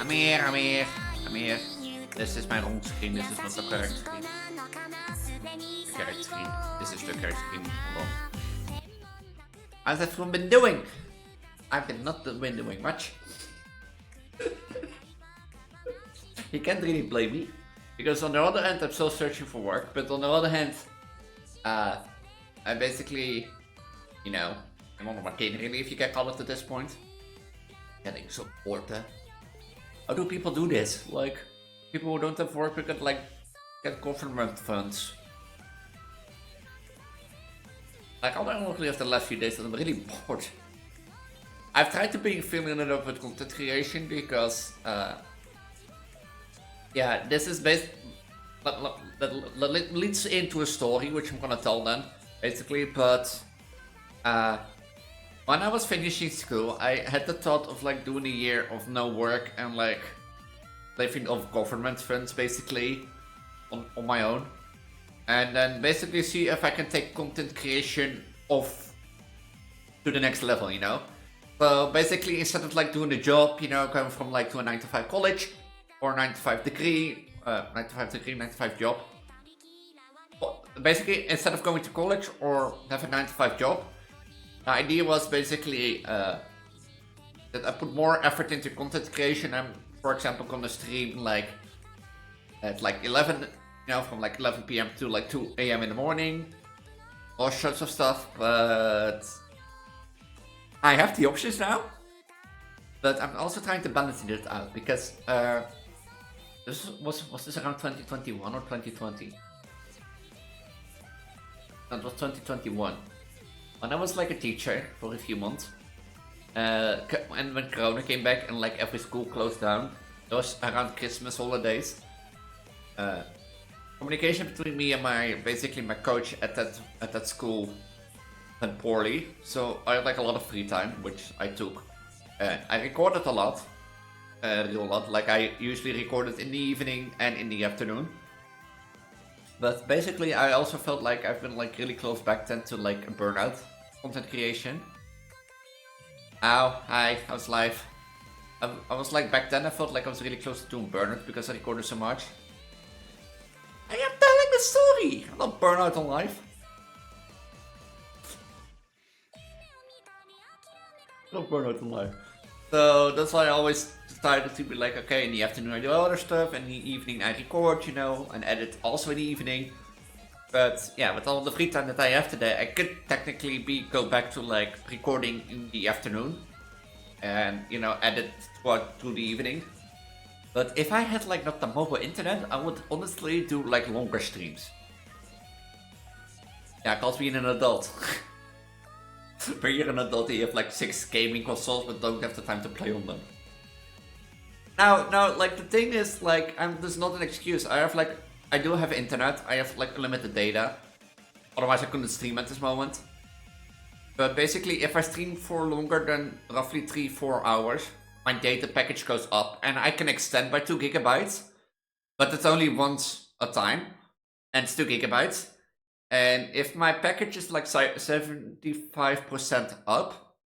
I'm here. This is my wrong screen, this is not the correct screen. The correct screen. This is the correct screen. Hold on. How's everyone been doing? I've been doing much. You can't really blame me. Because on the other hand, I'm still searching for work. But on the other hand, I basically, you know, I'm on my cane really, if you can call it at this point. Getting supported. How do people do this? Like, people who don't have work could like get government funds. Like, honestly, after the last few days, I'm really bored. I've tried to be filling it up with content creation because, yeah, this is based. That leads into a story which I'm gonna tell then, basically. But when I was finishing school, I had the thought of like doing a year of no work and like living off government funds, basically, on my own, and then basically see if I can take content creation off to the next level, you know. So basically, instead of like doing a job, you know, going from like to a 9-to-5 college or 9-to-5 degree, 9-to-5 job. Well, basically, instead of going to college or have a 9-to-5 job, the idea was basically that I put more effort into content creation. I'm, for example, gonna stream like at like 11, you know, from like 11 PM to like 2 AM in the morning, all sorts of stuff. But I have the options now, but I'm also trying to balance it out because was this around 2021 or 2020? That was 2021. When I was like a teacher for a few months, and when Corona came back and like every school closed down, it was around Christmas holidays. Communication between me and basically my coach at that school went poorly, so I had like a lot of free time, which I took. I recorded a lot, real lot. Like I usually recorded in the evening and in the afternoon. But basically, I also felt like I've been like really close back then to like a burnout content creation. Ow, hi, how's life? I was like back then I felt like I was really close to doing burnout because I recorded so much. I am telling the story, not burnout on life. Not burnout on life. So that's why I always started to be like, okay, in the afternoon I do other stuff, and in the evening I record, you know, and edit also in the evening. But yeah, with all the free time that I have today, I could technically go back to like recording in the afternoon and, you know, edit through the evening. But if I had like not the mobile internet, I would honestly do like longer streams. Yeah, cause being an adult. When you're an adult, you have like 6 gaming consoles, but don't have the time to play on them. Now, like the thing is, like, there's not an excuse. I do have internet. I have like unlimited data. Otherwise, I couldn't stream at this moment. But basically, if I stream for longer than roughly 3-4 hours, my data package goes up, and I can extend by 2 gigabytes. But it's only once a time, and it's 2 gigabytes. And if my package is like 75% up,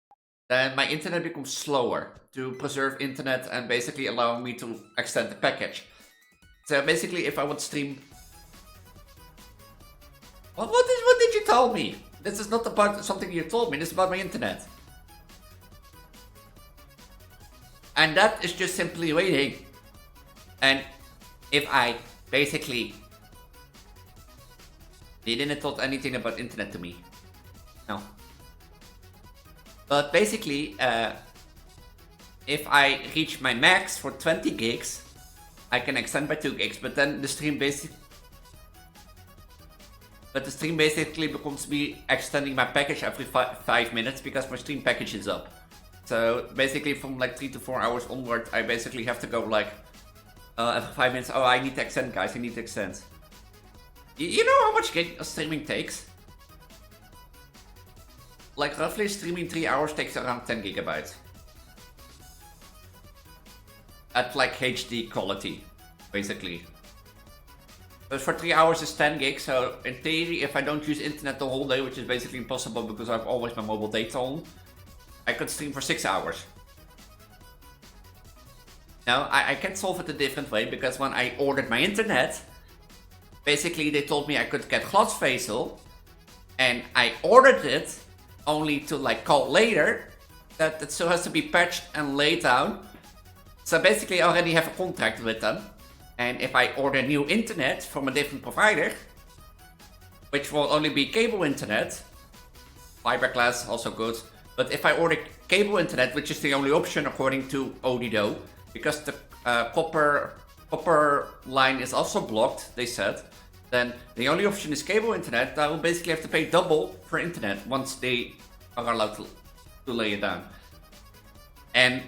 then my internet becomes slower to preserve internet and basically allowing me to extend the package. So basically, if I would stream... What did you tell me? This is not about something you told me, this is about my internet. And that is just simply waiting. And if I basically... They didn't taught anything about internet to me. No. But basically, if I reach my max for 20 gigs, I can extend by 2 gigs, but then the stream basically becomes me extending my package every 5 minutes because my stream package is up. So basically from like 3 to 4 hours onward, I basically have to go like every 5 minutes, oh, I need to extend, guys, I need to extend. You know how much streaming takes? Like roughly streaming 3 hours takes around 10 gigabytes. At like HD quality, basically. But for 3 hours is 10 gigs, so in theory if I don't use internet the whole day, which is basically impossible because I have always my mobile data on, I could stream for 6 hours. Now, I can solve it a different way, because when I ordered my internet, basically they told me I could get glasvezel, and I ordered it only to like call later that it still has to be patched and laid down. So basically I already have a contract with them. And if I order new internet from a different provider, which will only be cable internet, fiberglass also good, but if I order cable internet, which is the only option according to Odido, because the copper line is also blocked, they said, then the only option is cable internet. I will basically have to pay double for internet once they are allowed to lay it down. And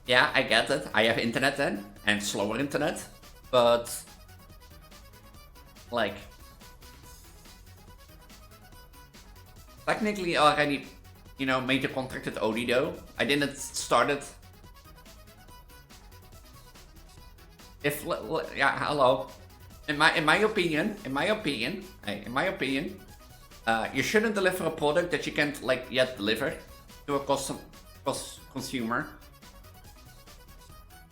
yeah, I get it. I have internet then, and slower internet, but like technically I already, you know, made a contract with Odido. I didn't start it. If yeah, hello. In my opinion, you shouldn't deliver a product that you can't like yet deliver to a consumer.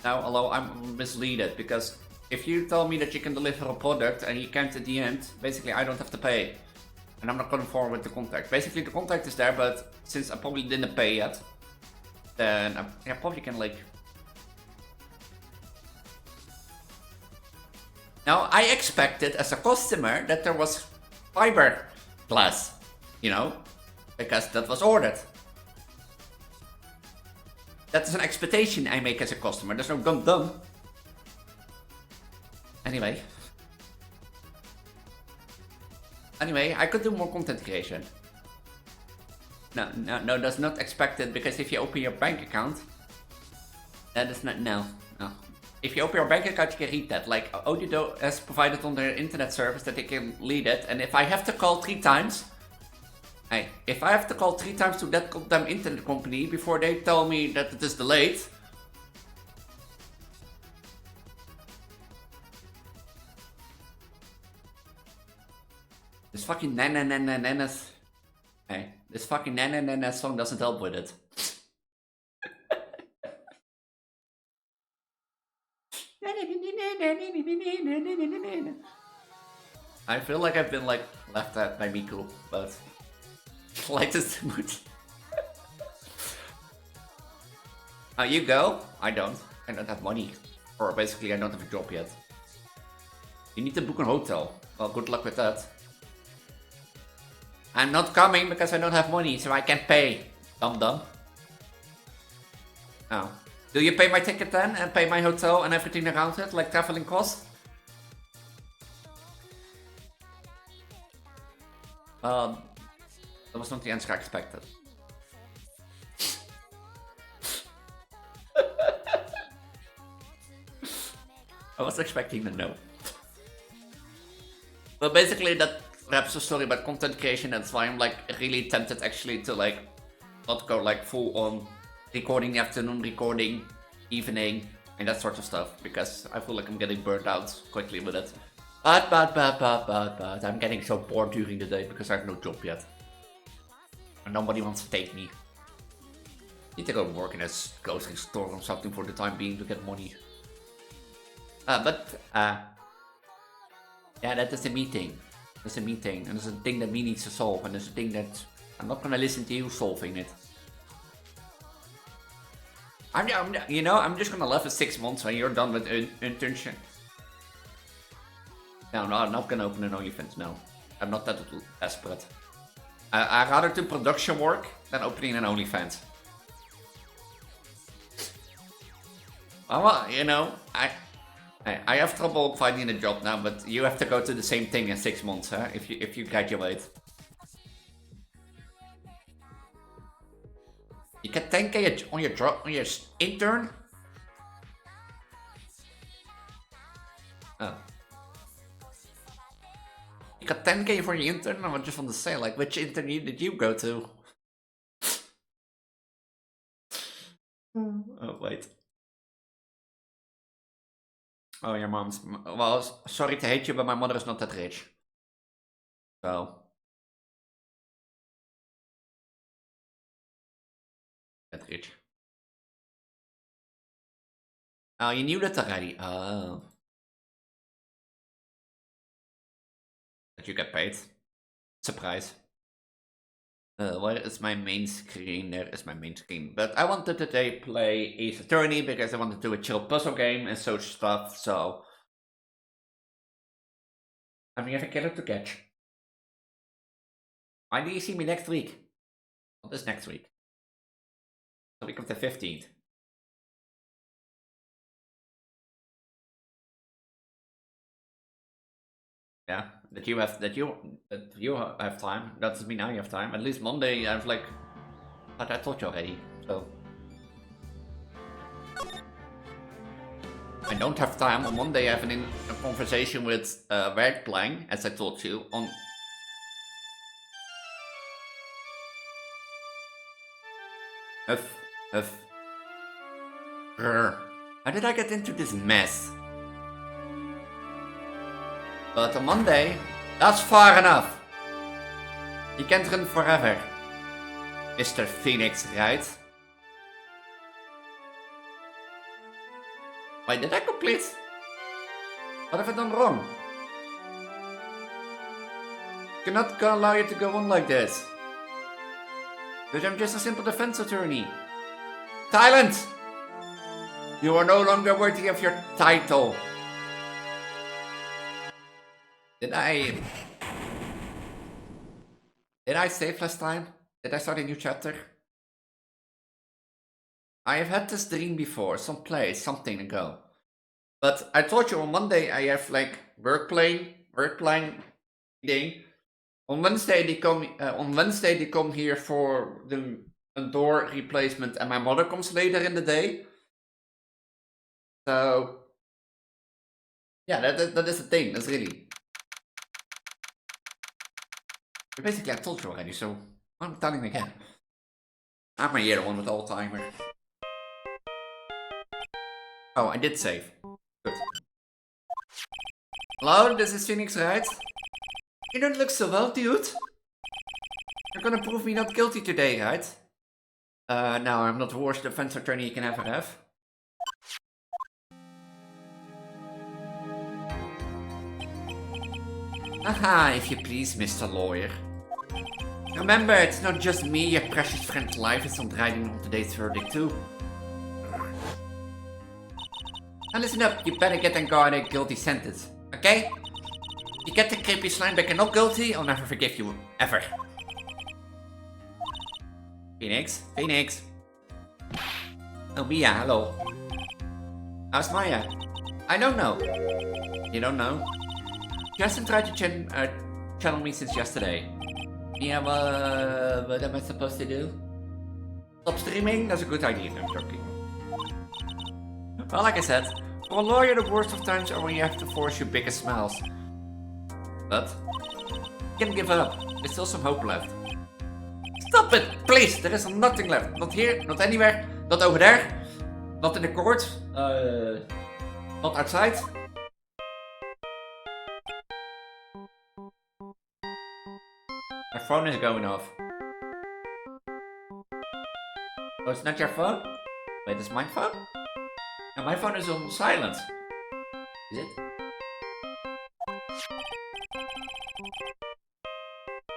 Now, hello, I'm misleaded, because if you tell me that you can deliver a product and you can't at the end, basically I don't have to pay, and I'm not going forward with the contract. Basically, the contract is there, but since I probably didn't pay yet, then I probably can like. Now, I expected as a customer that there was fiberglass, you know, because that was ordered. That is an expectation I make as a customer. There's no dumb. Anyway, I could do more content creation. No, that's not expected, because if you open your bank account, that is not, no. If you open your bank account, you can read that. Like, Odido has provided on their internet service that they can read it. And if I have to call 3 times, if I have to call 3 times to that goddamn internet company before they tell me that it is delayed, this fucking nana. This fucking nana song doesn't help with it. I feel like I've been like laughed at by Miku, but like this mood. You go? I don't have money, or basically I don't have a job yet. You need to book a hotel. Well, good luck with that. I'm not coming because I don't have money, so I can't pay. Dumb. Oh. Do you pay my ticket then, and pay my hotel and everything around it, like traveling costs? That was not the answer I expected. I was expecting a no. But basically that wraps the story about content creation. That's why I'm like really tempted actually to like not go like full on recording the afternoon, recording evening, and that sort of stuff, because I feel like I'm getting burnt out quickly with it. But I'm getting so bored during the day because I have no job yet. And nobody wants to take me. Need to go work in a grocery store or something for the time being to get money. Yeah, that is a meeting. There's a meeting, and there's a thing that we need to solve, and there's a thing that I'm not gonna listen to you solving it. I'm just gonna live for 6 months when you're done with internship. No, I'm not gonna open an OnlyFans, no. I'm not that desperate. I'd rather do production work than opening an OnlyFans. Well, you know, I have trouble finding a job now, but you have to go to the same thing in 6 months, huh? If you graduate. You get 10k on your intern? Oh. You got 10k for your intern? I just want to say, like, which intern did you go to? Oh, wait. Oh, your mom's... Well, sorry to hate you, but my mother is not that rich. So... that rich. Oh, you knew that already. Oh. That you get paid. Surprise. Where is my main screen? There is my main screen. But I wanted to today play Ace Attorney because I wanted to do a chill puzzle game and such stuff, so... I mean, I have a killer to catch. Why do you see me next week? What is next week? The week of the 15th. Yeah, that you have time. That doesn't mean I have time. At least Monday I have like, but I told you already. So I don't have time. On Monday I have a conversation with Werkplein, as I told you. On How did I get into this mess? But on Monday, that's far enough. You can't run forever. Mr. Phoenix, right? Why did I complete? What have I done wrong? Cannot allow you to go on like this. But I'm just a simple defense attorney. Silence! You are no longer worthy of your title. Did I save last time? Did I start a new chapter? I have had this dream before, something ago. But I told you on Monday I have like workplan meeting. On Wednesday they come here for a door replacement, and my mother comes later in the day. So yeah, that is the thing. That's really. Basically, I told you already, so I'm telling again. I'm here the one with Alzheimer. Oh, I did save. Good. Hello, this is Phoenix, right? You don't look so well, dude. You're gonna prove me not guilty today, right? No, I'm not the worst defense attorney you can ever have. Aha, if you please, Mr. Lawyer. Remember, it's not just me, your precious friend's life is on riding on today's verdict too. Now listen up, you better get and guard a guilty sentence, okay? If you get the creepy slime back and not guilty, I'll never forgive you, ever. Phoenix? Phoenix? Oh, Mia, hello. How's Maya? I don't know. You don't know? She hasn't tried to channel me since yesterday. Yeah, what am I supposed to do? Stop streaming? That's a good idea. I'm joking. Well, like I said, for a lawyer the worst of times are when you have to force your biggest smiles. But you can't give up. There's still some hope left. Stop it! Please! There is nothing left. Not here, not anywhere, not over there, not in the court, not outside. My phone is going off. Oh, it's not your phone? Wait, it's my phone? No, my phone is on silent. Is it?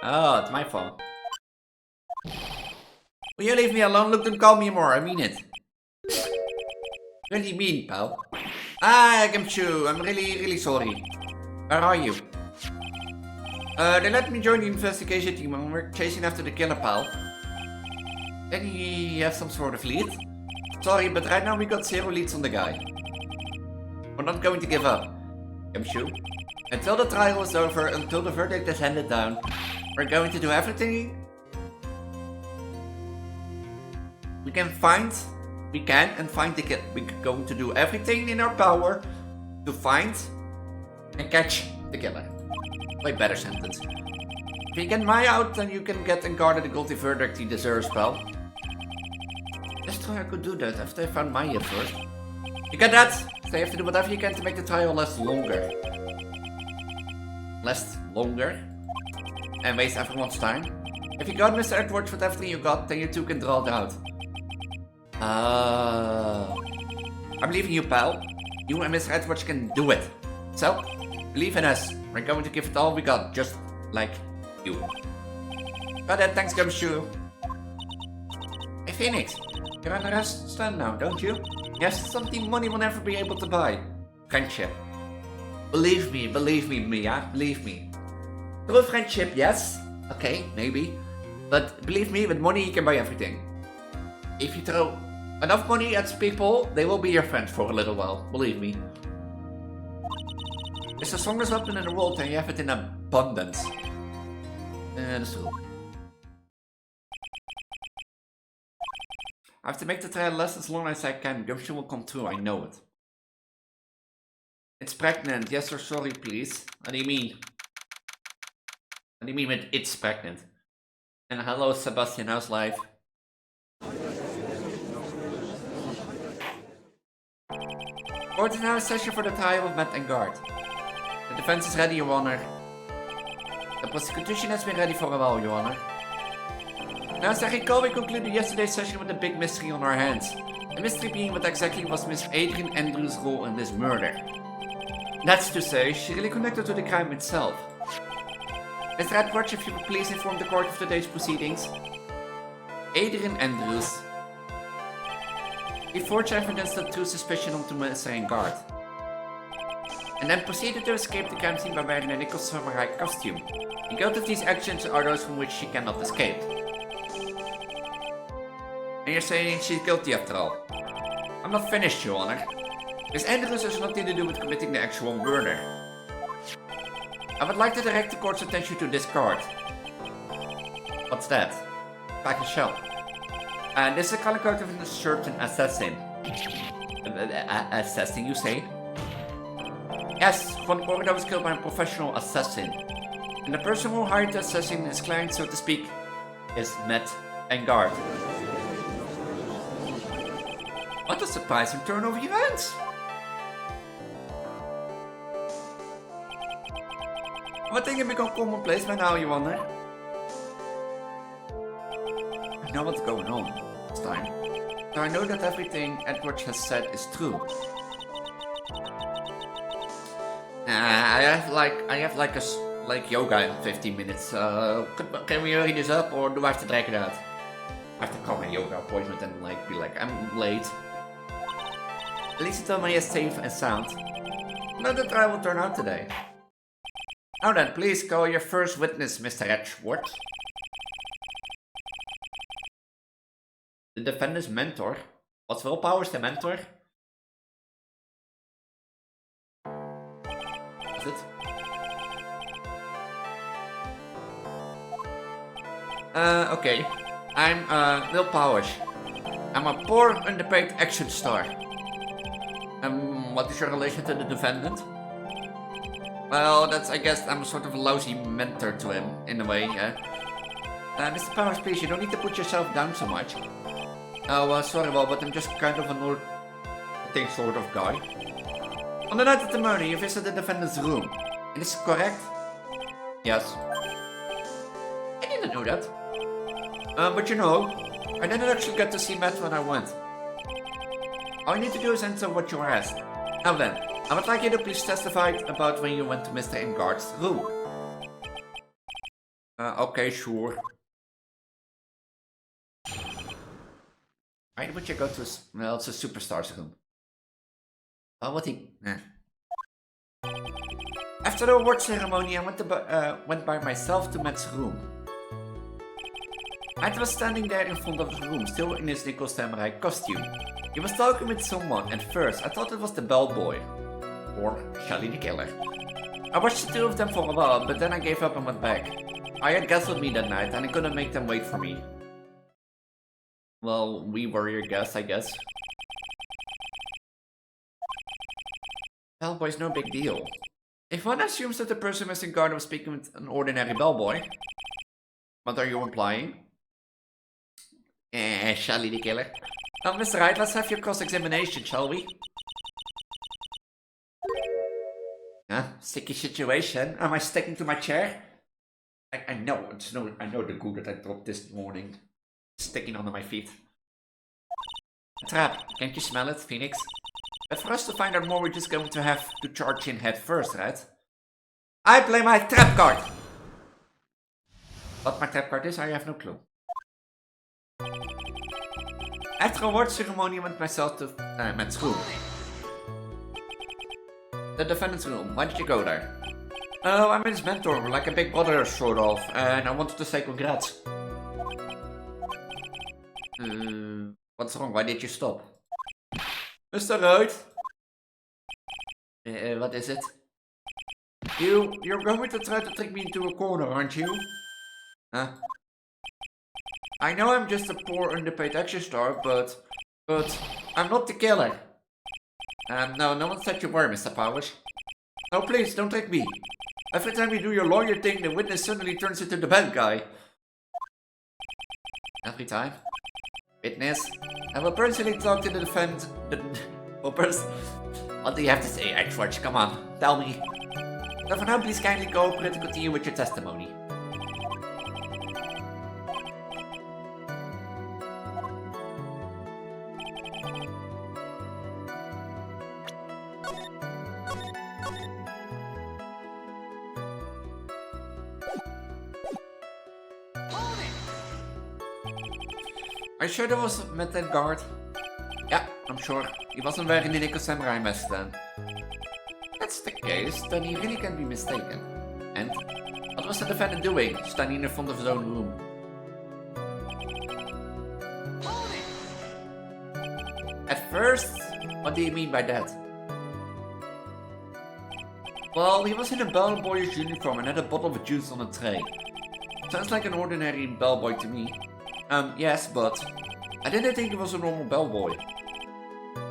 Oh, it's my phone. Will you leave me alone? Look, don't call me more. I mean it. What do you mean, pal? Ah, Gamchu, I'm really sorry. Where are you? They let me join the investigation team and we're chasing after the killer, pal. Then he have some sort of lead? Sorry, but right now we got 0 leads on the guy. We're not going to give up. Gamchu. Until the trial is over, until the verdict is handed down, we're going to do everything we can find the killer. We're going to do everything in our power to find and catch the killer. Way better sentence. If you get Maya out, then you can get and guard the guilty verdict he deserves, pal. Let's try I could do that after I found Maya first. You get that? So you have to do whatever you can to make the trial last longer. And waste everyone's time. If you got Mr. Edwards with everything you got, then you two can draw it out. I believe in you, pal. You and Mr. Edwards can do it. So, believe in us. We're going to give it all we got, just like you. Got it, thanks, Gumshoe. Hey, Phoenix. You understand now, don't you? Yes, something money will never be able to buy. Friendship. Believe me, Mia. Believe me. True friendship, yes. Okay, maybe. But believe me, with money you can buy everything. If you throw enough money at people, they will be your friends for a little while. Believe me. It's the strongest weapon in the world and you have it in abundance. That's true. I have to make the trial last as long as I can. Gumshoe will come true, I know it. It's pregnant. Yes or sorry, please. What do you mean? What do you mean with it's pregnant? And hello, Sebastian. How's life? Court is now a session for the trial of Matt and Guard. The defense is ready, Your Honor. The prosecution has been ready for a while, Your Honor. Now, as I recall, we concluded yesterday's session with a big mystery on our hands. The mystery being what exactly was Miss Adrian Andrews' role in this murder. That's to say, she really connected to the crime itself. Mr. Edwards, if you would please inform the court of today's proceedings. Adrian Andrews. He forged evidence that threw suspicion onto Mr. and Guard. And then proceeded to escape the crime scene by wearing a nickel samurai costume. The guilt of these actions are those from which she cannot escape. And you're saying she's guilty after all? I'm not finished, Your Honor. Miss Andrews has nothing to do with committing the actual murder. I would like to direct the court's attention to this card. What's that? Back in shell. And this is a color code of a certain assassin. Assassin, you say? Yes, Von Corda was killed by a professional assassin. And the person who hired the assassin, his client, so to speak, is Matt and Guard. What a surprising turn of events! What thing have become commonplace by now, Your Honor? I know what's going on this time. So I know that everything Edwards has said is true. I have like yoga in 15 minutes. Can we hurry this up, or do I have to drag it out? I have to call my yoga appointment and be like, I'm late. At least tell me it's safe and sound. Now the trial will turn out today. Now then, please call your first witness, Mr. Edgeworth. The defendant's mentor. What's Willpower's the mentor? Is it? Okay. I'm, Will Powers. I'm a poor, underpaid action star. What is your relation to the defendant? Well, I guess I'm sort of a lousy mentor to him, in a way, yeah. Mr. Powers, please, you don't need to put yourself down so much. Oh, sorry, but I'm just kind of an old thing sort of guy. On the night of the murder, you visited the defendant's room. Is this correct? Yes. I didn't know that. But you know, I didn't actually get to see Matt when I went. All you need to do is answer what you were asked. Now then, I would like you to please testify about when you went to Mr. Ingard's room. Okay, sure. Why would you go to well, it's a superstar's room. Oh, what he... After the award ceremony, I went by myself to Matt's room. Matt was standing there in front of the room, still in his nickel samurai costume. He was talking with someone, and first I thought it was the bellboy. Or Shelly the killer. I watched the two of them for a while, but then I gave up and went back. I had guests with me that night, and I couldn't make them wait for me. Well, we were your guests, I guess. Bellboy's no big deal. If one assumes that the person missing guard was speaking with an ordinary bellboy, what are you implying? Shelly the killer. Now, Mr. Wright, let's have your cross-examination, shall we? Sticky situation. Am I sticking to my chair? I know, I know the goo that I dropped this morning. Sticking under my feet. A trap. Can't you smell it, Phoenix? But for us to find out more, we're just going to have to charge in head first, right? I play my trap card! What my trap card is, I have no clue. After a award ceremony, I went myself to Matt's room. The defendant's room. Why did you go there? Oh, I'm his mentor, like a big brother, sort of, and I wanted to say congrats. What's wrong? Why did you stop? Mr. Ruit? What is it? You're going to try to trick me into a corner, aren't you? Huh? I know I'm just a poor underpaid action star, but I'm not the killer. No one said you were, Mr. Powers. Oh, please, don't trick me. Every time you do your lawyer thing, the witness suddenly turns into the bad guy. Every time? Witness? I will personally talk to the defendant. What do you have to say, Edgeworth? Come on, tell me. So for now, please kindly cooperate and continue with your testimony. Are you sure there was met that guard? Yeah, I'm sure. He wasn't wearing the Nico Samurai mask then. If that's the case, then he really can't be mistaken. And what was the defendant doing, standing in front of his own room? At first, what do you mean by that? Well, he was in a bellboy's uniform and had a bottle of juice on a tray. Sounds like an ordinary bellboy to me. Yes, but I didn't think he was a normal bellboy.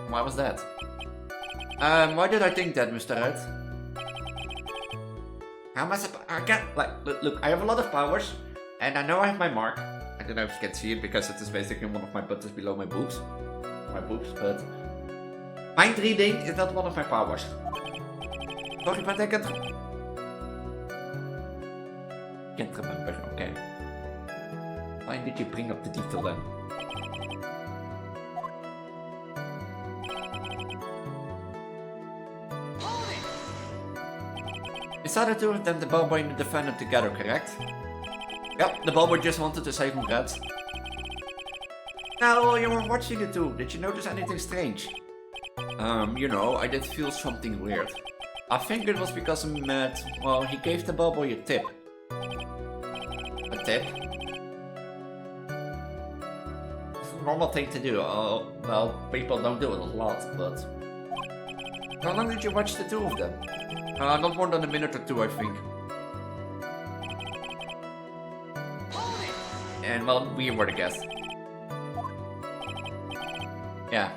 Why was that? Why did I think that, Mr. Red? How am I supposed? I can't, look, I have a lot of powers, and I know I have my mark. I don't know if you can see it because it is basically one of my buttons below my boobs. But mind reading is not one of my powers. Sorry, but I can't remember, okay. Why did you bring up the detail then? You saw the two of them, the bellboy and the defendant together, correct? Yep, the bellboy just wanted to say congrats. Now, while you were watching the two, did you notice anything strange? You know, I did feel something weird. I think it was because Matt, well, he gave the bellboy a tip. A tip? Normal thing to do. Well, people don't do it a lot, but... How long did you watch the two of them? Not more than a minute or two, I think. And, well, we were the guests. Yeah.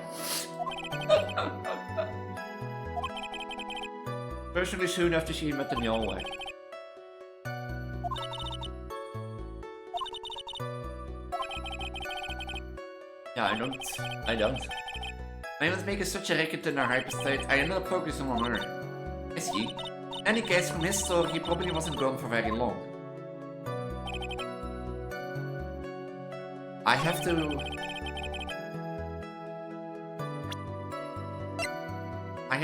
Personally, soon after she met in the hallway. Yeah, I don't. I was making such a racket in her hyperstate, I ended up focusing on her. Is he? In any case, from his story, he probably wasn't gone for very long. I have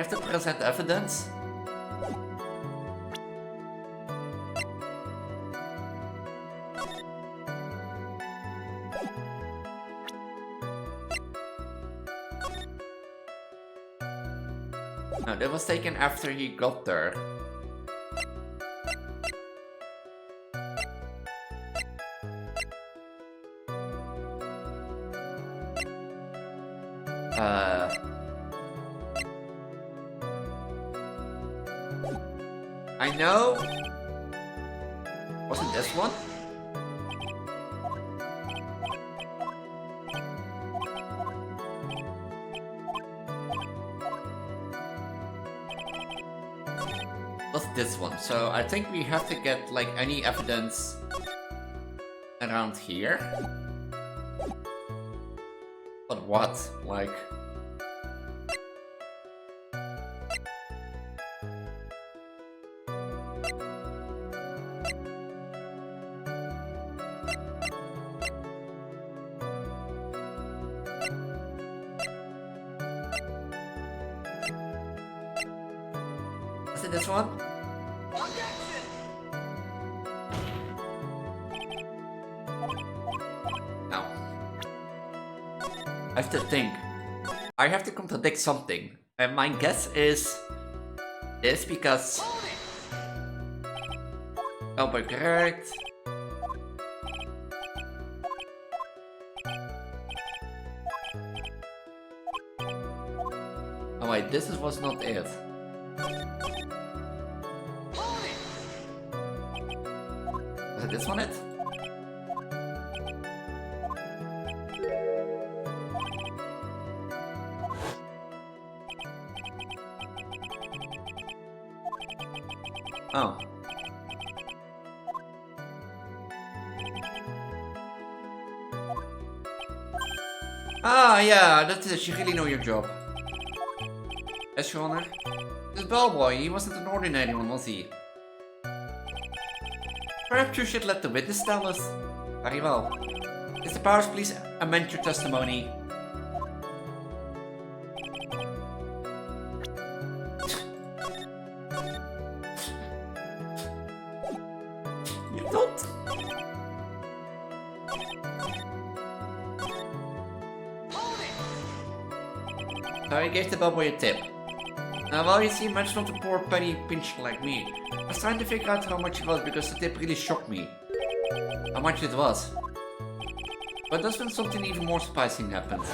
to present evidence? No, that was taken after he got there. I know. Wasn't this one? Was this one? So I think we have to get like any evidence around here. But what? Like... this one? No. I have to think. I have to contradict something. And my guess is this because... Oh, but correct. Oh wait, this was not it. Was it this one it? Oh. Ah, yeah, that is. You really know your job. Yes, Your Honor. This bellboy, he wasn't an ordinary one, was he? Perhaps you should let the witness tell us. Very well. Mr. Powers, please amend your testimony. You don't? So he gave the bellboy a tip. Now, well, you see, much not a poor penny pincher like me. I was trying to figure out how much it was because the tip really shocked me. How much it was. But that's when something even more surprising happened.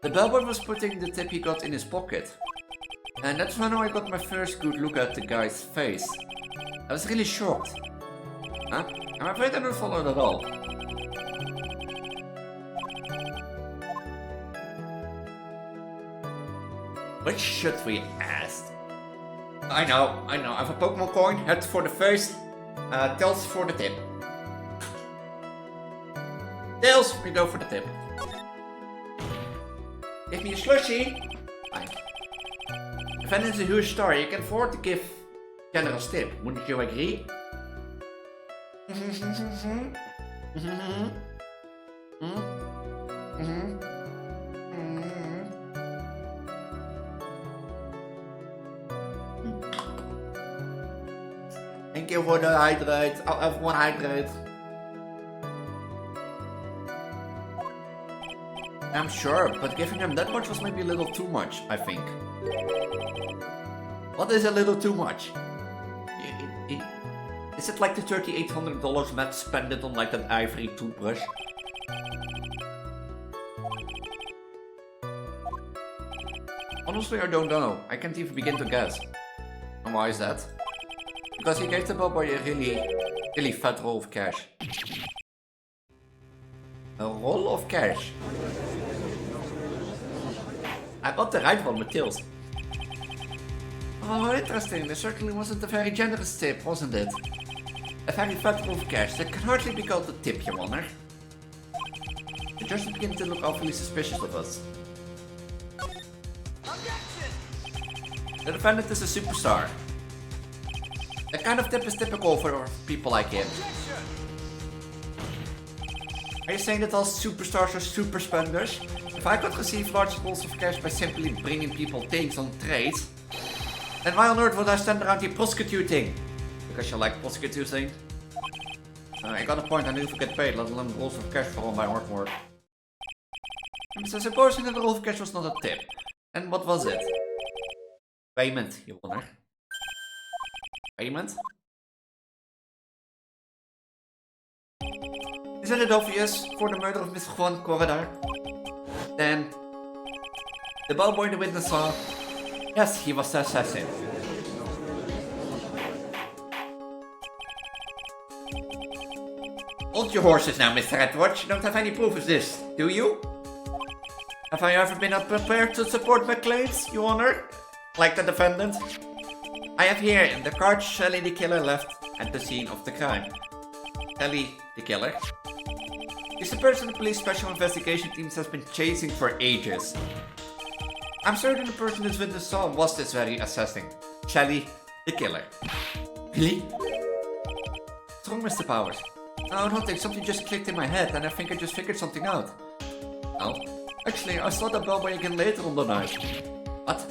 The bellboy was putting the tip he got in his pocket. And that's when I got my first good look at the guy's face. I was really shocked. Huh? I'm afraid I don't follow it at all. What should we ask? I know. I have a Pokemon coin, head for the face, tails for the tip. Tails, we go for the tip. Give me a slushie. Fine. Defendant is a huge star, you can afford to give generous tip, wouldn't you agree? Thank you for the hydrate. I'll have one hydrate. I'm sure, but giving him that much was maybe a little too much, I think. What is a little too much? Is it like the $3,800 Matt spent it on like that ivory toothbrush? Honestly, I don't know. I can't even begin to guess. And why is that? Because he gave the bellboy a really fat roll of cash. A roll of cash. I got the right one with tails. Oh, interesting. This certainly wasn't a very generous tip, wasn't it? A very fat roll of cash. That can hardly be called a tip, Your Honor. The judge began to look awfully suspicious of us. The defendant is a superstar. That kind of tip is typical for people like him. Are you saying that all superstars are super spenders? If I could receive large rolls of cash by simply bringing people things on trades, then why on earth would I stand around here prosecuting? Because you like prosecuting? I got a point, I need to get paid, let alone rolls of cash for all my hard work. So supposing that the roll of cash was not a tip. And what was it? Payment, Your Honor. Payment? Isn't it obvious for the murder of Mr. Juan Corredor? Then the bellboy the witness saw. Yes, he was the assassin. Hold your horses now, Mr. Edwards. You don't have any proof of this, do you? Have I ever been unprepared to support my claims, Your Honor? Like the defendant? I have here in the card Shelly the killer left at the scene of the crime. Shelly the killer? He's the person the police special investigation teams has been chasing for ages. I'm certain the person this witness saw was this very assassin. Shelly the killer. Really? What's wrong, Mr. Powers? No, nothing. Something just clicked in my head and I think I just figured something out. Oh? Actually, I saw that bellboy again later on the night. What?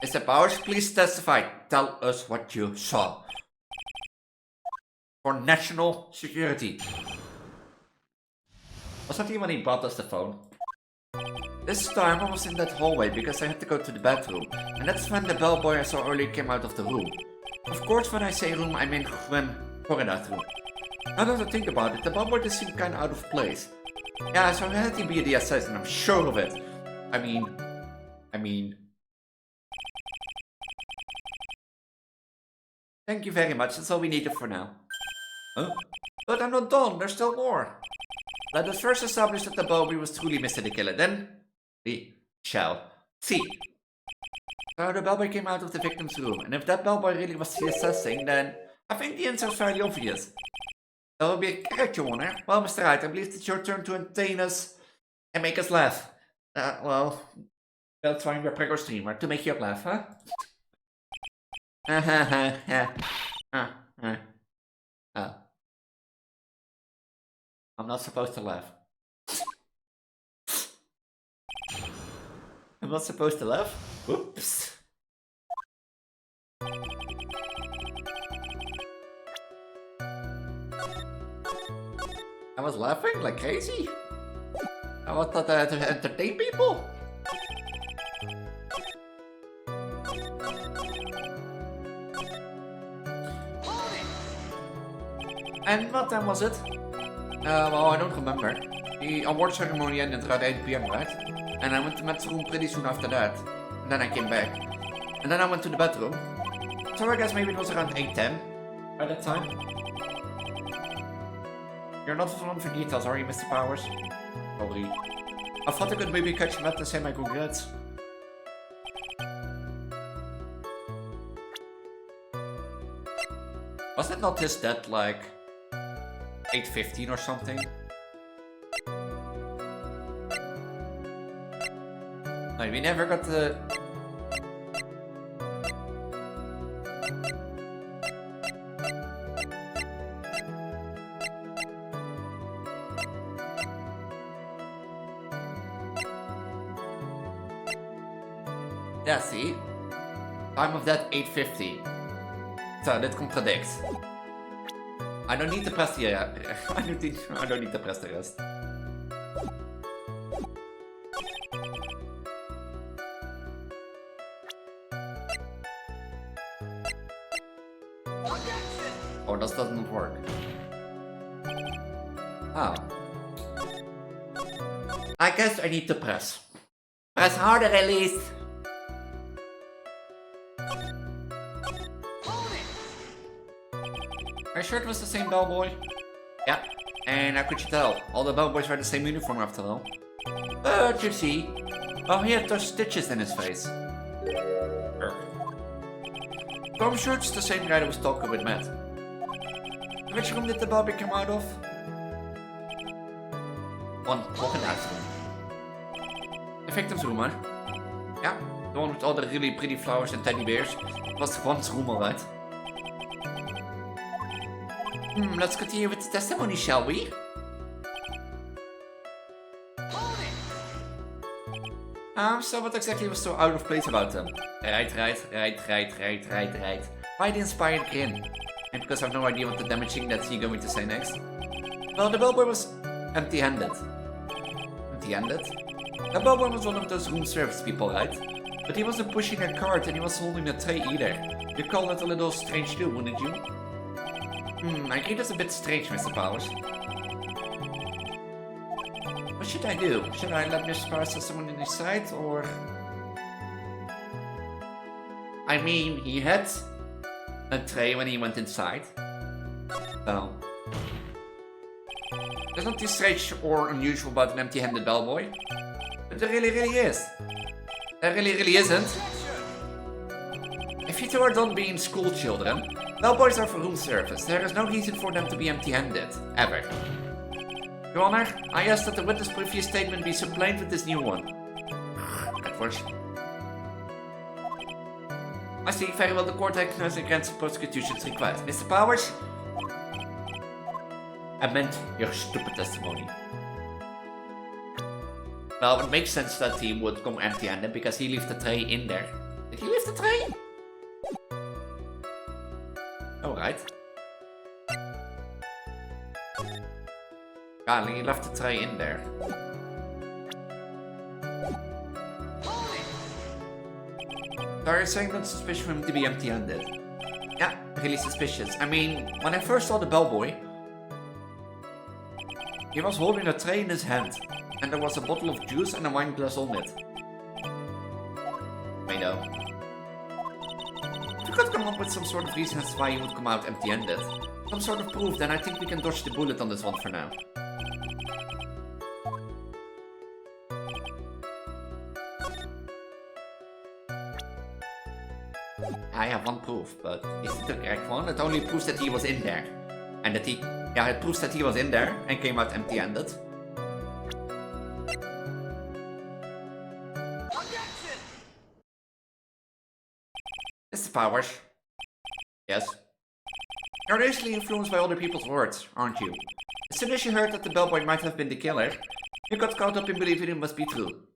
Mr. Powers, please testify. Tell us what you saw. For national security. Was that when he brought us the phone? This time I was in that hallway because I had to go to the bathroom. And that's when the bellboy I saw earlier came out of the room. Of course, when I say room, I mean when corridor room. Now that I think about it, the bellboy does seem kinda out of place. Yeah, so I had to be the assassin, I'm sure of it. I mean... Thank you very much, that's all we needed for now. Huh? But I'm not done, there's still more. Let us first establish that the bellboy was truly Mr. the Killer, then we shall see. So the bellboy came out of the victim's room, and if that bellboy really was the assassin, then I think the answer is fairly obvious. That will be correct, Your Honor. Well, Mr. Wright, I believe it's your turn to entertain us and make us laugh. Well, that's fine, we're Prego streamer, to make you laugh, huh? I'm not supposed to laugh. I'm not supposed to laugh? Oops. I was laughing like crazy. I was thought I had to entertain people. And what time was it? Well, I don't remember. The award ceremony ended around 8 PM, right? And I went to Matt's room pretty soon after that. And then I came back. And then I went to the bathroom. So I guess maybe it was around 8:10 by that time. You're not one for details, are you, Mr. Powers? Sorry. I thought I could maybe catch Matt to say my congrats. Was it not his death like 8:15 or something? No, we never got the... Yeah, see? Time of death 8:50. So that contradicts. I don't need to press the I don't need to press the rest. Oh, that doesn't work. Oh. I guess I need to press. Press harder, Elise. Are you sure it was the same bellboy? Yeah. And how could you tell? All the bellboys wear the same uniform after all. But you see, well, he had those stitches in his face. So I'm sure it's the same guy that was talking with Matt. Which room did the bellboy come out of? One, walking out. The victim's room, huh? Yeah, the one with all the really pretty flowers and teddy bears. It was one's room, alright. Let's continue with the testimony, shall we? So what exactly was so out of place about them? Right. Why the inspired grin? And because I have no idea what the damaging that's he going to say next. Well, the bellboy was empty-handed. Empty-handed? The bellboy was one of those room service people, right? But he wasn't pushing a cart and he wasn't holding a tray either. You'd call that a little strange too, wouldn't you? I agree that's a bit strange, Mr. Powers. What should I do? Should I let Mr. Powers have someone in his side, or... I mean, he had a tray when he went inside. So... There's nothing strange or unusual about an empty-handed bellboy. But there really is. There really isn't. If you two are done being school children, bellboys are for room service. There is no reason for them to be empty-handed. Ever. Your Honor, I ask that the witness' previous statement be supplanted with this new one. That was... I see very well the court recognizes against the prosecution's request. Mr. Powers? I meant your stupid testimony. Well, it makes sense that he would come empty-handed because he left the tray in there. Did he leave the tray? Alright. Golly, he left the tray in there. So are you saying that's suspicious for him to be empty-handed? Yeah, really suspicious. I mean, when I first saw the bellboy, he was holding a tray in his hand, and there was a bottle of juice and a wine glass on it. I know. If you could come up with some sort of reason as to why he would come out empty-handed, some sort of proof, then I think we can dodge the bullet on this one for now. I have one proof, but is it the correct one? It only proves that he was in there. And that he... Yeah, it proves that he was in there and came out empty-handed. Mr. Powers. Yes? You're easily influenced by other people's words, aren't you? As soon as you heard that the bellboy might have been the killer, you got caught up in believing it must be true.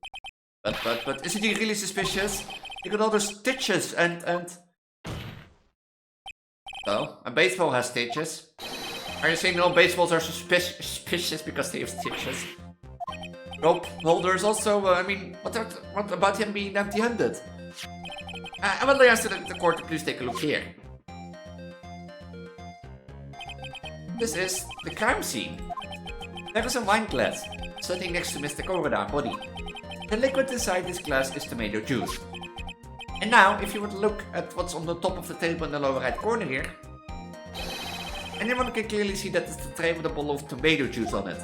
But isn't he really suspicious? He got all those stitches and... Oh, a baseball has stitches. Are you saying all baseballs are suspicious because they have stitches? Rope holders also, I mean, what about him being empty-handed? I would like to ask the court to please take a look here. This is the crime scene. There is a wine glass sitting next to Mr. Coroda's body. The liquid inside this glass is tomato juice. And now, if you would look at what's on the top of the table in the lower right corner here, anyone can clearly see that it's the tray with a bottle of tomato juice on it.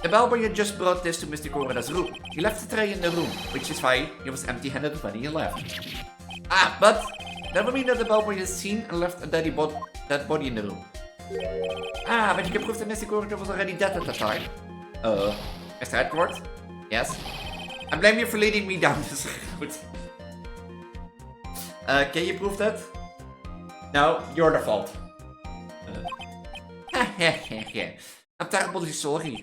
The bellboy had just brought this to Mr. Coroda's room. He left the tray in the room, which is why he was empty-handed when he left. Ah, but that would mean that the bellboy has seen and left a dead body in the room. Ah, but you can prove that Mr. Coroda was already dead at the time. Is that court? Yes. I blame you for leading me down this road. Can you prove that? No, you're the fault. I'm terribly sorry.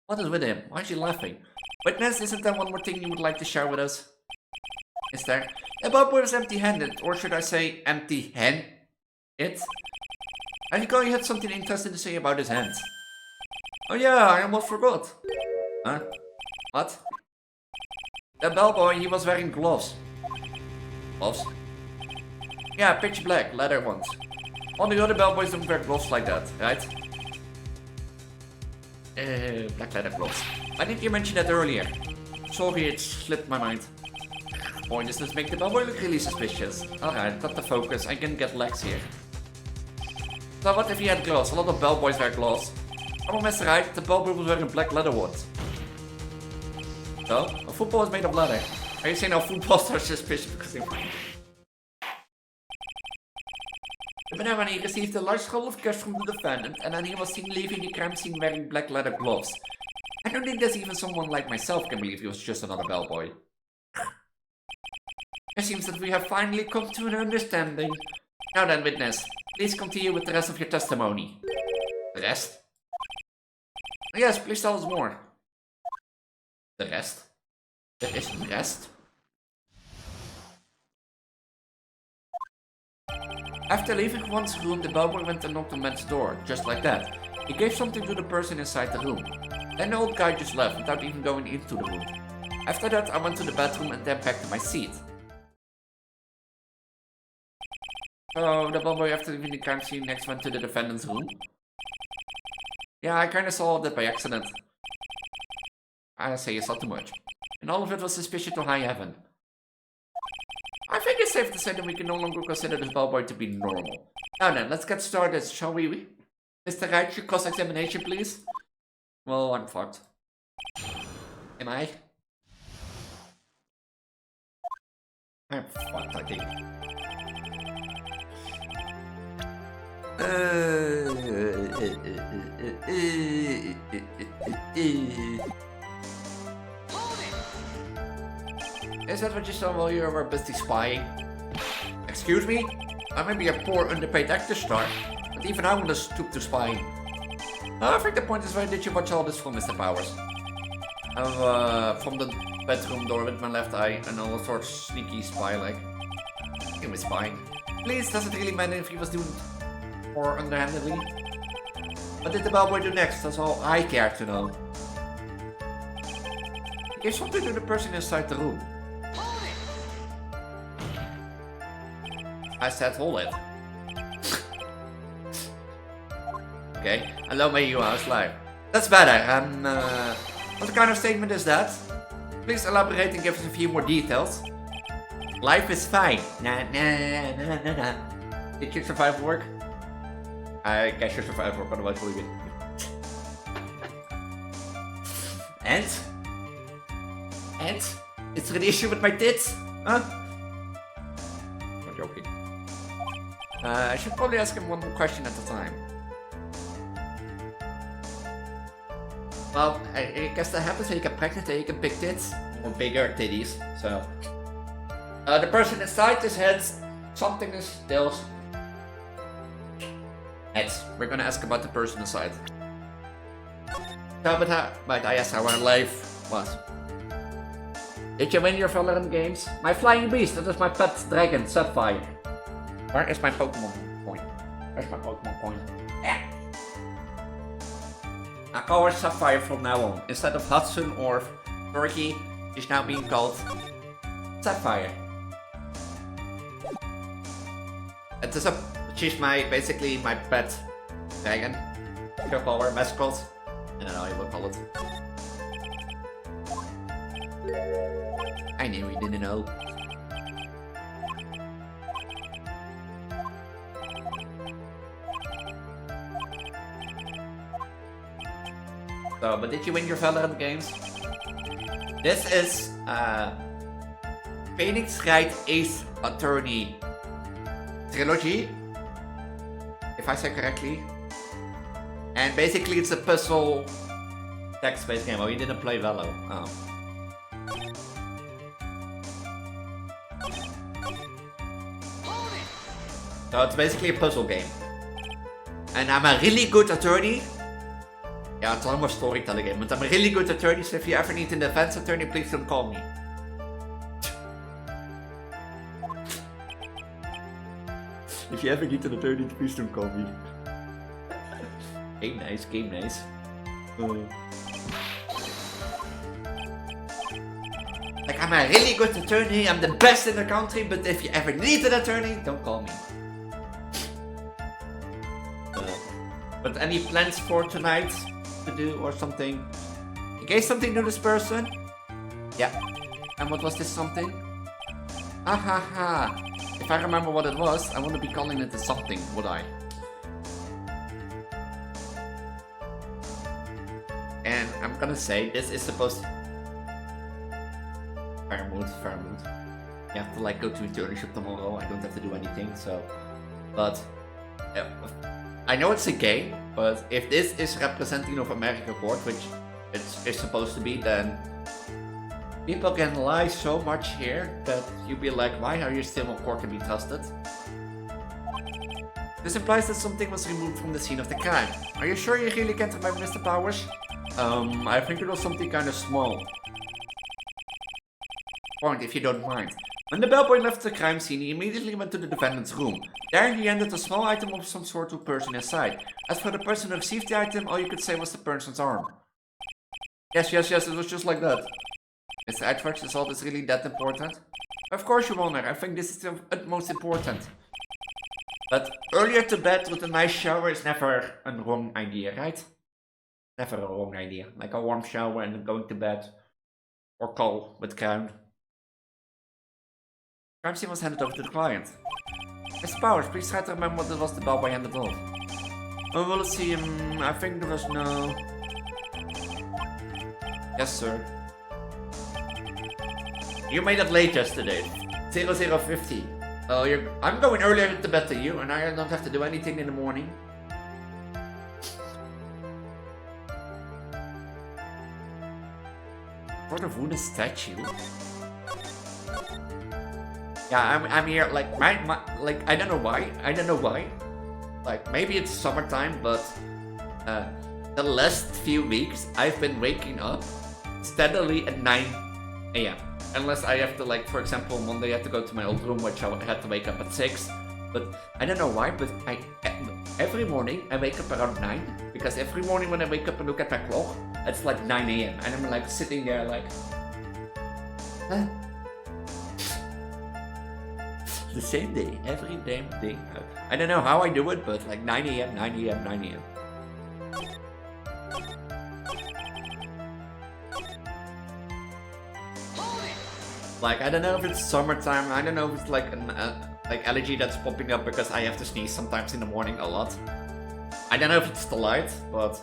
What is with him? Why is he laughing? Witness, isn't there one more thing you would like to share with us? Is there? The bellboy was empty-handed, or should I say empty-hand? I recall you had something interesting to say about his hands. Oh yeah, I almost forgot. Huh? What? The bellboy, he was wearing gloves. Gloves? Yeah, pitch black, leather ones. All the other bellboys don't wear gloves like that, right? Black leather gloves. Why didn't you mention that earlier? Sorry, it slipped my mind. Boy, does this make the bellboy look really suspicious? Alright, got the focus, I can get legs here. So what if he had gloves? A lot of bellboys wear gloves. Oh, Mr. Right, the bellboy was wearing black leather ones. So, a football is made of leather. Are you saying our footballs are suspicious because they... But then when he received a large roll of cash from the defendant, and then he was seen leaving the crime scene wearing black leather gloves. I don't think that even someone like myself can believe he was just another bellboy. It seems that we have finally come to an understanding. Now then, witness, please continue with the rest of your testimony. The rest? Yes, please tell us more. The rest? There is the rest? After leaving one's room, the bellboy went and knocked on Matt's door, just like that. He gave something to the person inside the room. Then the old guy just left without even going into the room. After that, I went to the bathroom and then back to my seat. So, the bellboy after leaving the crime scene next went to the defendant's room? Yeah, I kinda saw that by accident. I say you saw too much. And all of it was suspicious to high heaven. I think it's safe to say that we can no longer consider this bellboy to be normal. Now then, let's get started, shall we? Mr. Wright, your cross-examination, please? Well, I'm fucked. Am I? I'm fucked, I think. Is that what you saw while you were busy spying? Excuse me? I may be a poor underpaid actor star, but even I wouldn't stoop to spying. I think the point is, why did you watch all this from Mr. Powers? From the bedroom door with my left eye and all sorts of sneaky spy like. It was fine. Please, doesn't really matter if he was doing or underhandedly. What did the bellboy do next? That's all I care to know. He gave something to the person inside the room. I said hold it. Okay, hello my you house live. That's better. What kind of statement is that? Please elaborate and give us a few more details. Life is fine. Nah. Did you survive work? I guess you survive work, otherwise will you be? And? Is there an issue with my tits? Huh? I'm joking. I should probably ask him one more question at a time. Well, I guess that happens when you get pregnant and you can pick tits. Or bigger titties, so. The person inside his head, something is still. Heads. We're gonna ask about the person inside. But I asked how our life was. Did you win your Valorant games? My flying beast, that is my pet dragon, Sapphire. Where is my Pokemon point? Where's my Pokemon point? Yeah. I call her Sapphire from now on. Instead of Hudson or Turkey, she's now being called Sapphire. She's basically my pet dragon. You can call her mascot. I don't know how you would call it. I knew you didn't know. So, but did you win your Valorant games? This is Phoenix Wright Ace Attorney trilogy, if I say correctly. And basically it's a puzzle text-based game. Oh, you didn't play Valo. Oh. So it's basically a puzzle game. And I'm a really good attorney. Yeah, it's almost a storytelling game, but I'm a really good attorney, so if you ever need an defense attorney, please don't call me. If you ever need an attorney, please don't call me. Game nice, game nice. Like, I'm a really good attorney, I'm the best in the country, but if you ever need an attorney, don't call me. But any plans for tonight to do or something? You gave something to this person? Yeah. And what was this something? Ha. If I remember what it was, I wouldn't be calling it a something, would I? And I'm gonna say this is supposed to... Fair mood. You have to like go to internship tomorrow, I don't have to do anything, so... But... I know it's a game, but if this is representing of America court, which it's supposed to be, then... People can lie so much here that you'll be like, why are you still on court to be trusted? This implies that something was removed from the scene of the crime. Are you sure you really can't remember, Mr. Powers? I think it was something kind of small. Point, if you don't mind. When the bellboy left the crime scene, he immediately went to the defendant's room. There he handed a small item of some sort to a person inside. As for the person who received the item, all you could say was the person's arm. Yes, it was just like that. Mr. Edwards, is all this really that important? Of course, Your Honor, I think this is of utmost important. But earlier to bed with a nice shower is never a wrong idea, right? Never a wrong idea. Like a warm shower and then going to bed. Or call with Crown. Crime scene was handed over to the client. Mr. Powers, please try to remember what it was the bellboy handed off. Oh, well, let's see. I think there was no... Yes, sir. You made it late yesterday. 0050. Oh, I'm going earlier to bed than you, and I don't have to do anything in the morning. What a wooden statue. Yeah, I'm here, like, like, I don't know why. Like, maybe it's summertime, but the last few weeks, I've been waking up steadily at 9 Yeah. Unless I have to, like, for example, Monday I have to go to my old room, which I had to wake up at 6. But I don't know why, but every morning I wake up around 9. Because every morning when I wake up and look at my clock, it's like 9 AM. And I'm like sitting there like... Huh? The same day, every damn day. I don't know how I do it, but like 9 AM, 9 AM, 9 AM. Like, I don't know if it's summertime, I don't know if it's like an like allergy that's popping up because I have to sneeze sometimes in the morning a lot. I don't know if it's the light, but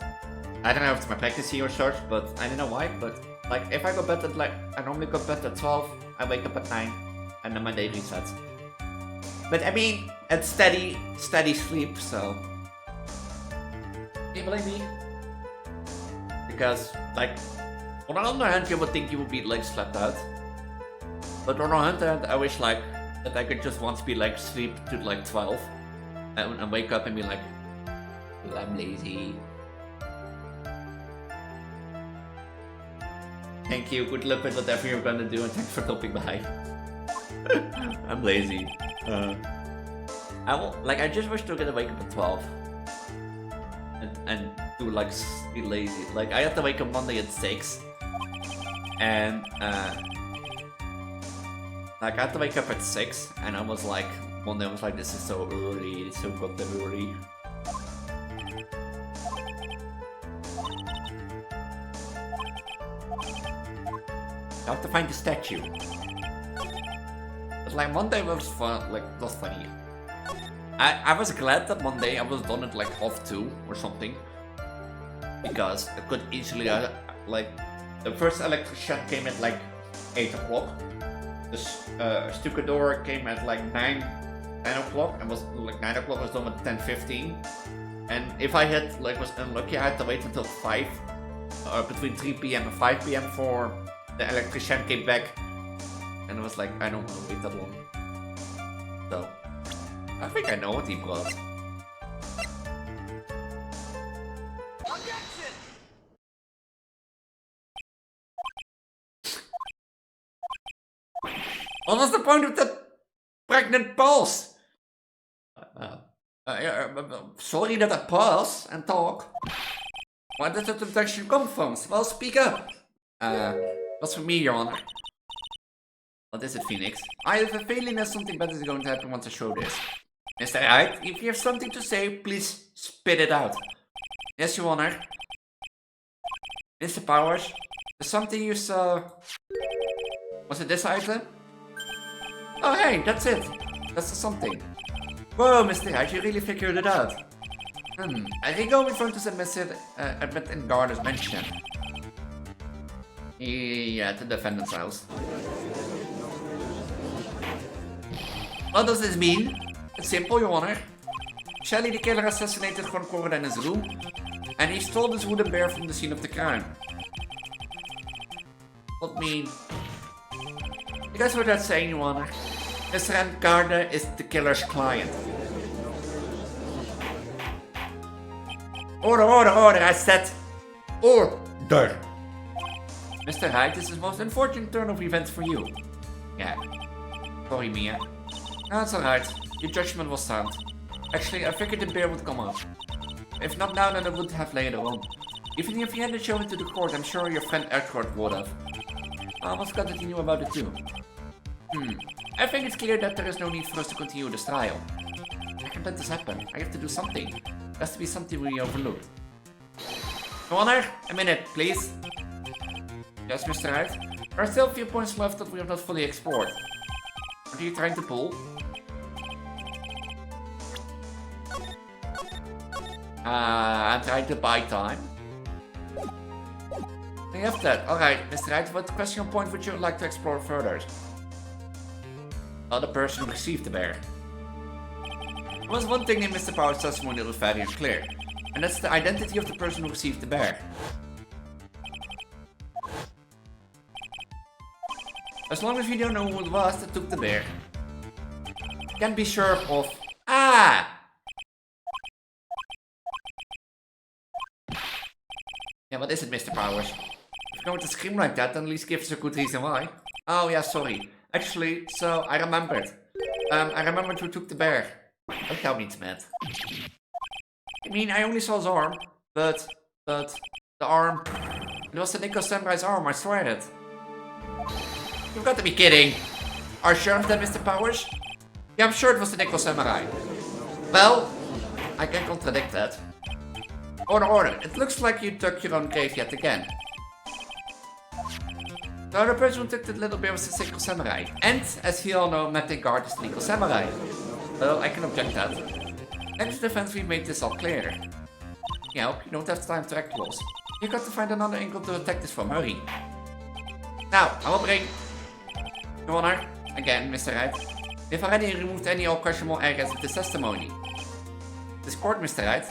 I don't know if it's my pregnancy or such, but I don't know why, but like if I go bed at like, I normally go bed at 12, I wake up at 9, and then my day resets. But I mean, it's steady sleep, so... Can you blame me? Because, like, on the other hand, you would think you would be like slept out. But on the other hand, I wish like that I could just once be like sleep to like 12 and wake up and be like, oh, I'm lazy. Thank you, good luck with whatever you're gonna do, and thanks for stopping by. I'm lazy. I just wish to get wake up at 12 and do like be lazy. Like I had to wake up Monday at 6 and like I had to wake up at 6 and I was like, one day I was like, this is so early, it's so goddamn early. I have to find the statue. But like Monday was fun, like was funny. I was glad that Monday I was done at like 2:30 or something. Because I could easily like the first electrician came at like 8 o'clock. The stucador came at like 9 o'clock and was like 9 o'clock was done at 10:15. And if I had like was unlucky, I had to wait until 5 between 3 PM and 5 PM for the electrician came back. And I was like, I don't want to wait that long. So I think I know what he brought. What was the point of the pregnant pause? Sorry that I pause and talk. Where did the introduction come from? Well, speak up. What's for me, Your Honor? What is it, Phoenix? I have a feeling that something better is going to happen once I show this. Mr. Wright, if you have something to say, please spit it out. Yes, Your Honor. Mr. Powers, there's something you saw... Was it this item? Oh hey, that's it. That's the something. Whoa, Mr. Wright, you really figured it out. I think I'll be going to submit it in Garda's mention. Yeah, at the defendant's house. What does this mean? It's simple, Your Honor. Shelly the killer assassinated Corncorrid in his room, and he stole this wooden bear from the scene of the crime. What mean? You guys what that's saying, Your Honor? Mr. Garda is the killer's client. Order, order, order, I said order. Mr. Wright, this is the most unfortunate turn of events for you. Yeah. Sorry, Mia. No, it's alright. Your judgment was sound. Actually, I figured the bear would come out. If not now, then it would have later on. Even if you hadn't shown it to the court, I'm sure your friend Edward would have. I almost glad that he knew about it too. I think it's clear that there is no need for us to continue this trial. I can't let this happen. I have to do something. There has to be something we overlooked. Your Honor, a minute, please. Yes, Mr. Wright. There are still a few points left that we have not fully explored. What are you trying to pull? I'm trying to buy time. I have that. Alright, Mr. Wright, what question or point would you like to explore further? The person who received the bear. There was one thing in Mr. Power's testimony that was very unclear, and that's the identity of the person who received the bear. As long as we don't know who it was that took the bear, can be sure of... Ah! Yeah, what is it, Mr. Powers? going to scream like that, then at least give us a good reason why. Oh yeah, sorry. Actually, so I remembered. I remembered who took the bear. Don't tell me it's Matt. I mean, I only saw his arm, but the arm, it was the Nico Samurai's arm, I swear it. You've got to be kidding. Are you sure of that, Mr. Powers? Yeah, I'm sure it was the Nico Samurai. Well, I can contradict that. Order. It looks like you dug your own grave yet again. The other person who took that little bear was the Nico Samurai. And, as we all know, Matt and Guard is the Nico Samurai. Well, I can object that. Next defense, we made this all clear. You know, you don't have time to act close. You got to find another angle to attack this from. Hurry. Now, I will bring... Your Honor, again, Mr. Wright. We've already removed any all questionable areas of this testimony. This court, Mr. Wright.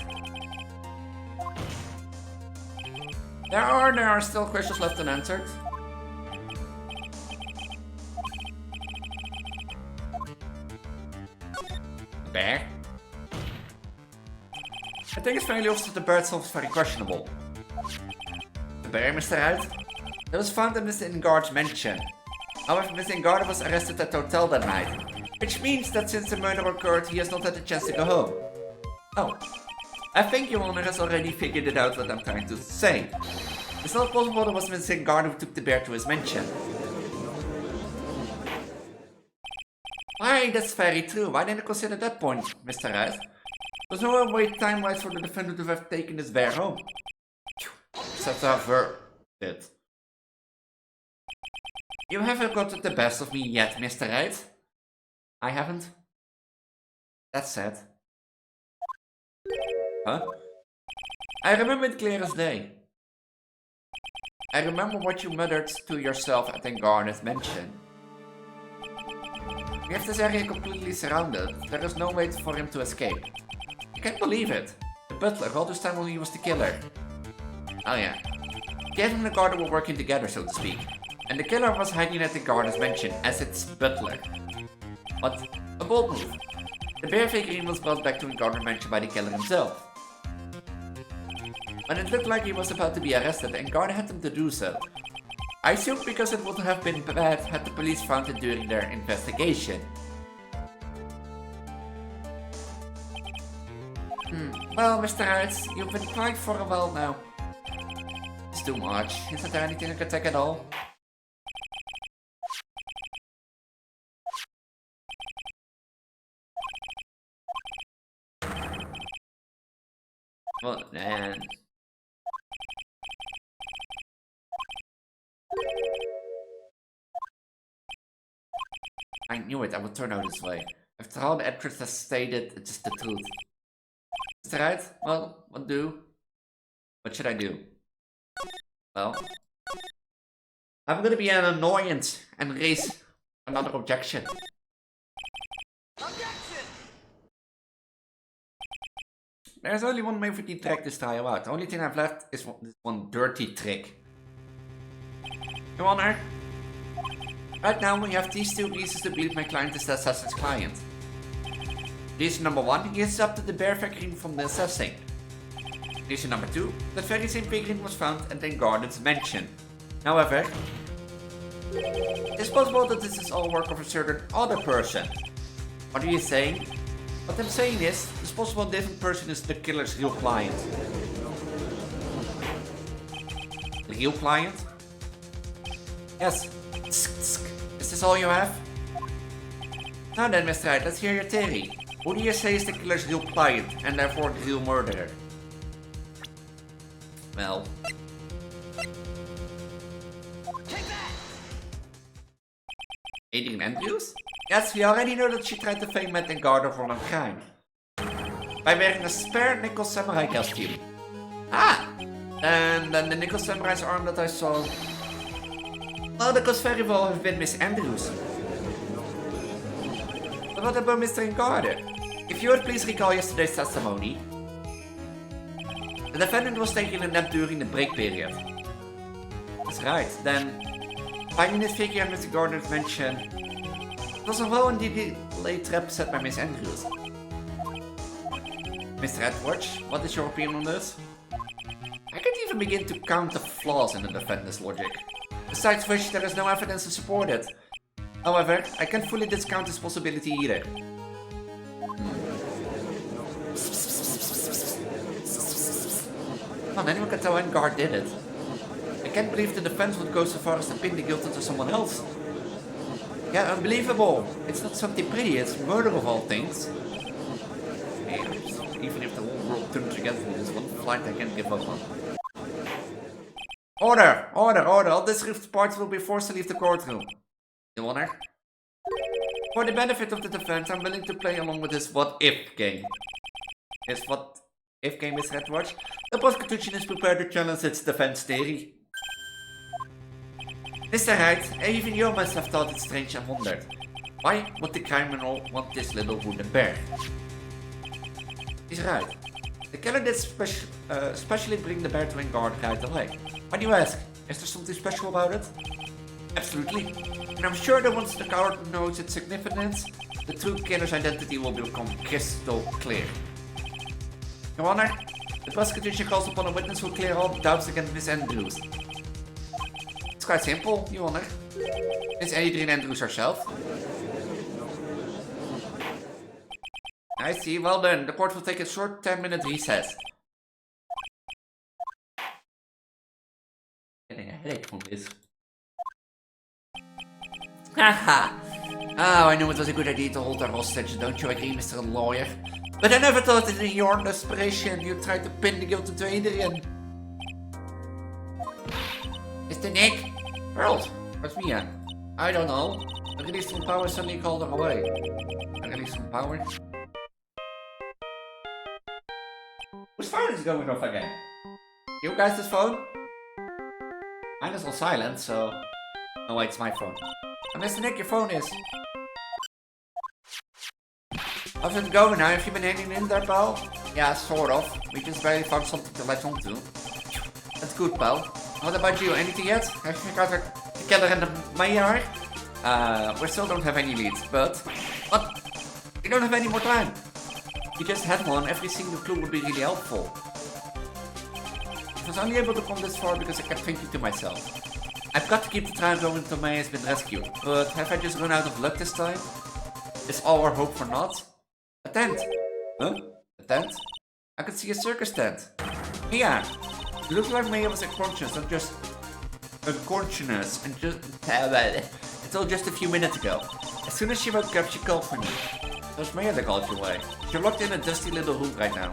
There are still questions left unanswered. The bear? I think it's very obvious that the bear itself is very questionable. The bear, Mr. Wright? It was found in Mr. Ingard's mansion. However, Mr. Ingard was arrested at the hotel that night. Which means that since the murder occurred, he has not had a chance to go home. Oh. I think Your Honor has already figured it out what I'm trying to say. It's not possible it was Mr. Ingard who took the bear to his mansion. Why, that's very true. Why didn't I consider that point, Mr. Wright? There's no way time-wise for the defendant to have taken his bear home. Such a verdict. You haven't got the best of me yet, Mr. Wright. I haven't. That's sad. Huh? I remember it clear as day. I remember what you muttered to yourself at Garnet mansion. We have this area completely surrounded. There is no way for him to escape. I can't believe it. The butler, all this time only he was the killer. Oh yeah. Kevin and the guard were working together, so to speak. And the killer was hiding at the Garden's mansion as its butler. What? A bold move. The bear figurine was brought back to the Garden mansion by the killer himself. When it looked like he was about to be arrested, and Garden had him to do so. I assume because it would have been bad had the police found it during their investigation. Well, Mr. Harris, you've been quiet for a while now. It's too much. Isn't there anything I can take at all? Well, man. I knew it, I would turn out this way. After all, the actress has stated, it's just the truth. Is that right? Well, what do? What should I do? Well, I'm gonna be an annoyance and raise another objection. There's only one way for the trick this trial out. The only thing I've left is this one dirty trick. Your Honor, right now we have these two reasons to believe my client is the assassin's client. Reason number one, he is up to the bear figurine from the assassin. Reason number two, the very same figurine was found at the Garden's mansion. However, it's possible that this is all work of a certain other person. What are you saying? What I'm saying is, it's possible a different person is the killer's real client. The real client? Yes. Is this all you have? Now then, Mr. Wright, let's hear your theory. Who do you say is the killer's real client, and therefore the real murderer? Well... Adrian Andrews? Yes, we already know that she tried to fake Matt and Gardner for a crime. By wearing a spare nickel samurai costume. Ah! And then the nickel samurai's arm that I saw... Well, that could very well have been Miss Andrews. But what about Mr. Gardner? If you would please recall yesterday's testimony. The defendant was taking a nap during the break period. That's right, then... Finding this figure at Mr. Gardner's mansion... It was a well-indeed late trap set by Miss Andrews. Mr. Edwards, what is your opinion on this? I can't even even begin to count the flaws in the defendant's logic. Besides which, there is no evidence to support it. However, I can't fully discount this possibility either. Man, anyone can tell when guard did it. I can't believe the defense would go so far as to pin the guilt onto someone else. Yeah, unbelievable. It's not something pretty, it's murder of all things. Man, even if the whole world turned together for this one flight, I can't give up on. Order! Order! Order! All district parties will be forced to leave the courtroom. Your Honor? For the benefit of the defense, I'm willing to play along with this what-if game. Yes, what-if game is Red Watch? The prosecution is prepared to challenge its defense theory. Mr. Wright, even you must have thought it strange and wondered. Why would the criminal want this little wooden bear? He's right. The killer did specially bring the bear to guard right away. Why do you ask? Is there something special about it? Absolutely. And I'm sure that once the court knows its significance, the true killer's identity will become crystal clear. Your Honor, the prosecution calls upon a witness who will clear all doubts against Miss Andrews. It's quite simple, Your Honor. Miss Adrian Andrews herself. I see, well done. The court will take a short 10-minute recess. Getting a headache from this. Haha! Oh, I knew it was a good idea to hold her hostage, don't you agree, Mr. Lawyer? But I never thought that in your desperation you tried to pin the guilt to Adrian. Mr. Nick? Girls, where's Mia? I don't know. I released from power suddenly called her away. I released from power? Whose phone is going off again? You guys' phone? Mine is on silent, so... Oh wait, it's my phone. Oh, Mr. Nick, your phone is... How's it going now? Have you been hanging in there, pal? Yeah, sort of. We just barely found something to latch on to. That's good, pal. What about you? Anything yet? Have you got the killer and the mayor? We still don't have any leads, but... What? We don't have any more time. If we just had one, every single clue would be really helpful. I was only able to come this far because I kept thinking to myself. I've got to keep the trial going until Maya has been rescued, but have I just run out of luck this time? Is all our hope for naught? A tent! Huh? A tent? I could see a circus tent. Yeah! It looks like Maya was unconscious and just... unconscious and just... until just a few minutes ago. As soon as she woke up, she called for me. It was Maya that called you away. You're locked in a dusty little room right now.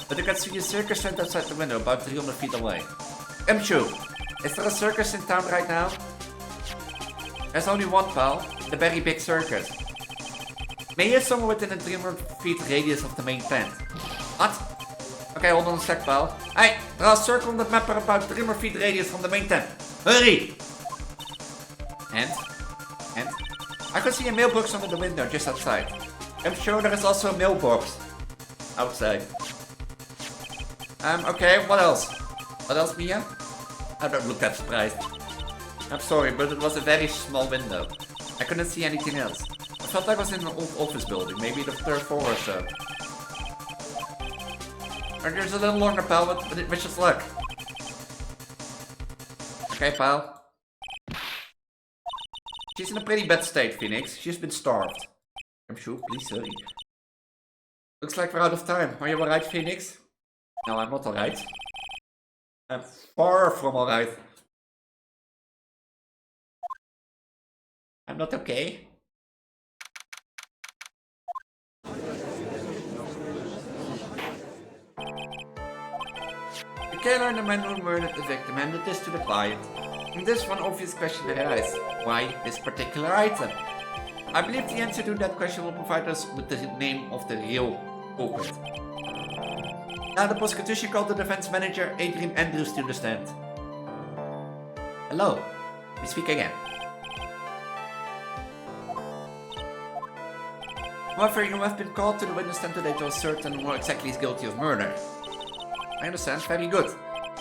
But I can see a circus tent outside the window, about 300 feet away. Chu, is there a circus in town right now? There's only one, pal. The very big circus. Maya is somewhere within a 300 feet radius of the main tent. What? Okay, hold on a sec, pal. Hey, draw a circle on the map about 300 feet radius from the main tent. Hurry! And? I can see a mailbox under the window just outside. I'm sure there is also a mailbox outside. Okay, what else? What else, Mia? I don't look that surprised. I'm sorry, but it was a very small window. I couldn't see anything else. I felt I was in an old office building, maybe the third floor or so. Or there's a little longer, pal, but wish us luck. Okay, pal. She's in a pretty bad state, Phoenix. She's been starved. I'm sure, please hurry. Looks like we're out of time. Are you alright, Phoenix? No, I'm not alright. I'm far from alright. I'm not okay. The killer and the man who murdered the victim handed this to the client. And this one obvious question arises. Why this particular item? I believe the answer to that question will provide us with the name of the real culprit. Now the prosecution called the defense manager Adrian Andrews to the stand. Hello, we speak again. However, you have been called to the witness stand today to ascertain who exactly is guilty of murder. I understand, very good.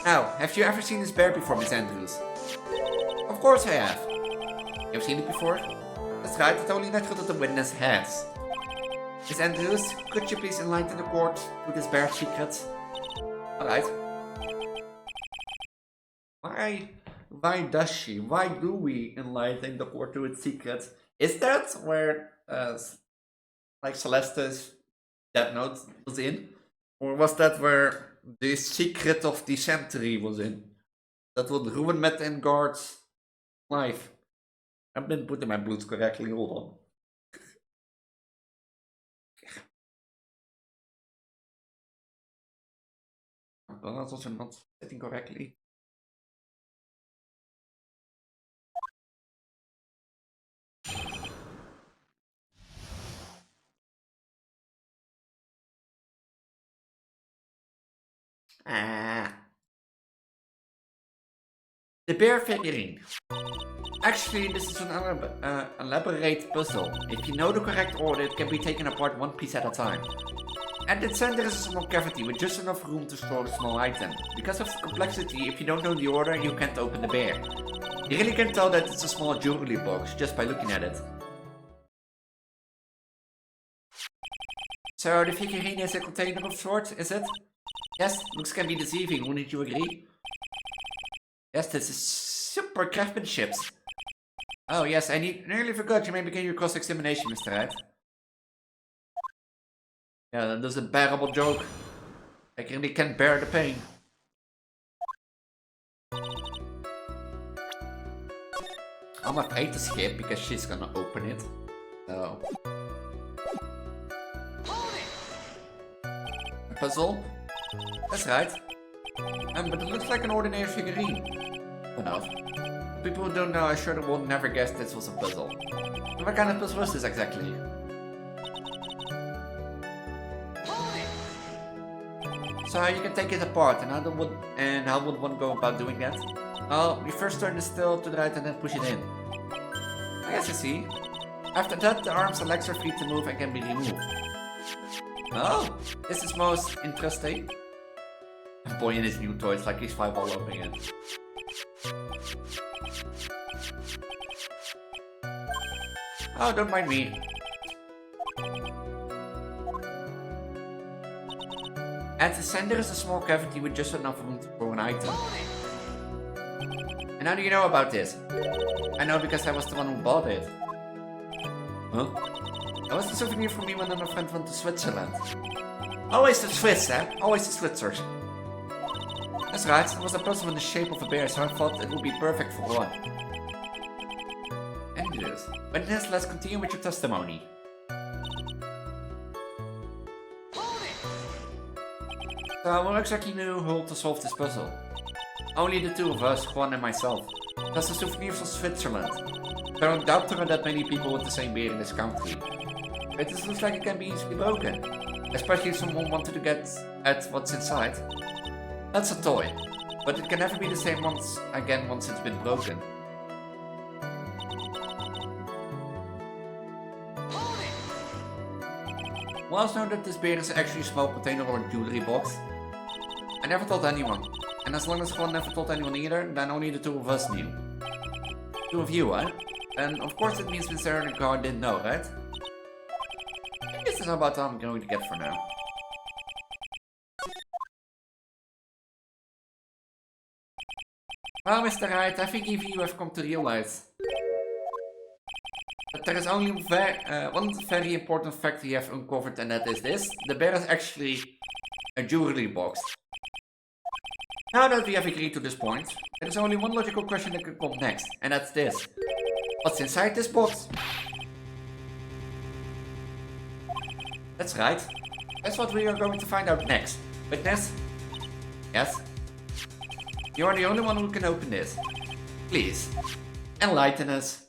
Now, have you ever seen this bear before, Miss Andrews? Of course I have. You have seen it before? That's right, it's only natural that the witness has. Miss Andrews, could you please enlighten the court to this bear's secret? Alright. Why does she? Why do we enlighten the court to its secrets? Is that where like Celeste's Death Note was in? Or was that where the secret of the century was in? That would ruin Matt and Guard's life. I've been putting my blues correctly, hold on. Well, that's also not sitting correctly. The bear figurine. Actually, this is an elaborate puzzle. If you know the correct order, it can be taken apart one piece at a time. At its center is a small cavity with just enough room to store a small item. Because of the complexity, if you don't know the order, you can't open the bear. You really can tell that it's a small jewelry box just by looking at it. So the figurine is a container of sorts, is it? Yes, looks can be deceiving, wouldn't you agree? Yes, this is super craftsmanship. Oh yes, I nearly forgot you may begin your cross-examination, Mr. Red. Yeah, that is a bearable joke. I really can't bear the pain. I'm afraid to skip because she's gonna open it. So. A puzzle? That's right. But it looks like an ordinary figurine. Enough. People who don't know, I sure will never guess this was a puzzle. What kind of puzzle is this exactly? So you can take it apart, and how would one go about doing that? Well, you first turn the still to the right and then push it in. I guess you see. After that, the arms and legs are free to move and can be removed. Oh, this is most interesting. And boy in his new toys like he's 5 all over again. Oh, don't mind me. At the center is a small cavity with just enough room to throw an item. And how do you know about this? I know because I was the one who bought it. Huh? That was the souvenir for me when my friend went to Switzerland. Always the Swiss, eh? Always the Switzers. That's right, it was a puzzle in the shape of a bear, so I thought it would be perfect for one. And it is. But yes, let's continue with your testimony. So, what exactly knew who to solve this puzzle? Only the two of us, Juan and myself. That's the souvenir from Switzerland. There don't doubt there are that many people with the same beard in this country. But this looks like it can be easily broken. Especially if someone wanted to get at what's inside. That's a toy, but it can never be the same once it's been broken. Well, it's known that this beard is actually a small container or a jewelry box. I never told anyone, and as long as Juan never told anyone either, then only the two of us knew. Two of you, eh? And of course it means Mr. and Guard didn't know, right? I think this is about all I'm going to get for now. Well, Mr. Wright, I think even you have come to realize that there is only one very important fact you have uncovered, and that is this. The bear is actually a jewelry box. Now that we have agreed to this point, there is only one logical question that could come next, and that's this. What's inside this box? That's right. That's what we are going to find out next. Witness? Yes? You are the only one who can open this. Please, enlighten us.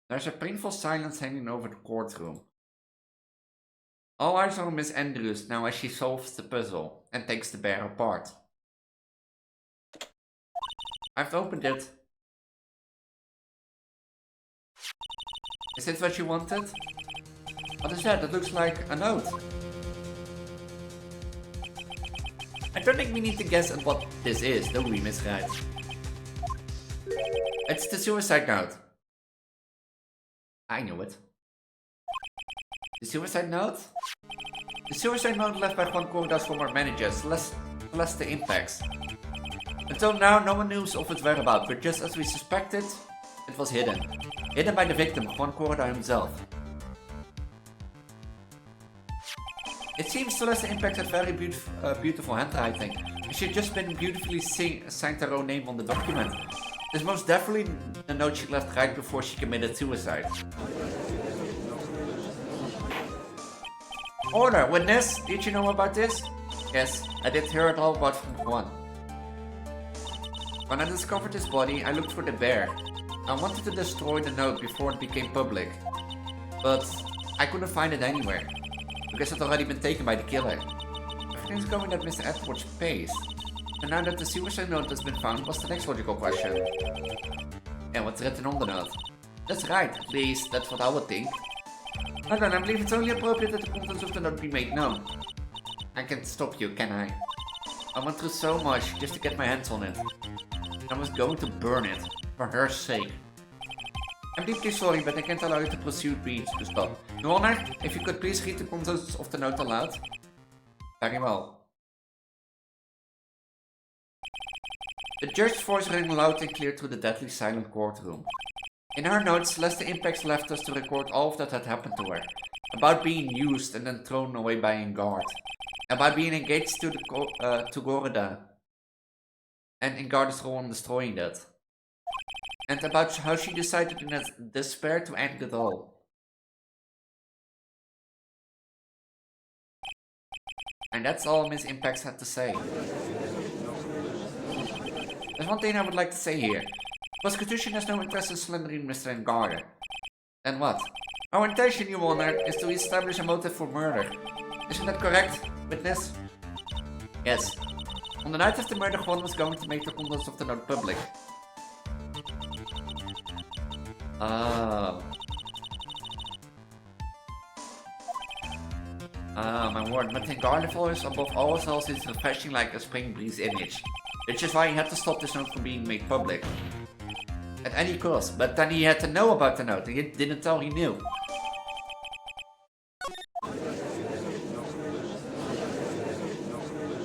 There's a painful silence hanging over the courtroom. All eyes are on Miss Andrews now as she solves the puzzle and takes the bear apart. I've opened it. Is it what you wanted? What is that? That looks like a note. I don't think we need to guess at what this is, do we, Miss Wright? It's the suicide note. I knew it. The suicide note? The suicide note left by Juan Corda's former manager, less the impacts. Until now, no one knew of its whereabouts, but just as we suspected, it was hidden. Hidden by the victim, Juan Corda himself. It seems Celeste Impact had very beautiful handwriting. She had just been beautifully signed her own name on the document. This most definitely a note she left right before she committed suicide. Order, witness, did you know about this? Yes, I did hear it all about from Juan. When I discovered his body, I looked for the bear. I wanted to destroy the note before it became public. But I couldn't find it anywhere. Because it had already been taken by the killer. Everything's going at Mr. Edwards' pace. And now that the suicide note has been found, what's the next logical question? And what's written on the note? That's right, at least that's what I would think. Now then, I believe it's only appropriate that the contents of the note be made known. I can't stop you, can I? I went through so much just to get my hands on it. I was going to burn it, for her sake. I'm deeply sorry, but I can't allow you to proceed to stop. Your Honor, if you could please read the contents of the note aloud. Very well. The judge's voice rang loud and clear through the deadly silent courtroom. In her notes, Celeste Impacts left us to record all of that had happened to her. About being used and then thrown away by a guard. About being engaged to Gorida. And Ingard's role in destroying that. And about how she decided in despair to end it all. And that's all Miss Impacts had to say. There's one thing I would like to say here. Prosecution has no interest in slandering Mr. Ingarde. Then what? Our intention, Your Honor, is to establish a motive for murder. Isn't that correct, witness? Yes. On the night of the murder, Juan was going to make the contents of the note public. My word, but Ingarde voice above all else is refreshing like a spring breeze image. Which is why he had to stop this note from being made public. At any cost, but then he had to know about the note, and he didn't tell he knew.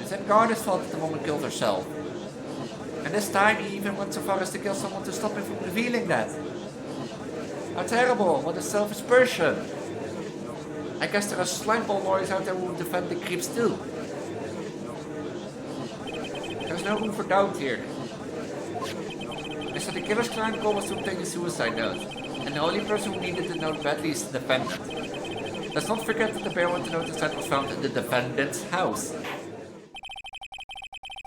It's Ingarde's fault that the woman killed herself. And this time he even went so far as to kill someone to stop him from revealing that. How terrible, what a selfish person. I guess there are slimeball lawyers out there who will defend the creeps too. There's no room for doubt here. They said the killer's client goal was to obtain a suicide note, and the only person who needed the note badly is the defendant. Let's not forget that the bear with the note inside was found in the defendant's house. It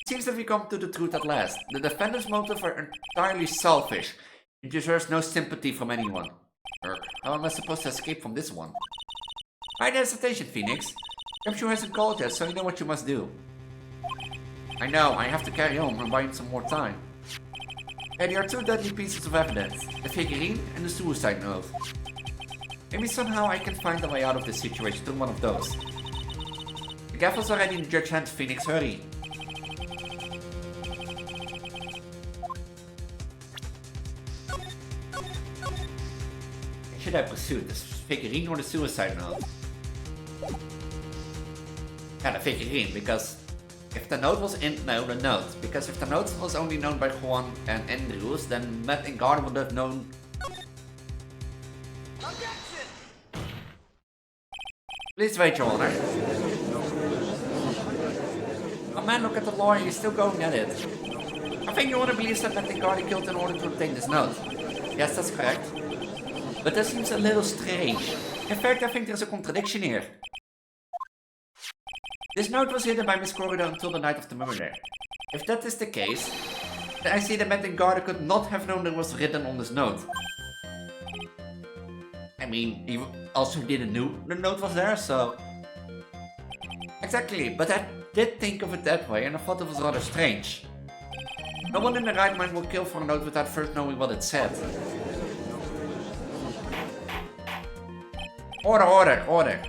seems that we come to the truth at last. The defendant's motives are entirely selfish. It deserves no sympathy from anyone. How am I supposed to escape from this one? Hide hesitation, Phoenix. Capture hasn't called yet, so you know what you must do. I know, I have to carry on and buy him some more time. And there are two deadly pieces of evidence, the figurine and the suicide note. Maybe somehow I can find a way out of this situation through one of those. The gaffel's already in the judge's hand, Phoenix, hurry. Should I pursue this figurine or the suicide note? Yeah, the figurine, because if the note was the note. Because if the note was only known by Juan and Andrews, then Matt and Garden would have known. Objection! Please wait, Your Honor. Oh man, look at the lawyer, he's still going at it. I think Your Honor believes that Matt and Garden killed in order to obtain this note. Yes, that's correct. But that seems a little strange. In fact, I think there's a contradiction here. This note was hidden by Miss Corridor until the night of the murder. If that is the case, then I see that Matt and Garda could not have known there was written on this note. I mean, he also didn't know the note was there, so... Exactly, but I did think of it that way and I thought it was rather strange. No one in their right mind would kill for a note without first knowing what it said. Order, order, order.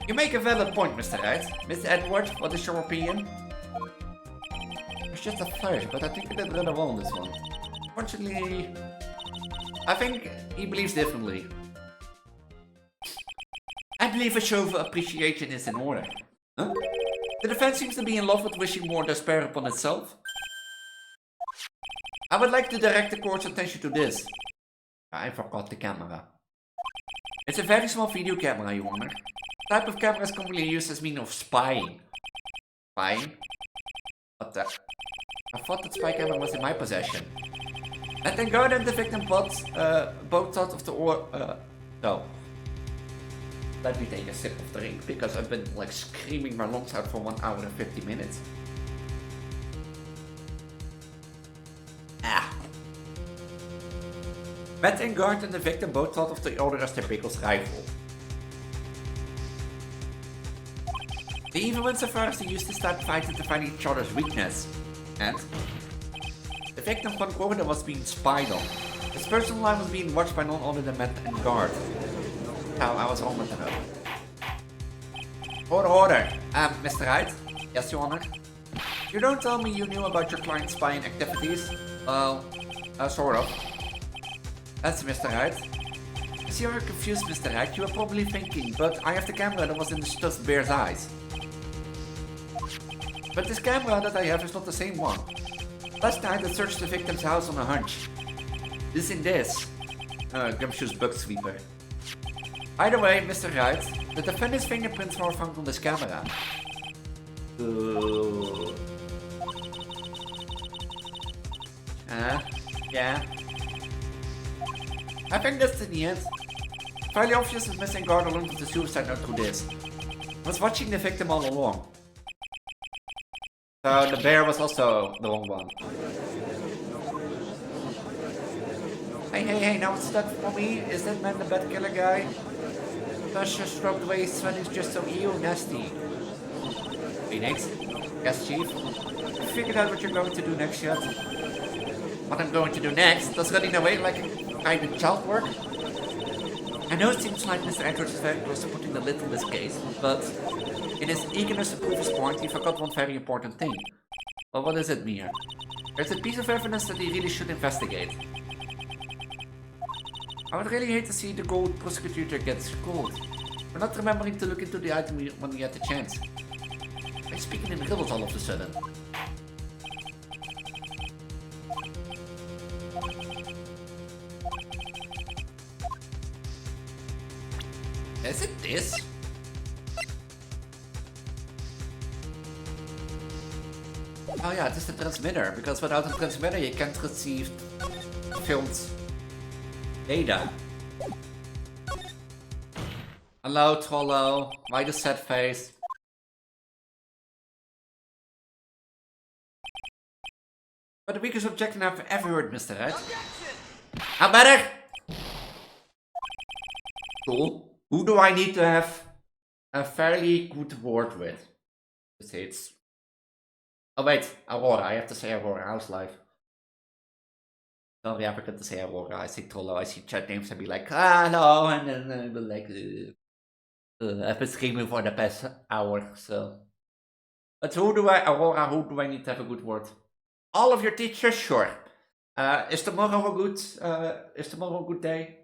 You make a valid point, Mr. Wright. Mr. Edward, what is your opinion? It's just a flirt, but I think he did rather well on this one. Fortunately, I think he believes differently. I believe a show of appreciation is in order. Huh? The defense seems to be in love with wishing more despair upon itself. I would like to direct the court's attention to this. I forgot the camera. It's a very small video camera, Your Honor. The type of camera is commonly used as means of spying. Spying? What the? I thought that spy camera was in my possession. And then guard and the victim both thought of the no. Let me take a sip of drink because I've been like screaming my lungs out for 1 hour and 50 minutes. Matt and guard and the victim both thought of the other as their biggest rival. They even went so far as to use this type of fighting to find each other's weakness. And the victim concorded was being spied on. His personal life was being watched by none other than Matt and guard. Now I was on with the note. Order. Mr. Wright? Yes, Your Honor? You don't tell me you knew about your client's spying activities? Well, sort of. That's Mr. Wright. I see you're confused, Mr. Wright. You are probably thinking, but I have the camera that was in the stuffed bear's eyes. But this camera that I have is not the same one. Last night I searched the victim's house on a hunch. This in this. Gumshoe's bug sweeper. Either way, Mr. Wright, the defendant's fingerprints were found on this camera. Yeah. I think that's in the end. Fairly obvious that missing guard along with the suicide note through this. I was watching the victim all along. So the bear was also the wrong one. Hey, now it's stuck for me. Is that man the bad killer guy? Gosh, just stroked away his sweat is just so ew nasty. Phoenix? Yes, Chief? You figured out what you're going to do next yet? What I'm going to do next? Does running away like kind of child work? I know it seems like Mr. Edwards is very close to putting the lid on this case, but in his eagerness to prove his point, he forgot one very important thing. Well, what is it, Mia? There's a piece of evidence that he really should investigate. I would really hate to see the gold prosecutor get schooled for not remembering to look into the item when he had the chance. I'm speaking in riddles all of a sudden. Is it this? Oh yeah, it is the transmitter, because without the transmitter you can't receive filmed data. Hello, Trollo. Why the sad face? But the weakest objection I've ever heard, Mr. Red. How better? Cool. Who do I need to have a fairly good word with? It's... Oh wait, Aurora. I have to say Aurora. How's life? Sorry, I forgot to say Aurora. I see Trollo. I see chat names and be like, hello, and then I'll be like, I've been screaming for the past hour, so. But who do I need to have a good word? All of your teachers, sure. Is tomorrow a good day?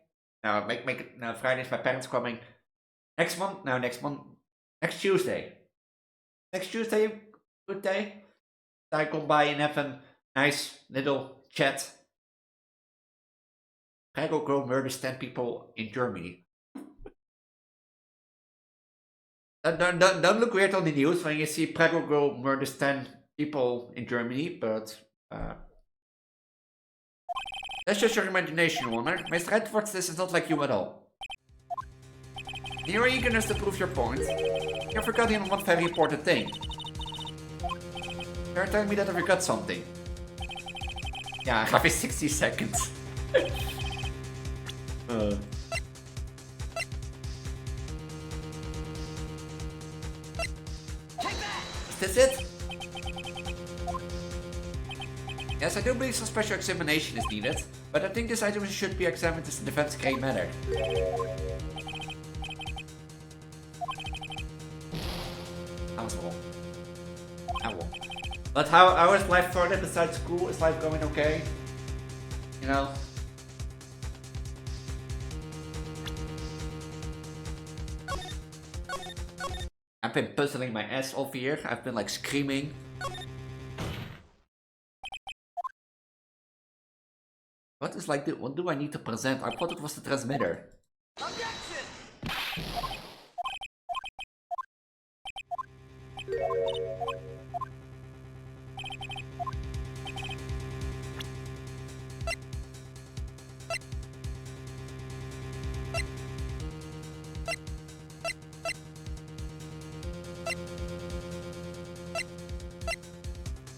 No, make it. No, Friday's my parents coming. Next month? No, next month. Next Tuesday. Next Tuesday, good day. I come by and have a nice little chat. Prego Girl murders 10 people in Germany. Don't look weird on the news when you see Prego Girl murders 10 people in Germany, but that's just your imagination, Warner. Mr. Edwards, this is not like you at all. In your eagerness to prove your point, you're forgetting one very important thing. You're telling me that I forgot something. Yeah, I have 60 seconds. Is this it? Yes, I do believe some special examination is needed, but I think this item should be examined as a defense grade matter. I was wrong. But how is life further besides school? Is life going okay? You know? I've been puzzling my ass off here. I've been like screaming. What is like what do I need to present? I thought it was the transmitter. Objection!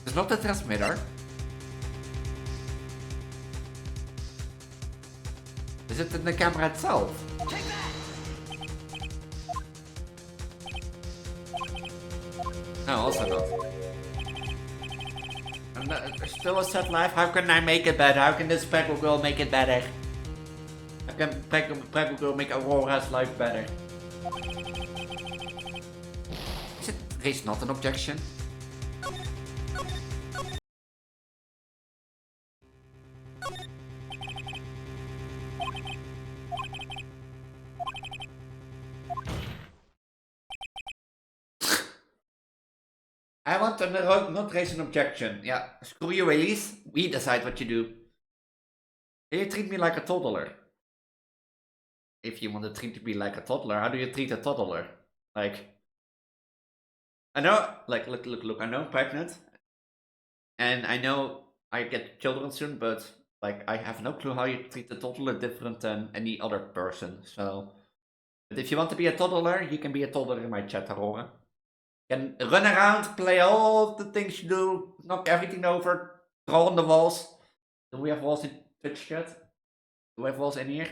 It's not the transmitter. Is it in the camera itself? Take that! No, also not. And still a set life. How can I make it better? How can this Prego girl make it better? How can Prego girl make Aurora's life better? Is it raise not an objection? I want to not raise an objection. Yeah, screw you, Elise. We decide what you do. You treat me like a toddler. If you want to treat me like a toddler, how do you treat a toddler? Like, I know, like, look, I know I'm pregnant. And I know I get children soon, but, like, I have no clue how you treat a toddler different than any other person, so. But if you want to be a toddler, you can be a toddler in my chat, Aurora. You can run around, play all the things you do, knock everything over, draw on the walls. Do we have walls in Twitch chat? Do we have walls in here?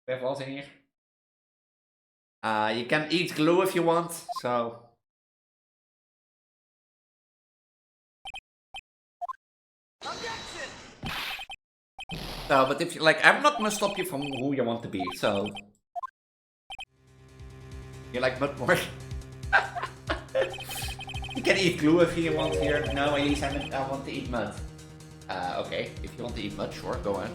We have walls in here. You can eat glue if you want, so. Objection! No, but if you like, I'm not gonna stop you from who you want to be, so. You like mud more? You can eat glue if you want here. No, Elise, I want to eat mud. Okay, if you want to eat mud, sure, go ahead.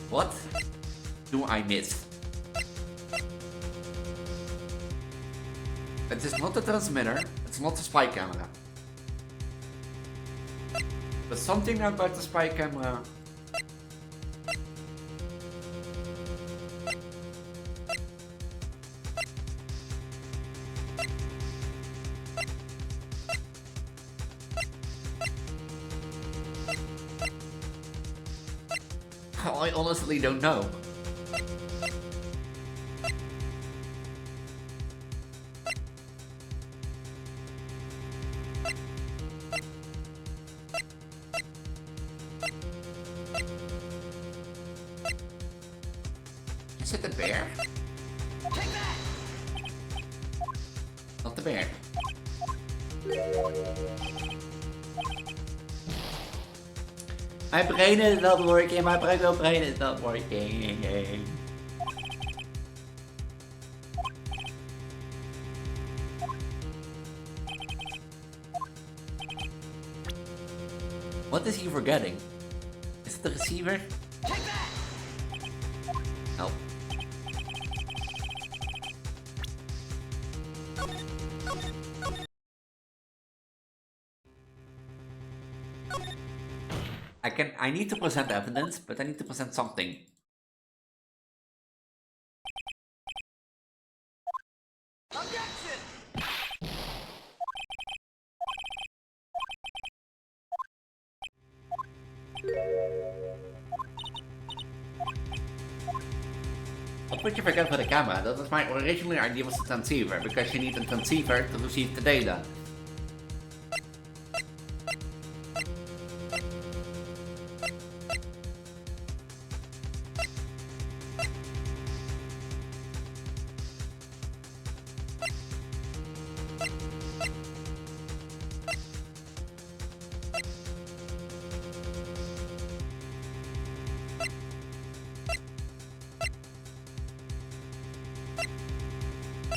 What do I miss? It is not the transmitter, it's not the spy camera. But something about the spy camera. I honestly don't know. Is it the bear? Take that! Not the bear. My brain is not working, my brain is not working. What is he forgetting? Is it the receiver? Take that! No. I need to present evidence, but I need to present something. Objection! What would you forget for the camera? That was my original idea was the transceiver, because you need a transceiver to receive the data.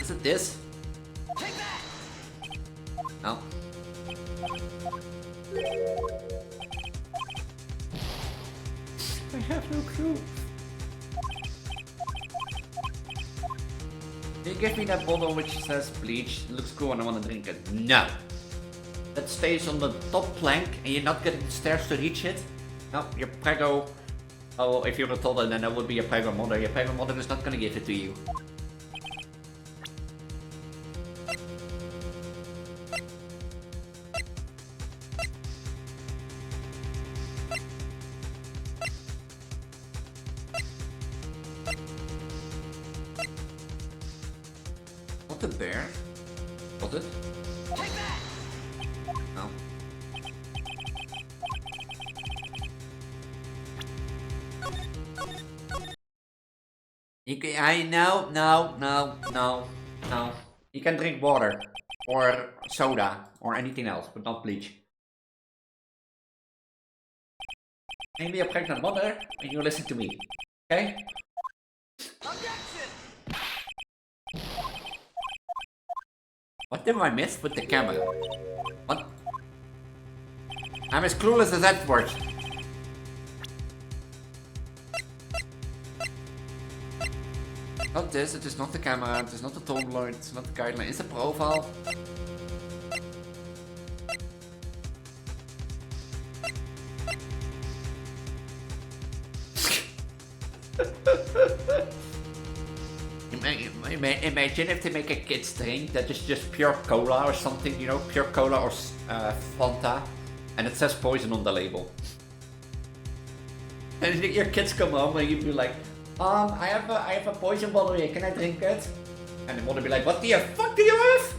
Is it this? Take that! No. have no clue. You give me that bottle which says bleach, it looks cool and I want to drink it. No! That stays on the top plank and you're not getting the stairs to reach it. No, your prego... Oh, if you're a toddler then that would be your prego mother. Your prego mother is not gonna give it to you. What the bear? Was it? Take that! No. You can, no. You can drink water, or soda, or anything else, but not bleach. Maybe a pregnant mother, and you listen to me, okay? Objection! What did I miss with the camera? What? I'm as clueless as Edward. Not this, it is not the camera, it is not the tumbler, it is not the guideline, it's the profile. Imagine if they make a kid's drink that is just pure cola or something, you know, pure cola or Fanta, and it says poison on the label. And your kids come home and you be like, I have a poison bottle here, can I drink it? And the mother be like, what the fuck do you have?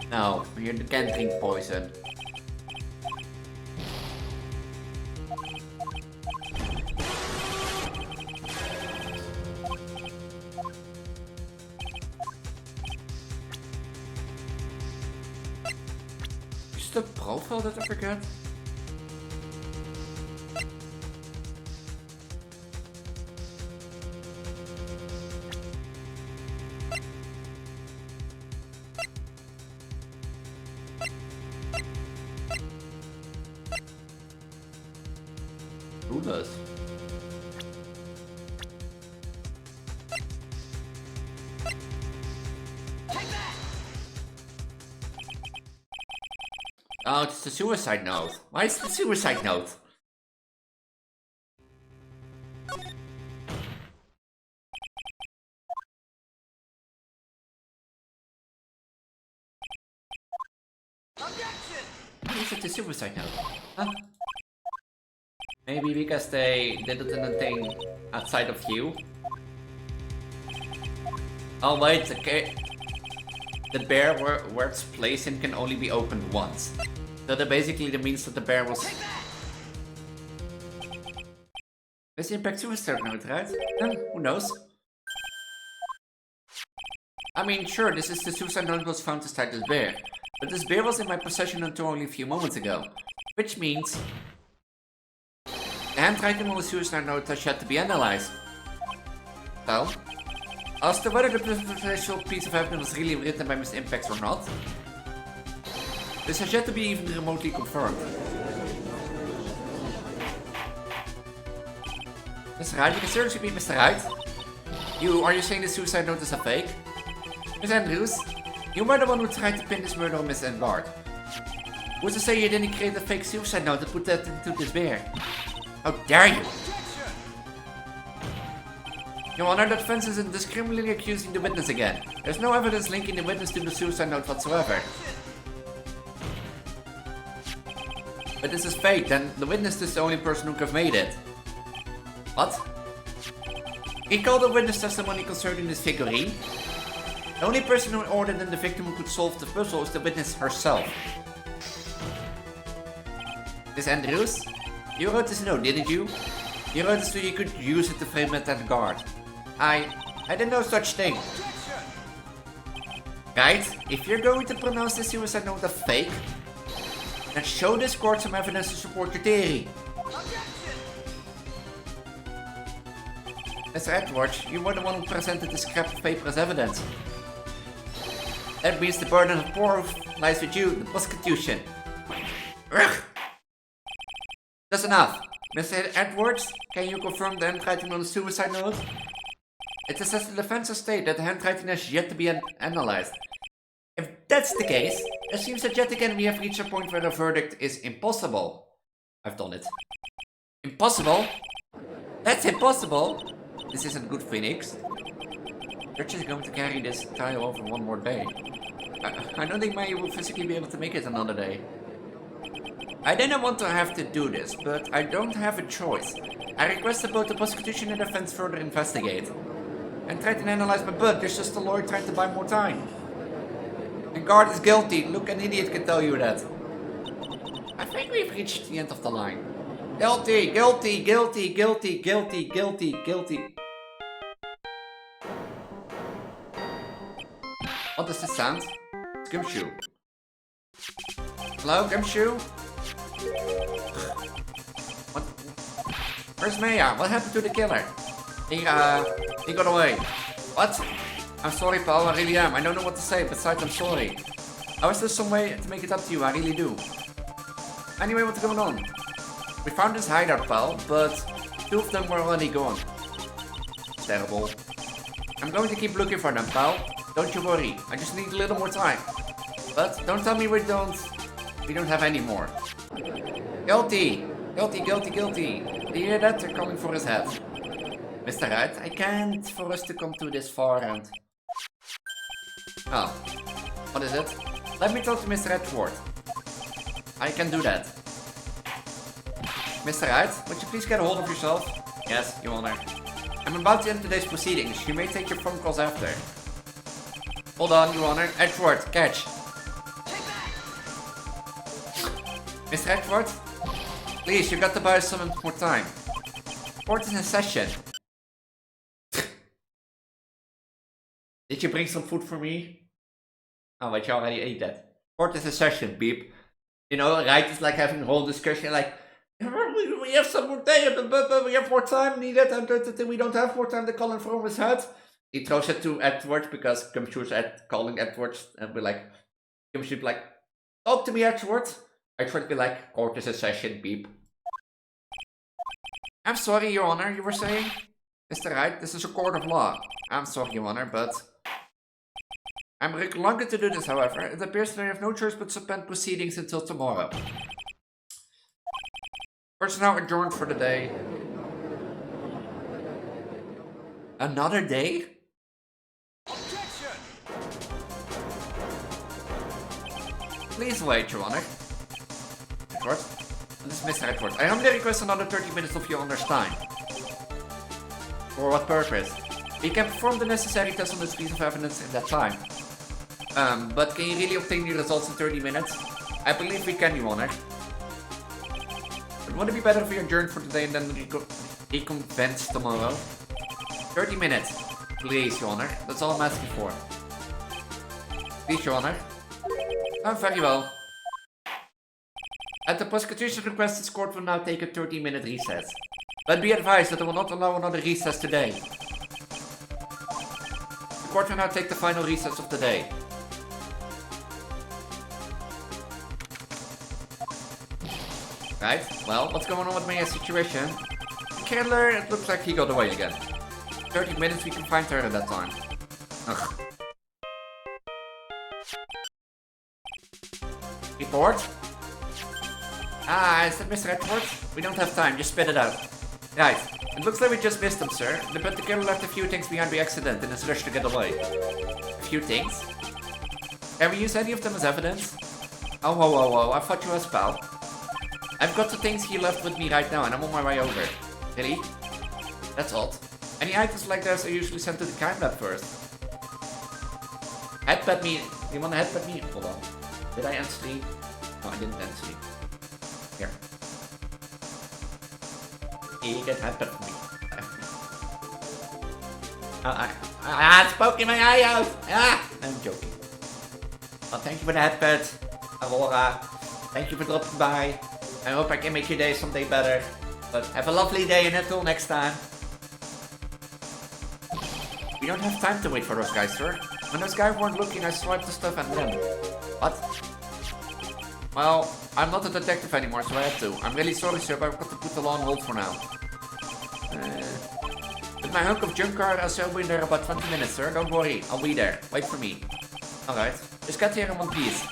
No, you can't drink poison. Is the profile that I forgot? Who does? Oh, it's the suicide note. Why is the suicide note? Objection! Why is it the suicide note? Huh? Maybe because they did it in a thing outside of you? Oh wait, okay. The bear where it's placed in can only be opened once. So that basically that means that the bear was... Is the impact suicide note, right? Who knows? I mean, sure, this is the suicide note was found inside this bear. But this bear was in my possession until only a few moments ago. Which means... the handwriting on the suicide note has yet to be analyzed. So, as to whether the potential piece of evidence was really written by Mr. Impact or not, this has yet to be even remotely confirmed. Mr. Wright, you can seriously be Mr. Wright? Are you saying the suicide note is a fake? Miss Andrews, you were the one who tried to pin this murder on Miss Engard. Who's to say you didn't create a fake suicide note and put that into this bear? How dare you! Your Honor, that fence is indiscriminately accusing the witness again. There's no evidence linking the witness to the suicide note whatsoever. But this is fake, then the witness is the only person who could have made it. What? He called the witness testimony concerning this figurine. The only person who ordered and the victim who could solve the puzzle is the witness herself. Miss Andrews? You wrote this note, didn't you? You wrote this so you could use it to frame it at the guard. I did no such thing. Right? If you're going to pronounce this suicide note a fake, then show this court some evidence to support your theory. Mr. Edwards, you were the one who presented the scrap of paper as evidence. That means the burden of proof lies with you, the prosecution. Ugh. That's enough. Mr. Edwards, can you confirm the handwriting on the suicide note? It is as the defense has stated that the handwriting has yet to be analyzed. If that's the case, it seems that yet again we have reached a point where a verdict is impossible. I've done it. Impossible? That's impossible! This isn't good, Phoenix. You're just going to carry this trial over one more day. I don't think Maya will physically be able to make it another day. I didn't want to have to do this, but I don't have a choice. I request that both the prosecution and defense further investigate. And try to analyze my butt, there's just a lawyer trying to buy more time. And guard is guilty, look, an idiot can tell you that. I think we've reached the end of the line. Guilty, guilty, guilty, guilty, guilty, guilty, guilty. What does this sound? It's Gumshoe. Hello, Gumshoe? What? Where's Maya? What happened to the killer? He got away. What? I'm sorry, pal, I really am. I don't know what to say, besides I'm sorry. I wish there's some way to make it up to you, I really do. Anyway, what's going on? We found this hideout, pal, but 2 of them were already gone. Terrible. I'm going to keep looking for them, pal. Don't you worry, I just need a little more time. But don't tell me we don't have any more. Guilty! Guilty, guilty, guilty. Do you hear that? They're coming for his head. Mr. Wright, I can't for us to come to this far and... Oh. What is it? Let me talk to Mr. Edward. I can do that. Mr. Wright, would you please get a hold of yourself? Yes, Your Honor. I'm about to end today's proceedings. You may take your phone calls after. Hold on, Your Honor. Edward, catch. Mr. Edward? Please, you got to buy us some more time. Court is in session. Did you bring some food for me? Oh, but you already ate that. Court is in session, beep. You know, right? It's like having a whole discussion like, we have some more day, but we have more time needed, and we don't have more time to call him from his head. He throws it to Edward because Gumshoe's calling Edward, and we're like, Gumshoe like, talk to me, Edward. Edward be like, court is in session, beep. I'm sorry, Your Honor, you were saying? Mr. Wright, this is a court of law. I'm sorry, Your Honor, but... I'm reluctant to do this, however. It appears that I have no choice but suspend proceedings until tomorrow. Court is now adjourned for the day. Another day? Objection! Please wait, Your Honor. Edward? This is Mr. Edward. I humbly request another 30 minutes of Your Honor's time. For what purpose? We can perform the necessary tests on this piece of evidence in that time. But can you really obtain the results in 30 minutes? I believe we can, Your Honor. But would it be better if we adjourn for today and then reconvene tomorrow? 30 minutes. Please, Your Honor. That's all I'm asking for. Please, Your Honor. Oh, very well. At the prosecution's request, this court will now take a 30-minute recess. But be advised that I will not allow another recess today. The court will now take the final recess of the day. Right, well, what's going on with Maya's situation? The killer, it looks like he got away again. 30 minutes, we can find her at that time. Ugh. Report? Ah, is that Mr. Edward? We don't have time, just spit it out. Right, it looks like we just missed him, sir. But the killer left a few things behind by accident in his rush to get away. A few things? Can we use any of them as evidence? Oh, whoa, whoa, whoa, I thought you was pal. I've got the things he left with me right now and I'm on my way over. Really? That's odd. Any items like this are usually sent to the crime lab first. Headbutt me. You wanna headbutt me? Hold on. Did I end stream? No, I didn't end stream. Here. You can headbutt me. It's poking my eye out! Ah! I'm joking. Well, thank you for the headbutt, Aurora. Thank you for dropping by. I hope I can make your day someday better. But have a lovely day and until next time. We don't have time to wait for those guys, sir. When those guys weren't looking, I swiped the stuff and then... What? Well, I'm not a detective anymore, so I had to. I'm really sorry, sir, but I've got to put the law on hold for now. With my hunk of junk car, I'll be in there about 20 minutes, sir. Don't worry, I'll be there. Wait for me. Alright, just get here in one piece.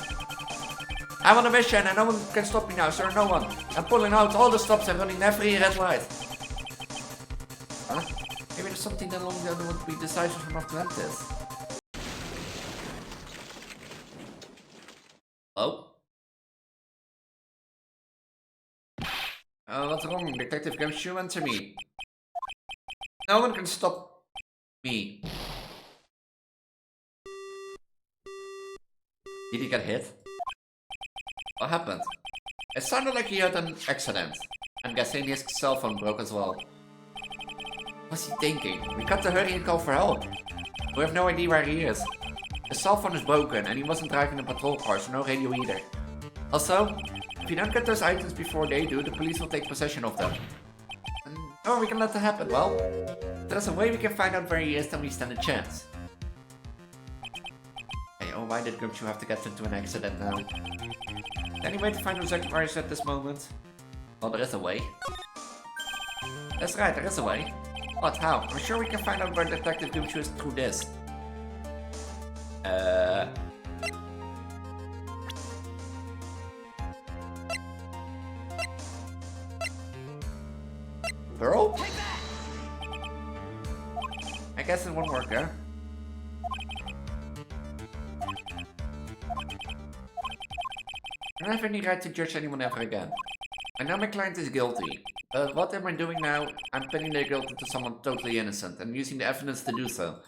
I'm on a mission and no one can stop me now, sir. No one. I'm pulling out all the stops and running every red light. Huh? Maybe there's something that along the other one to be decisive enough to end this. Oh? What's wrong? Detective Gumshoe, answer me. No one can stop me. Did he get hit? What happened? It sounded like he had an accident. I'm guessing his cell phone broke as well. What's he thinking? We got to hurry and call for help. We have no idea where he is. His cell phone is broken and he wasn't driving a patrol car, so no radio either. Also, if you don't get those items before they do, the police will take possession of them. And oh, we can let that happen. Well, if there's a way we can find out where he is, then we stand a chance. Hey, oh, why did Gumshoe have to get into an accident now? Any way to find those expiries at this moment? Well, there is a way. That's right, there is a way. What? How? I'm sure we can find out where Detective Gumshoe is through this. Pearl? I guess it won't work, huh? I don't have any right to judge anyone ever again. I know my client is guilty, but what am I doing now? I'm pinning their guilt into someone totally innocent and using the evidence to do so.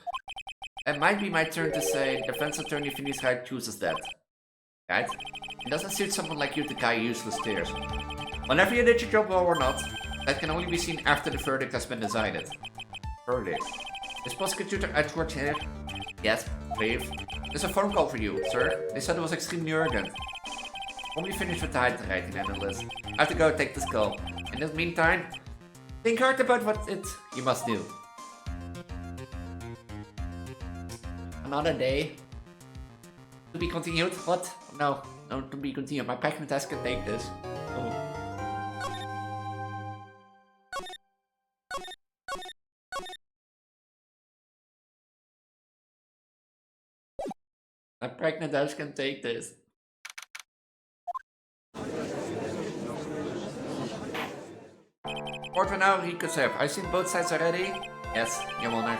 It might be my turn to say, defense attorney Phineas Wright chooses that. Right? It doesn't suit someone like you to carry useless tears. Whenever you did your job well or not, that can only be seen after the verdict has been decided. Verdict. Is Prosecutor Edward here? Yes, please. There's a phone call for you, sir. They said it was extremely urgent. When we finish with the handwriting analyst, I have to go take this call. In the meantime, think hard about what you must do. Another day. To be continued? What? No, to be continued. My packing task can take this. Oh. My pregnant house can take this. Port for now, Rico-Serve. I've seen both sides already. Yes, Your Honor.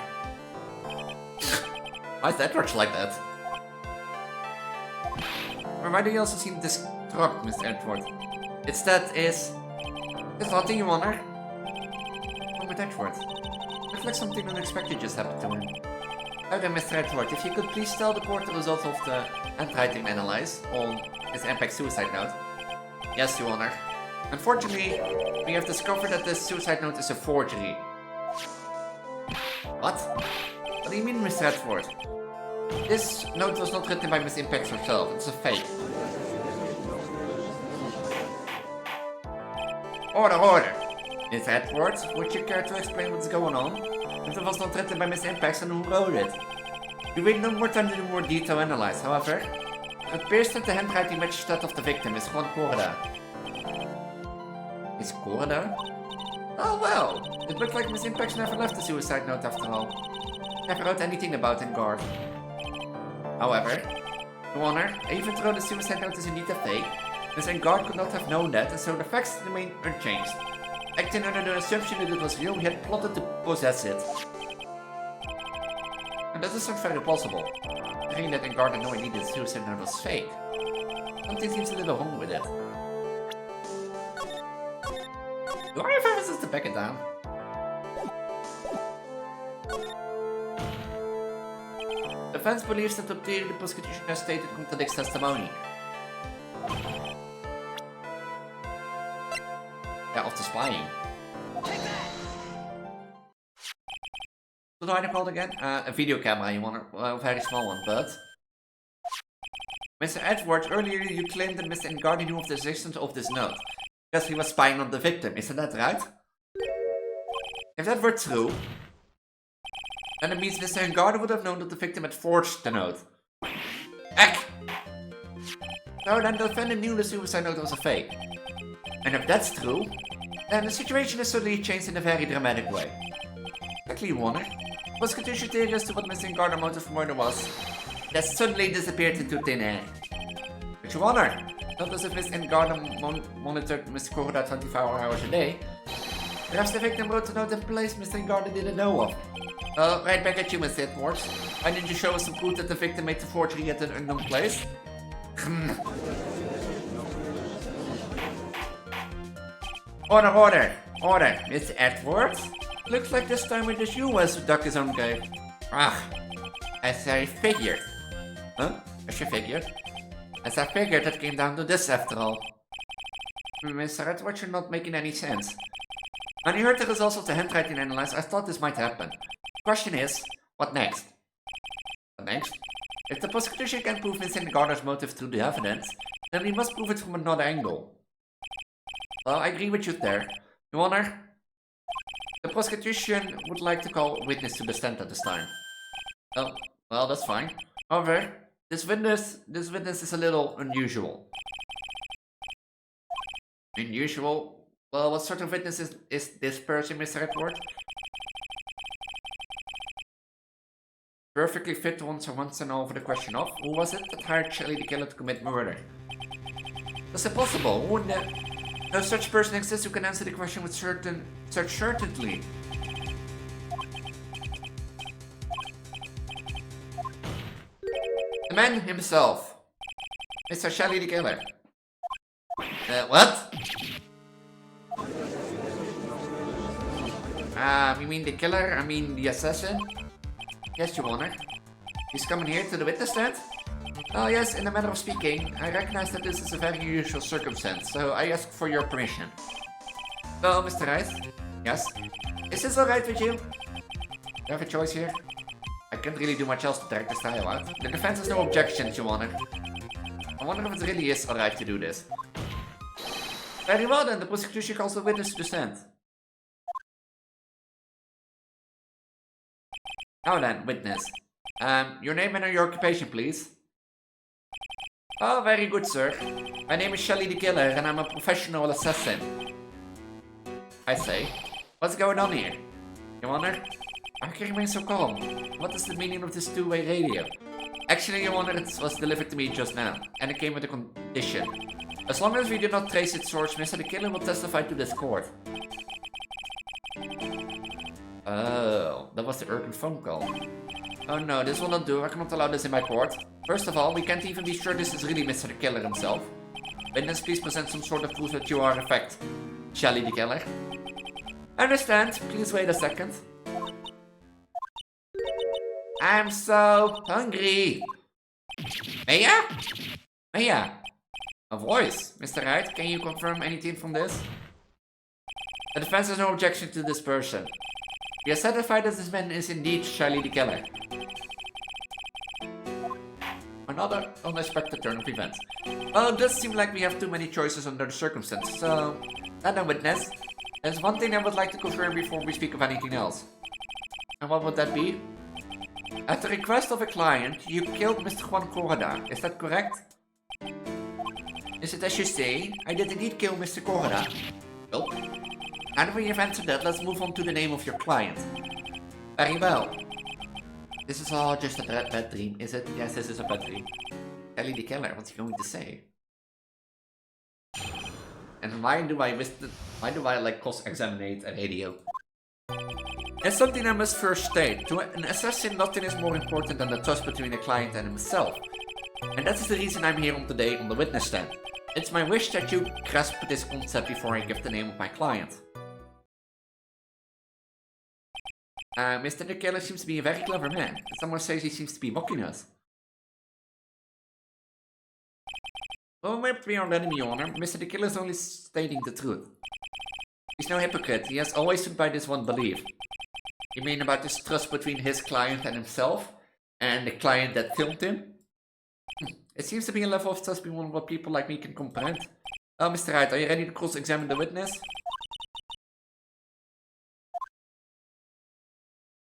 Why is that watch like that? Or why do you also seem distraught, Mr. Edward? It's nothing, Your Honor. Wrong with Edward? Looks like something unexpected just happened to him. Okay, Mr. Edward, if you could please tell the court the results of the handwriting analyze on his impact suicide note. Yes, Your Honor. Unfortunately, we have discovered that this suicide note is a forgery. What? What do you mean, Mr. Edward? This note was not written by Miss Impact herself, it's a fake. Order! Miss Edward, would you care to explain what's going on? If it was not written by Miss Impact, then who wrote it? We wait no more time to do more detailed analyze, however. It appears that the handwriting matches that of the victim, Miss Juan Corda. Miss Corda? Oh well, it looks like Miss Impact never left the suicide note after all. Never wrote anything about it in guard. However, Your Honor, even though the suicide note is indeed a fake, Miss Guard could not have known that, and so the facts remain unchanged. Acting under the assumption that it was real, he had plotted to possess it. And that is not very possible. Saying that Guard had no idea that the suicide note was fake. Something seems a little wrong with it. Do I have evidence to back it down? The defense believes that the theory the prosecution has stated contradicts testimony. Yeah, of the spying. What do I call it again? A video camera, you want a very small one, but... Mr. Edward, earlier you claimed that Mr. Engardi knew of the existence of this note. Because he was spying on the victim, isn't that right? If that were true, And it means Mr. Engarden would have known that the victim had forged the note. Heck! So then the defendant knew the suicide note was a fake. And if that's true, then the situation is suddenly changed in a very dramatic way. Exactly, Warner. Prosecution theory as to what Mr. Engarden's motive for murder was, that suddenly disappeared into thin air. But Your Honor, not as if Mr. Engarden monitored Mr. Koroda 24 hours a day. Perhaps the victim wrote a note in place Mr. Engarden didn't know of. Right back at you, Mr. Edwards. Why didn't you show us some proof that the victim made the forgery at an unknown place? Order, Mr. Edwards. Looks like this time it is you who dug his own grave. As I figured. Huh? As you figured? As I figured, it came down to this after all. Mr. Edwards, you're not making any sense. When I heard the results of the handwriting analysis, I thought this might happen. The question is, what next? What next? If the prosecution can prove Mr. Engarden's motive through the evidence, then we must prove it from another angle. Well, I agree with you there. Your Honor, the prosecution would like to call a witness to the stand at this time. Oh, well, that's fine. However, this witness is a little unusual. Unusual? Well, what sort of witness is this person, Mr. Edward? Perfectly fit to answer once and all for the question of who was it that hired Shelly the killer to commit murder? Is it possible? Who no such person exists who can answer the question with such certainty. The man himself. Mr. Shelly the killer. What? You mean the killer? I mean the assassin? Yes, Your Honor. He's coming here to the witness stand? Oh yes, in a manner of speaking, I recognize that this is a very unusual circumstance, so I ask for your permission. Well, Mr. Wright? Yes? Is this alright with you? You have a choice here? I can't really do much else to drag this trial out. The defense has no objections, Your Honor. I wonder if it really is alright to do this. Very well then, the prosecution calls the witness to the stand. Now then, witness. Your name and your occupation, please. Oh, very good, sir. My name is Shelly the Killer, and I'm a professional assassin. I say. What's going on here? Your Honor? Why can you remain so calm? What is the meaning of this two-way radio? Actually, Your Honor, it was delivered to me just now, and it came with a condition. As long as we do not trace its source, Mr. the Killer will testify to this court. Oh, that was the urgent phone call. Oh no, this will not do. I cannot allow this in my court. First of all, we can't even be sure this is really Mr. the Killer himself. Witness, please present some sort of proof that you are, in fact, Shelly the Killer. I understand. Please wait a second. I'm so hungry. Maya? Maya? A voice. Mr. Wright, can you confirm anything from this? The defense has no objection to this person. We are satisfied that this man is indeed Shelly the Killer. Another unexpected turn of events. Well, it does seem like we have too many choices under the circumstances, so... Madam Witness, there's one thing I would like to confirm before we speak of anything else. And what would that be? At the request of a client, you killed Mr. Juan Corrada, is that correct? Is it as you say? I did indeed kill Mr. Corrada. Well, now that we have answered that, let's move on to the name of your client. Very well. This is all just a bad dream, is it? Yes, this is a bad dream. Shelly the Killer, what's he going to say? And why do I like cross-examine a radio? There's something I must first state. To an assassin, nothing is more important than the trust between the client and himself. And that is the reason I'm here today on the witness stand. It's my wish that you grasp this concept before I give the name of my client. Mr. the Killer seems to be a very clever man. Someone says he seems to be mocking us. Well, maybe we already, Your Honor. Mr. the Killer is only stating the truth. He's no hypocrite. He has always stood by this one belief. You mean about this trust between his client and himself? And the client that filmed him? It seems to be a level of trust beyond what people like me can comprehend. Oh, Mr. Wright, are you ready to cross-examine the witness?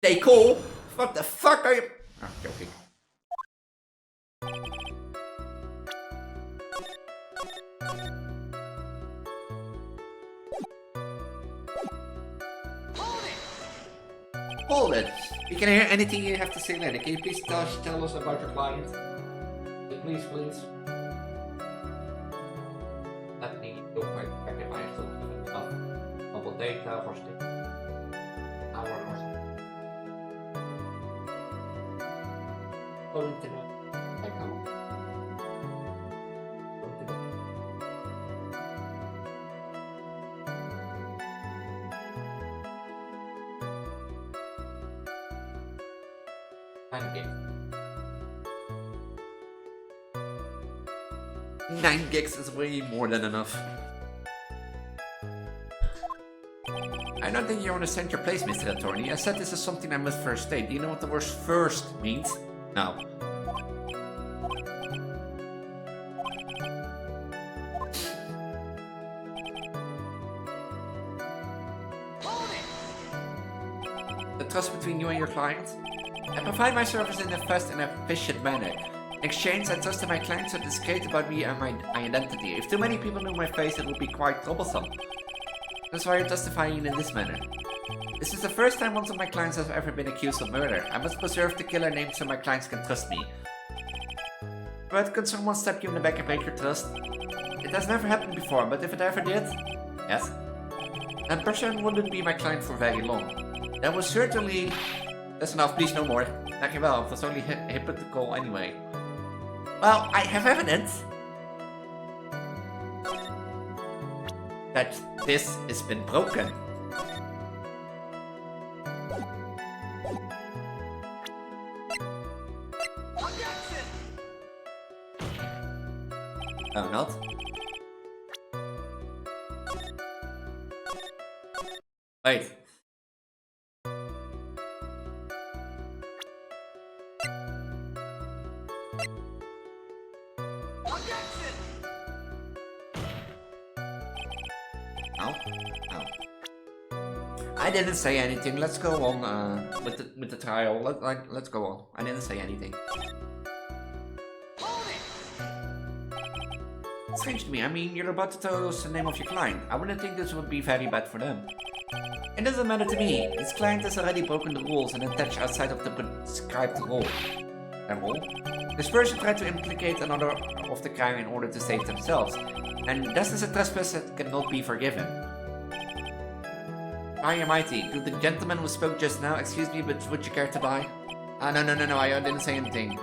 Stay cool. What the fuck are you? I'm joking. Hold it! We can hear anything you have to say later. Can you please tell us about your client? Please, please. Let me do my back if I still have enough mobile data for still. Hour or so. Oh, internet. I come. Gigs. 9 gigs is way more than enough. I don't think you understand your place, Mr. Attorney. I said this is something I must first state. Do you know what the word first means? No. The trust between you and your client? I provide my service in a fast and efficient manner. In exchange, I trusted my clients to discreet about me and my identity. If too many people knew my face, it would be quite troublesome. That's why I'm justifying it in this manner. This is the first time one of my clients has ever been accused of murder. I must preserve the killer name so my clients can trust me. But could someone stab you in the back and break your trust? It has never happened before, but if it ever did, yes, that person wouldn't be my client for very long. That was certainly... That's enough, please no more. Dankjewel, it was only hypocritical anyway. Well, I have evidence that this has been broken. Oh, not? Wait. I didn't say anything. Let's go on with the trial. Let's go on. I didn't say anything. Strange to me. I mean, you're about to tell us the name of your client. I wouldn't think this would be very bad for them. It doesn't matter to me. This client has already broken the rules and attached outside of the prescribed rule. This person tried to implicate another of the crime in order to save themselves, and this is a trespass that cannot be forgiven. Fire mighty, could the gentleman who spoke just now, excuse me, but would you care to buy? No, I didn't say anything.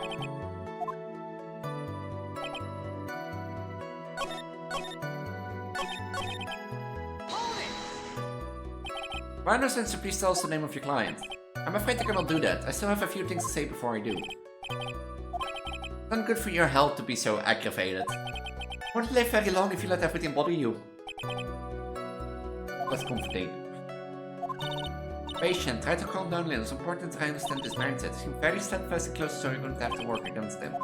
Why no sense to please tell us the name of your client? I'm afraid I cannot do that. I still have a few things to say before I do. Not good for your health to be so aggravated. Won't live very long if you let everything bother you. That's comforting. Patient, try to calm down a little. It's important that I understand this mindset. Seem very steadfast and close, so you're going to have to work against them.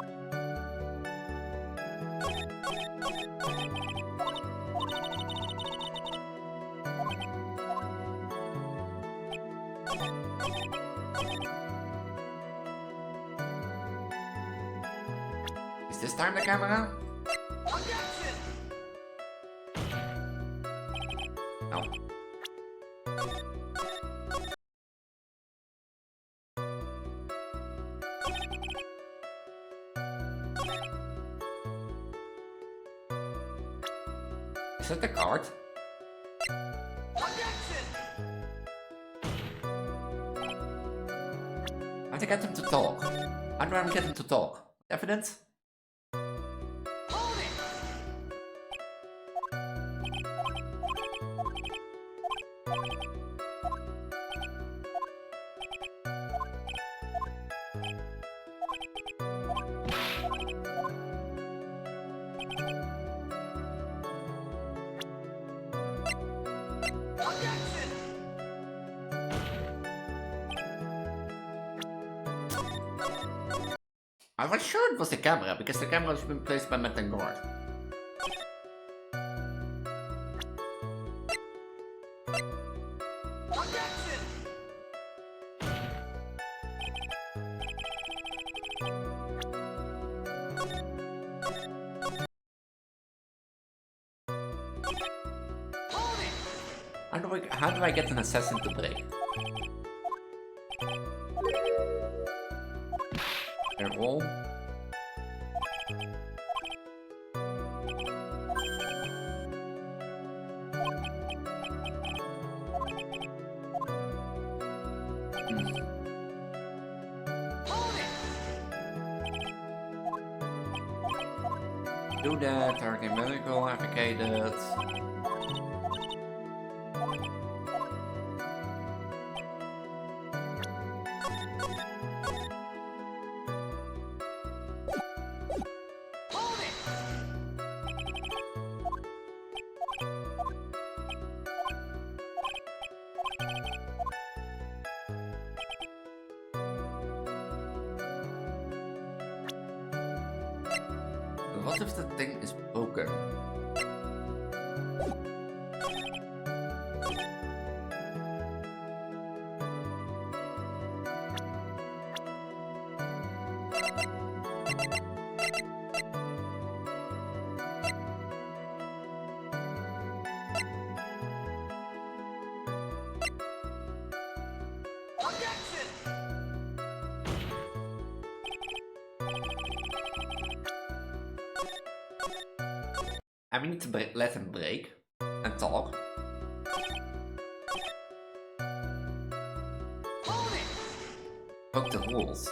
Is this time the camera? No. Is that the card? I have to get them to talk. I'd rather get them to talk. Evidence? I was sure it was the camera, because the camera has been placed by Matt and Gord. How do I get an assassin to break? Roll. Do that, target medical advocated. What if the thing is broken? And we need to let him break and talk. Broke the rules.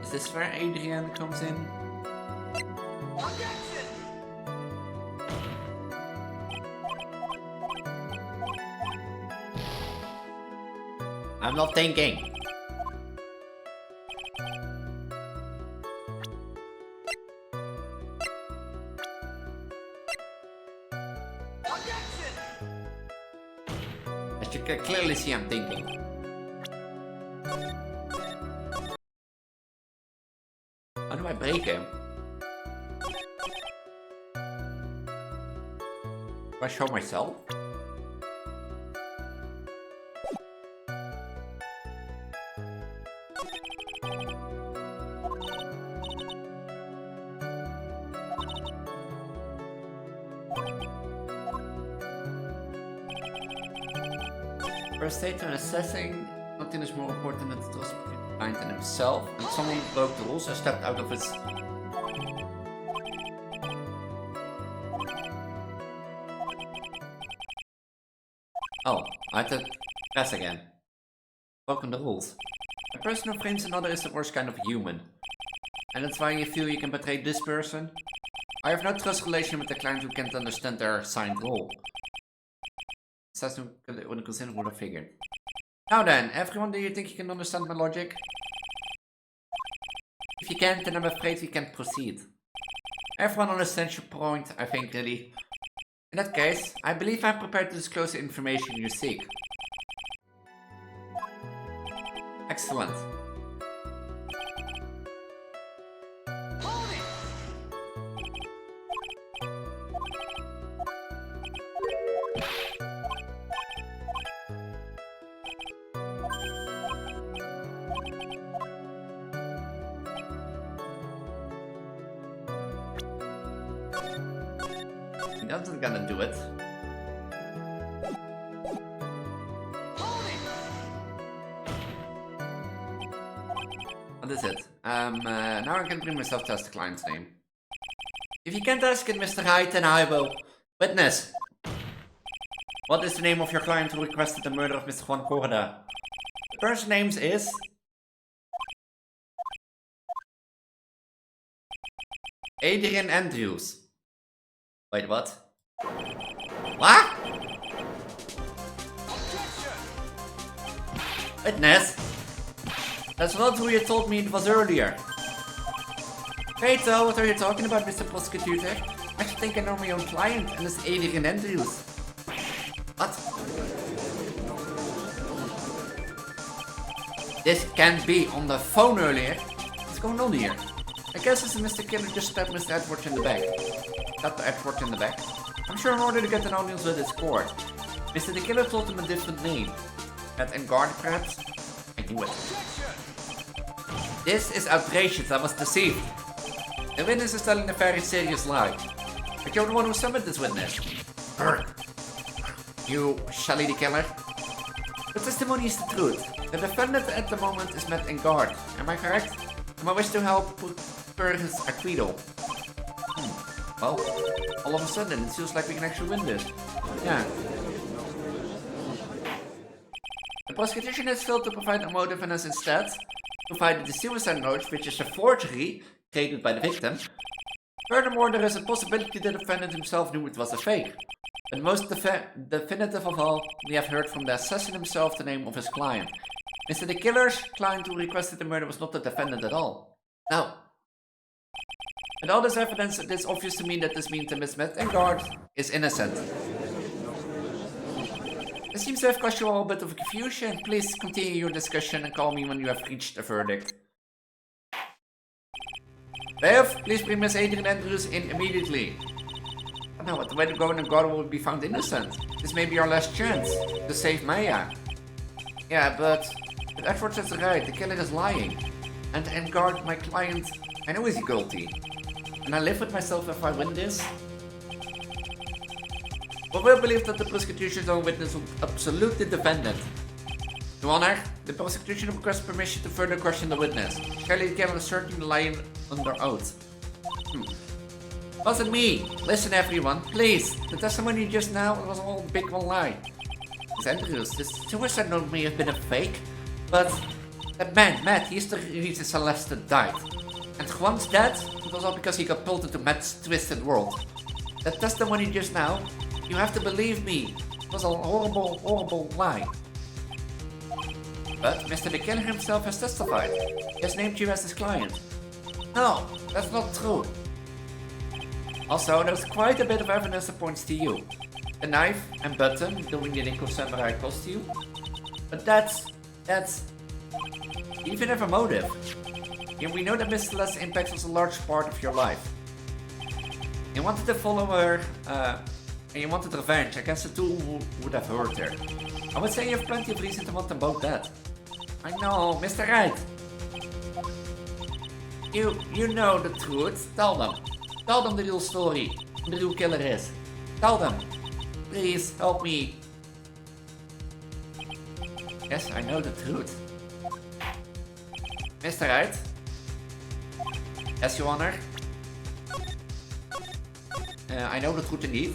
Is this where Adrian comes in? I'm not thinking. As you can clearly see, I'm thinking. How do I break him? Do I show myself? First stage when assessing, nothing is more important than the trust between the client and himself. And someone broke the rules and stepped out of his... Oh, I had to press again. Broken the rules. A person who frames another is the worst kind of human. And that's why you feel you can betray this person? I have no trust relation with the client who can't understand their assigned role. Inconsent would have figured. Now then, everyone, do you think you can understand my logic? If you can't, then I'm afraid we can't proceed. Everyone understands your point, I think, really. In that case, I believe I'm prepared to disclose the information you seek. Excellent. That's not gonna do it. What is it? Now I can bring myself to ask the client's name. If you can't ask it, Mr. Hyde, then I will. Witness! What is the name of your client who requested the murder of Mr. Juan Corda? The person's name is... Adrian Andrews. Wait, what? What? Witness? That's not who you told me it was earlier. Wait, so what are you talking about, Mr. Prosecutor? I should think I know my own client, and it's Adrian Andrews. What? This can't be on the phone earlier. What's going on here? I guess it's Mr. Killer just stabbed Mr. Edwards in the back. Stabbed Edwards in the back. I'm sure in order to get an audience with his court. Mr. the Killer told him a different name. That and guard perhaps? I knew it. This is outrageous, I was deceived. The witness is telling a very serious lie. But you're the one who summoned this witness. You, Shelly the Killer? The testimony is the truth. The defendant at the moment is met in guard. Am I correct? And I wish to help per his acquittal. Well, all of a sudden it feels like we can actually win this. Yeah. The prosecution has failed to provide a motive and has instead provided the suicide note, which is a forgery created by the victim. Furthermore, there is a possibility the defendant himself knew it was a fake. But most definitive of all, we have heard from the assassin himself the name of his client. Mr. the Killer's client who requested the murder was not the defendant at all. No. With all this evidence, it is obvious to me that this means that Miss Met-and-Guard is innocent. It seems to have caused you all a bit of confusion. Please continue your discussion and call me when you have reached a verdict. Bev, please bring Miss Adrian Andrews in immediately. No, but the way to go and God will be found innocent. This may be our last chance to save Maya. Yeah, but Edward is right. The killer is lying. And guard, my client, I know he's guilty. And I live with myself if I win this. But we believe that the prosecution's own witness will absolute the defendant. Your Honor, the prosecution requests permission to further question the witness. Shelly the killer is certainly lying under oath. Wasn't me. Listen everyone, please. The testimony just now was all a big one lie. Miss Andrews, this suicide note may have been a fake, but that man, Matt, he's the reason Celeste died. And Juan's dead, it was all because he got pulled into Matt's twisted world. That testimony just now, you have to believe me. It was a horrible, horrible lie. But Mr. the Killer himself has testified. He has named you as his client. No, that's not true. Also, there's quite a bit of evidence that points to you. The knife and button doing the incconcent that I caused you. But that's... You even have a motive. And we know that Miss Celeste's impact was a large part of your life. You wanted to follow her, and you wanted revenge against the two who would have hurt her. I would say you have plenty of reason to want them both dead. I know, Mr. Wright. You know the truth. Tell them. Tell them the real story. Who the real killer is. Tell them. Please, help me. Yes, I know the truth. Mr. Wright? Yes, Your Honor? I know the truth indeed.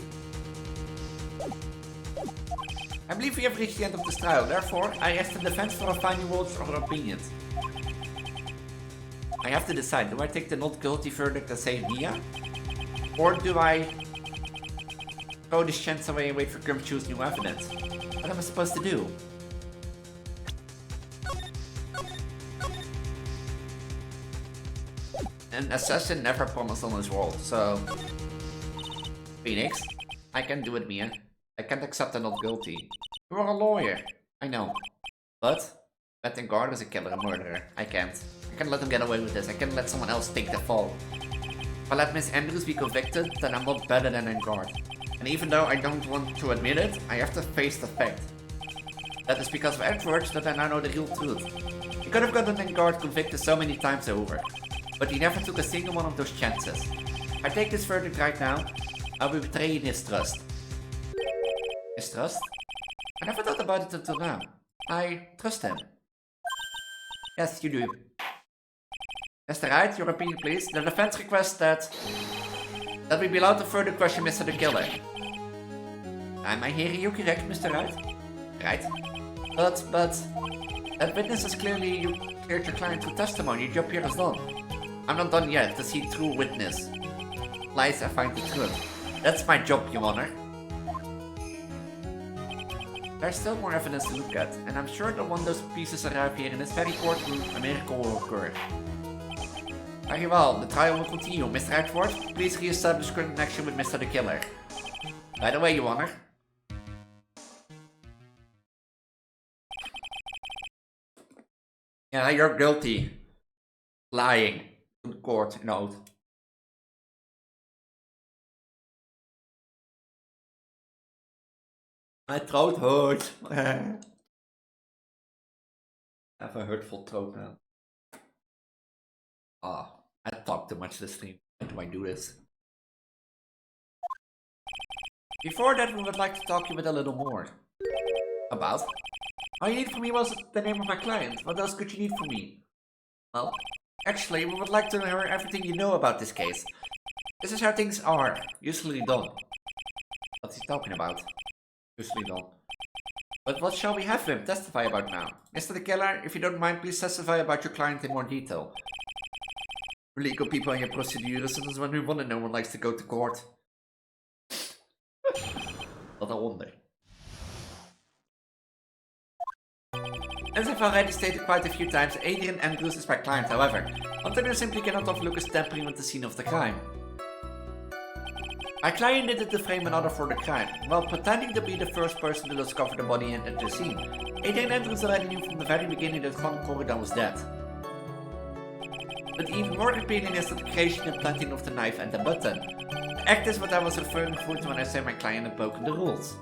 I believe we have reached the end of this trial, therefore I ask the defense for a final words or opinions. I have to decide, do I take the not guilty verdict and save Mia? Or do I throw this chance away and wait for Grim to choose new evidence? What am I supposed to do? An assassin never promised on his world, so... Phoenix, I can't do it, Mia. I can't accept I'm not guilty. You are a lawyer, I know. But, Met-and-Guard is a killer, a murderer. I can't let him get away with this. I can't let someone else take the fall. If I let Miss Andrews be convicted, then I'm not better than Guard. And even though I don't want to admit it, I have to face the fact. That is because of Edwards that I now know the real truth. He could have gotten Guard convicted so many times over, but he never took a single one of those chances. If I take this verdict right now, I'll be betraying his trust. His trust? I never thought about it until now. I trust him. Yes, you do. Mr. Wright, your opinion please. The defense requests that we be allowed to further question Mr. the Killer. Am I hearing you correct, Mr. Wright? Right. But, that witness has clearly cleared your client through testimony. Your job here is done. I'm not done yet to see true witness. Lies I find the truth. That's my job, Your Honor. There's still more evidence to look at, and I'm sure that when those pieces arrive here in this very courtroom, a miracle will occur. Very well, the trial will continue. Mr. Edward, please re-establish connection with Mr. the Killer. By the way, Your Honor. Yeah, you're guilty. Lying. to the court in oath. My throat hurts. I have a hurtful throat now. I talk too much this stream. Why do I do this? Before that, we would like to talk to you with a little more. About? All you need from me was the name of my client. What else could you need from me? Well, actually, we would like to hear everything you know about this case. This is how things are, usually done. What's he talking about? Usually done. But what shall we have him testify about now? Mr. the Killer, if you don't mind, please testify about your client in more detail. Legal people and your procedures, and when we want to know one likes to go to court. What a wonder. As I've already stated quite a few times, Adrian Andrews is my client, however. One thing I simply cannot overlook is tampering with the scene of the crime. My client needed to frame another for the crime, while pretending to be the first person to discover the body and enter the scene. Adrian Andrews already knew from the very beginning that Juan Corridan was dead. But even more appealing is the creation and planting of the knife and the button. The act is what I was referring to when I say my client had broken the rules.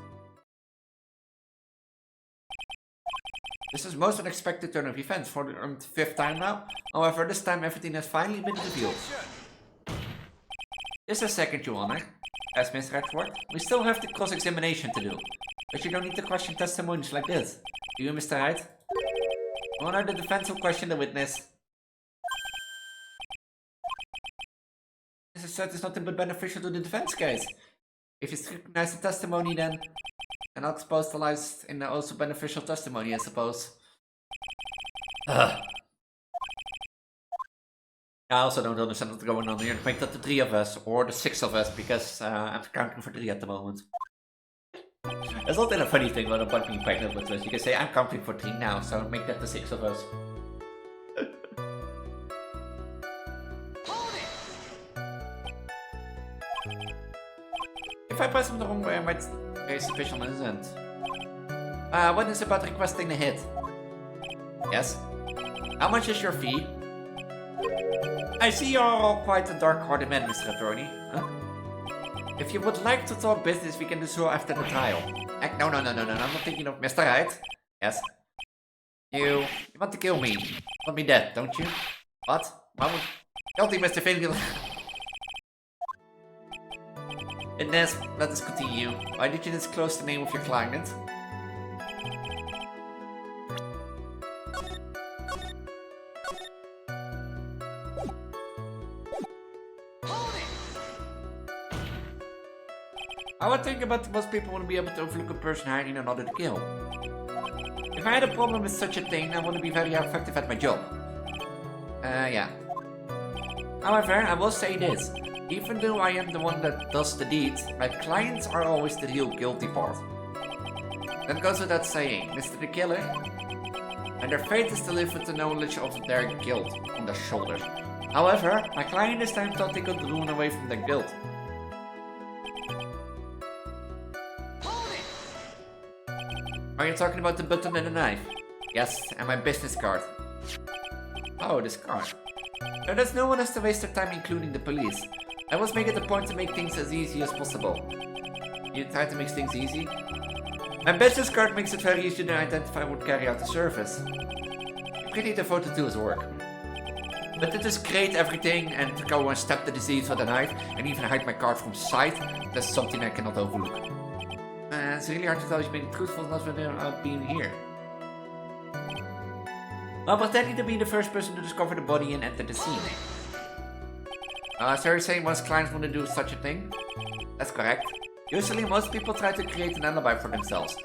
This is most unexpected turn of events for the 5th time now. However, this time everything has finally been revealed. Just a second, Your Honor. As Mr. Redford, we still have the cross-examination to do. But you don't need to question testimonies like this. Do you, Mr. Wright? Your Honor, the defense will question the witness. This is said is nothing but beneficial to the defense case. If you scrutinize the testimony, then and not expose the lies in the also beneficial testimony, I suppose. I also don't understand what's going on here. Make that the 3 of us, or the 6 of us, because I'm counting for 3 at the moment. That's not a funny thing when I'm being pregnant with this. You can say, I'm counting for 3 now, so make that the 6 of us. If I press him the wrong way, I might raise suspicion on his end. What is about requesting the hit? Yes? How much is your fee? I see you're all quite a dark-hearted man, Mr. Attorney. Huh? If you would like to talk business, we can do so after the trial. No, I'm not thinking of Mr. Wright. Yes? You want to kill me. Want me dead, don't you? What? Guilty, Mr. Fingal. Inez, let us continue. Why did you disclose the name of your client? I would think about most people wouldn't be able to overlook a person hiring another to kill. If I had a problem with such a thing, I wouldn't be very effective at my job. Yeah. However, I will say this. Even though I am the one that does the deed, my clients are always the real guilty part. That goes without saying, Mr. the Killer, and their fate is to live with the knowledge of their guilt on their shoulders. However, my client this time thought they could run away from their guilt. Are you talking about the button and the knife? Yes, and my business card. Oh, this card. So that no one has to waste their time, including the police. I was making the point to make things as easy as possible. You try to make things easy? My business card makes it very easy to identify who would carry out the service. I'm pretty devoted to his work. But to just create everything and to go and stab the disease with a knife and even hide my card from sight, that's something I cannot overlook. It's really hard to tell if you're being truthful not without being here. Well, pretending to be the first person to discover the body and enter the scene. So you're saying most clients want to do such a thing? That's correct. Usually most people try to create an alibi for themselves.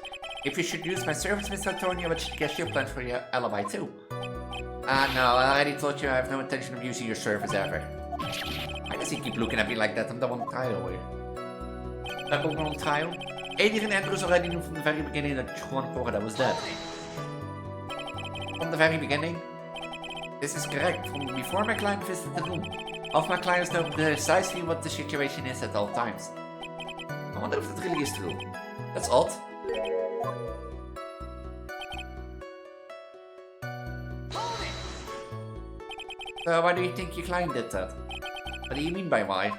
If you should use my service, Mr. Antonio, I would suggest you plan for your alibi too. No, I already told you I have no intention of using your service ever. Why does he keep looking at me like that? I'm the one on trial here. I'm the one on trial? Adrian Andrews already knew from the very beginning that Juan Corridan was dead. From the very beginning? This is correct. From before my client visited the room. All of my clients know precisely what the situation is at all times. I wonder if that really is true. That's odd. So why do you think your client did that? What do you mean by why?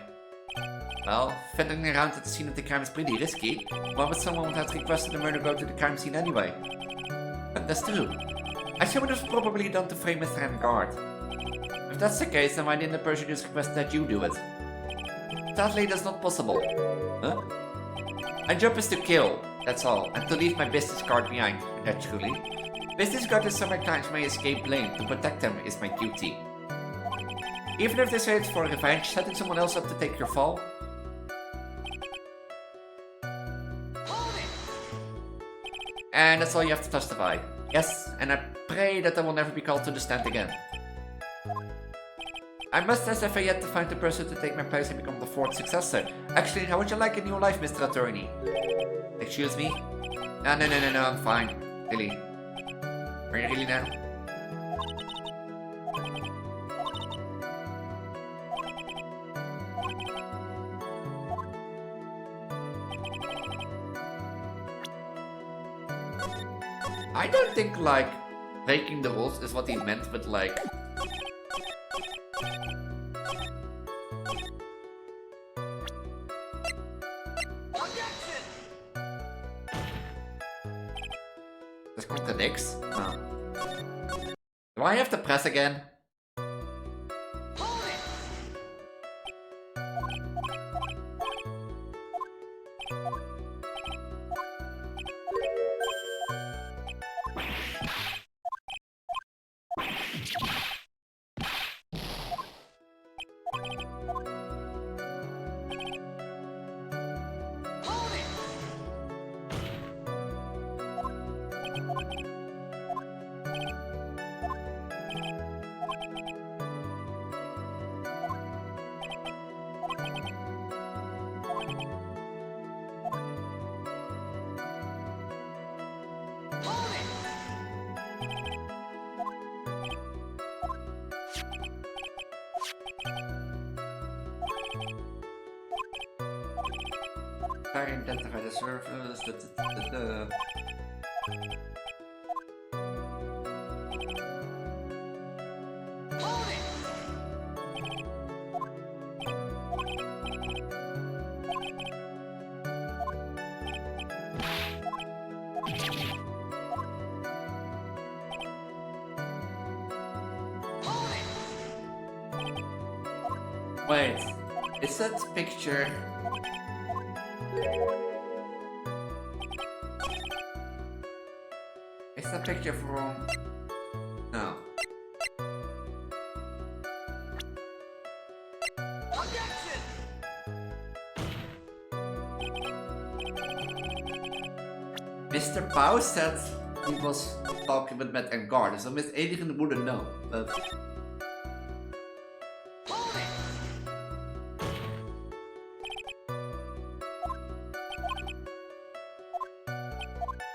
Well, fiddling around at the scene of the crime is pretty risky. Why would someone who had requested the murder go to the crime scene anyway? But that's true. I assume it was probably done to frame Mr. Vanguard. If that's the case, then why didn't the person just request that you do it? Sadly, that's not possible. Huh? My job is to kill, that's all, and to leave my business card behind, naturally. Business card is so my clients may escape blame. To protect them is my duty. Even if they say it's for revenge, setting someone else up to take your fall. And that's all you have to testify. Yes, and I pray that I will never be called to the stand again. I must testify if I yet to find the person to take my place and become the fourth successor. Actually, how would you like a new life, Mr. Attorney? Excuse me? No, I'm fine. Really. Are you really now? I don't think, like, breaking the rules is what he meant with, like... This contradicts? No. Do I have to press again? Identify the surface. Wait, is that picture? Is that picture from... No. Mr. Pauw said he was talking with Matt and Guard, so Miss Adrian wouldn't know, but...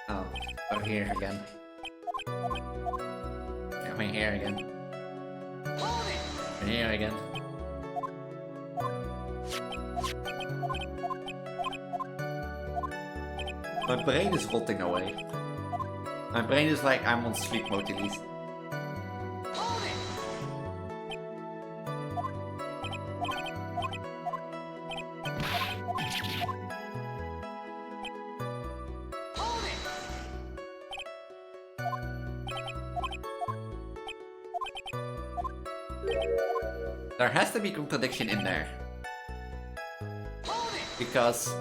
Oh, we're here again. We're here again. We're here again. My brain is rotting away. My brain is like, I'm on sleep mode, Elise. There has to be contradiction in there. Because...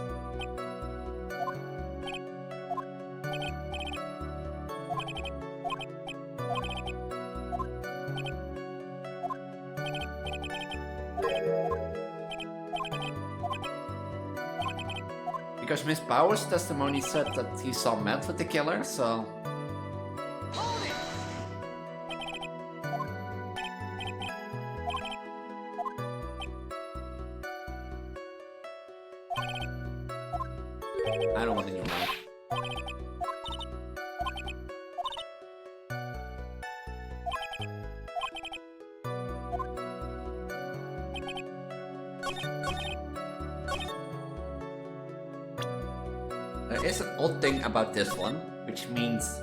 Because Miss Powers' testimony said that he saw Matt with the killer, so... I don't want a new life. There is an odd thing about this one, which means...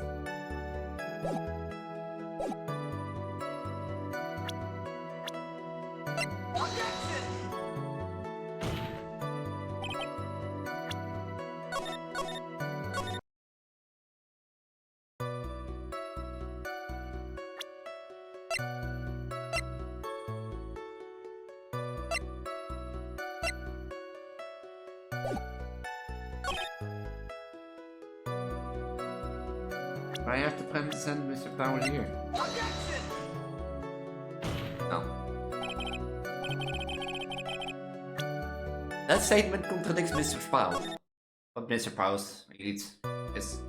I have to plan to send Mr. Powers here. Objection! No. That statement contradicts Mr. Spouse. What Mr. Spouse reads is...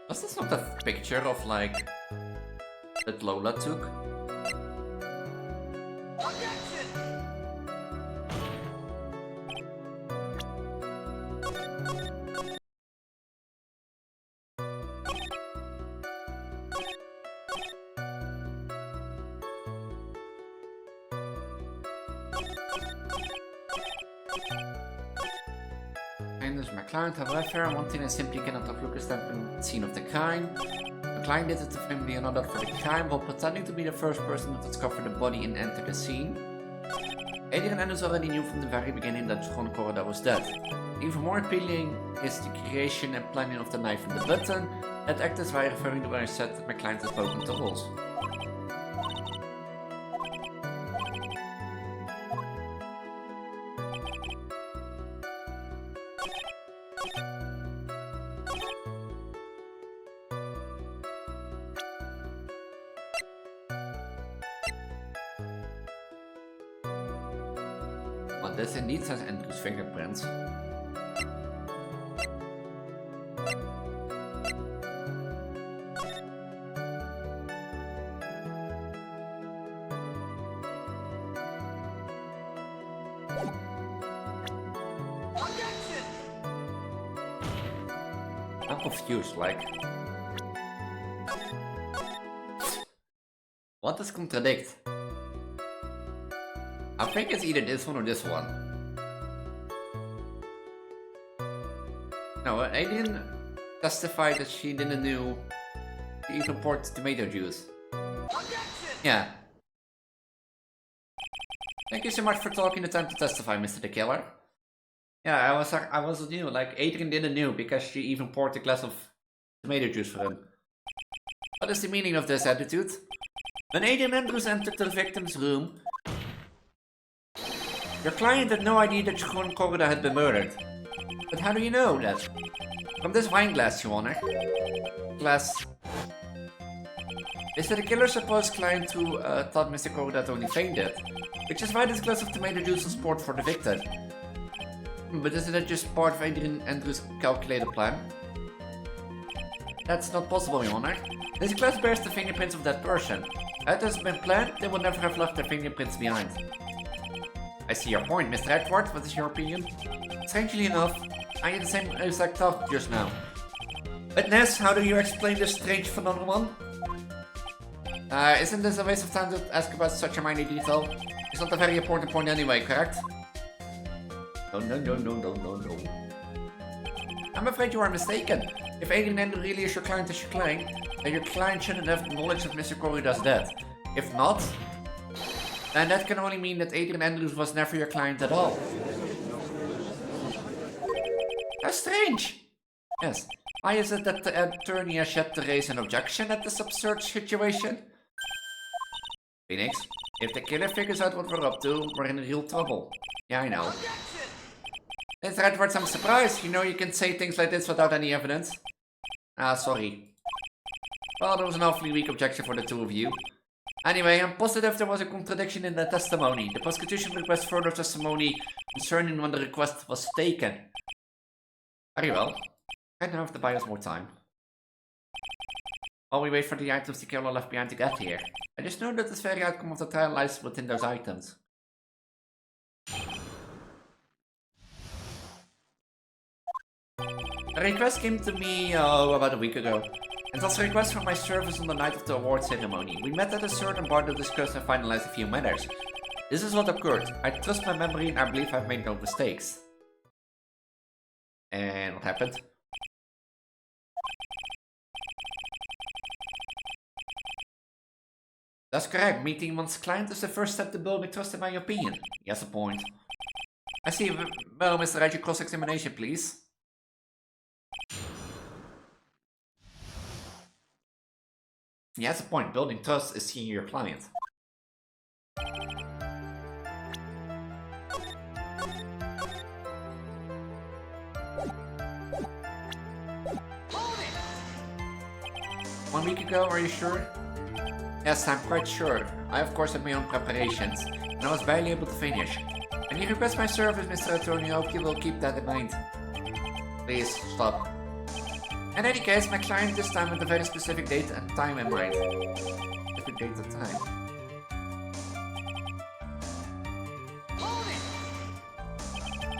Was this not a picture of, like, that Lola took? Objection! And there's my client, however, one thing I simply cannot overlook is that scene of the crime. The client did it to family and not for the crime while pretending to be the first person to discover the body and enter the scene. Adrian Andrews already knew from the very beginning that John Corda was dead. Even more appealing is the creation and planning of the knife and the button, that act as why referring to when I said that my client has broken the rules. Well, this indeed says Andrew's fingerprints. Objection! I'm confused, like... What does contradict? I think it's either this one or this one. No, Alien testified that she didn't know she even poured tomato juice. Objection! Yeah. Thank you so much for taking the time to testify, Mr. the Killer. Yeah, I was new, like Adrian didn't know because she even poured a glass of tomato juice for him. What is the meaning of this attitude? When Adrian Andrews entered the victim's room, your client had no idea that John Corda had been murdered. But how do you know that? From this wine glass, Your Honor. Glass. Is that the killer's supposed client who thought Mr. Corda had only fainted? Which is why this glass of tomato juice was poured for the victim. But isn't that just part of Adrian Andrews' calculated plan? That's not possible, Your Honor. This glass bears the fingerprints of that person. Had this been planned, they would never have left their fingerprints behind. I see your point, Mr. Edward. What is your opinion? Strangely enough, I had the same exact thought just now. Witness, how do you explain this strange phenomenon? Isn't this a waste of time to ask about such a minor detail? It's not a very important point anyway, correct? No. I'm afraid you are mistaken. If Adrian Andrews really is your client as you claim, then your client shouldn't have knowledge that Mr. Corrida's dead. If not, then that can only mean that Adrian Andrews was never your client at all. That's strange. Yes. Why is it that the attorney has yet to raise an objection at this absurd situation? Phoenix, if the killer figures out what we're up to, we're in real trouble. Yeah, I know. Mr. Edwards, I'm surprised. You know you can say things like this without any evidence. Ah, sorry. Well, there was an awfully weak objection for the two of you. Anyway, I'm positive there was a contradiction in the testimony. The prosecution requests further testimony concerning when the request was taken. Very well. Right now I have to buy us more time. While we wait for the items the killer left behind to get here. I just know that this very outcome of the trial lies within those items. A request came to me about a week ago. It was a request for my service on the night of the award ceremony. We met at a certain bar to discuss and finalize a few matters. This is what occurred. I trust my memory and I believe I've made no mistakes. And what happened? That's correct. Meeting one's client is the first step to building trust in my opinion. He has a point. I see. Well, Mr. Write your cross-examination, please. He has a point. Building trust is seeing your client. Hold it! 1 week ago, are you sure? Yes, I'm quite sure. I of course had my own preparations, and I was barely able to finish. And you request my service, Mr. Attorney, I hope you will keep that in mind. Please, stop. In any case, my client this time had a very specific date and time in mind. Specific date and time. Hold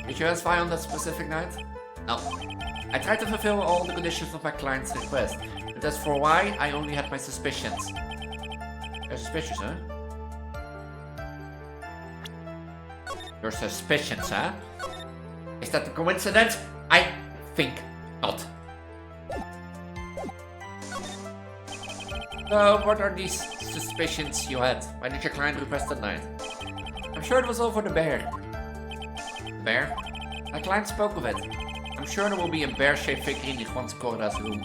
it! Did you spy on that specific night? No. I tried to fulfill all the conditions of my client's request, but as for why, I only had my suspicions. You're suspicious, huh? Your suspicions, huh? Is that a coincidence? I think not. So, what are these suspicions you had? Why did your client request that night? I'm sure it was all for the bear. The bear? My client spoke of it. I'm sure there will be a bear-shaped figurine in Juan's Corda's room.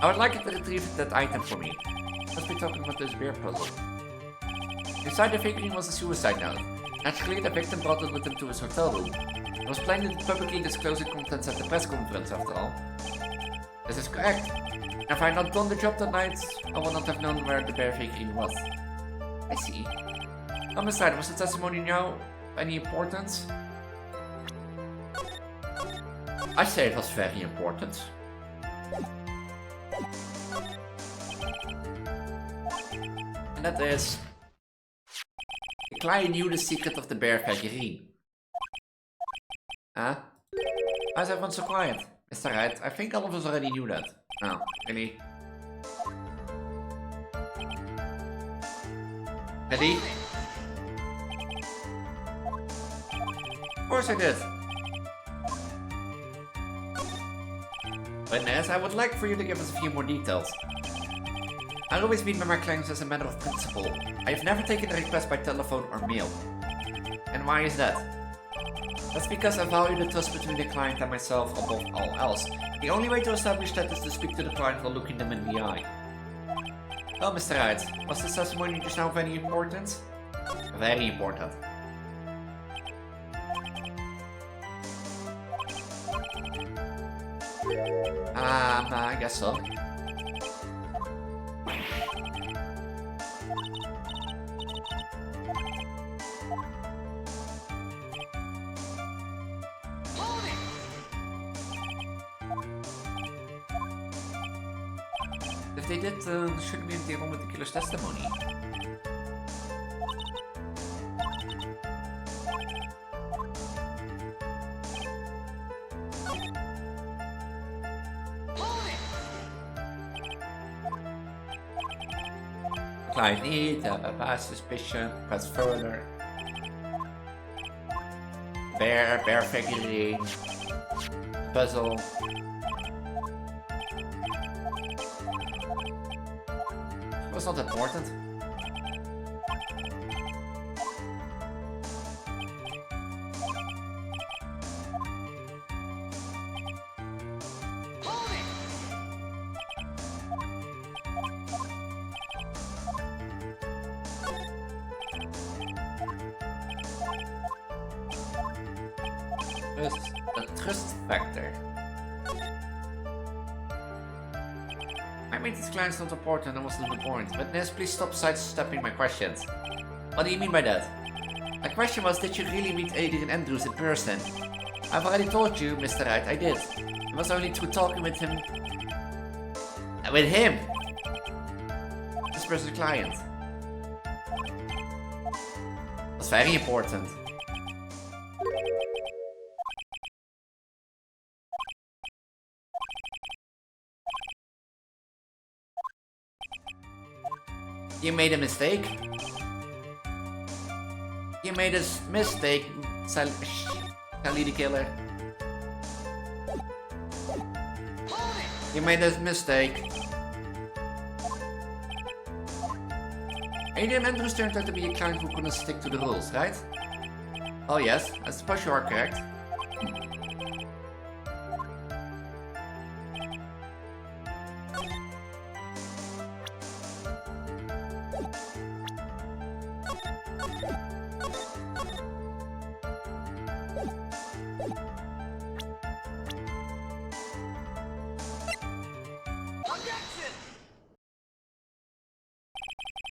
I would like it to retrieve that item for me. Must be talking about this bear puzzle. Inside the figurine was a suicide note. Naturally, the victim brought it with him to his hotel room. It was planning to publicly disclose its contents at the press conference, after all. This is correct. If I had not done the job that night, I would not have known where the bear figurine was. I see. Homicide, was the testimony now of any importance? I say it was very important. And that is... the client knew the secret of the bear figurine. Huh? Why is everyone so quiet? Is that right? I think all of us already knew that. Oh, really? Ready? Of course I did. Witness, I would like for you to give us a few more details. I always meet with my clients as a matter of principle. I have never taken a request by telephone or mail. And why is that? That's because I value the trust between the client and myself above all else. The only way to establish that is to speak to the client while looking them in the eye. Well, Mr. Wright, was this testimony just now very important? Very important. I guess so. Hold it! If they did, shouldn't be anything wrong with the killer's testimony. Client need, past suspicion, press further. Bear figurine. Puzzle. Was not important. A trust factor. I made this client's not important and wasn't the point. Witness, please stop sidestepping my questions. What do you mean by that? My question was, did you really meet Adrian Andrews in person? I've already told you, Mr. Wright, I did. It was only through talking with him. With him! This person's client. That's very important. You made a mistake. You made a mistake, Shelly the killer. You made a mistake. Adrian Andrews turned out to be a client who couldn't stick to the rules, right? Oh yes, I suppose you are correct.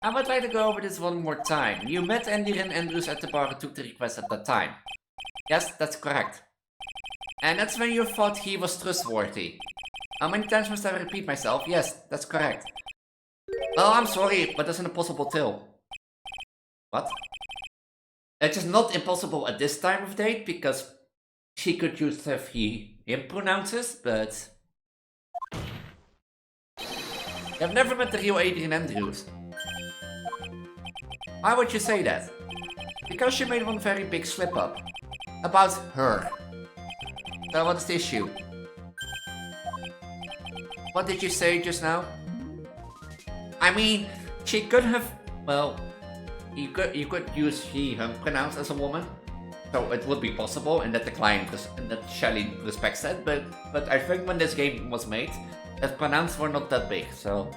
I would like to go over this one more time. You met Andy and Andrews at the bar and took the request at that time. Yes, that's correct. And that's when you thought he was trustworthy. How many times must I repeat myself? Yes, that's correct. Well, I'm sorry, but that's an impossible tale. What? It is not impossible at this time of date, because she could use the he, him pronounces, but... I've never met the real Adrian Andrews. Why would you say that? Because she made one very big slip up. About her. So what's the issue? What did you say just now? I mean, she could have... Well, you could use he, him pronounced as a woman. So it would be possible, and that the client and that Shelly respects that, but I think when this game was made, the pronouns were not that big, so...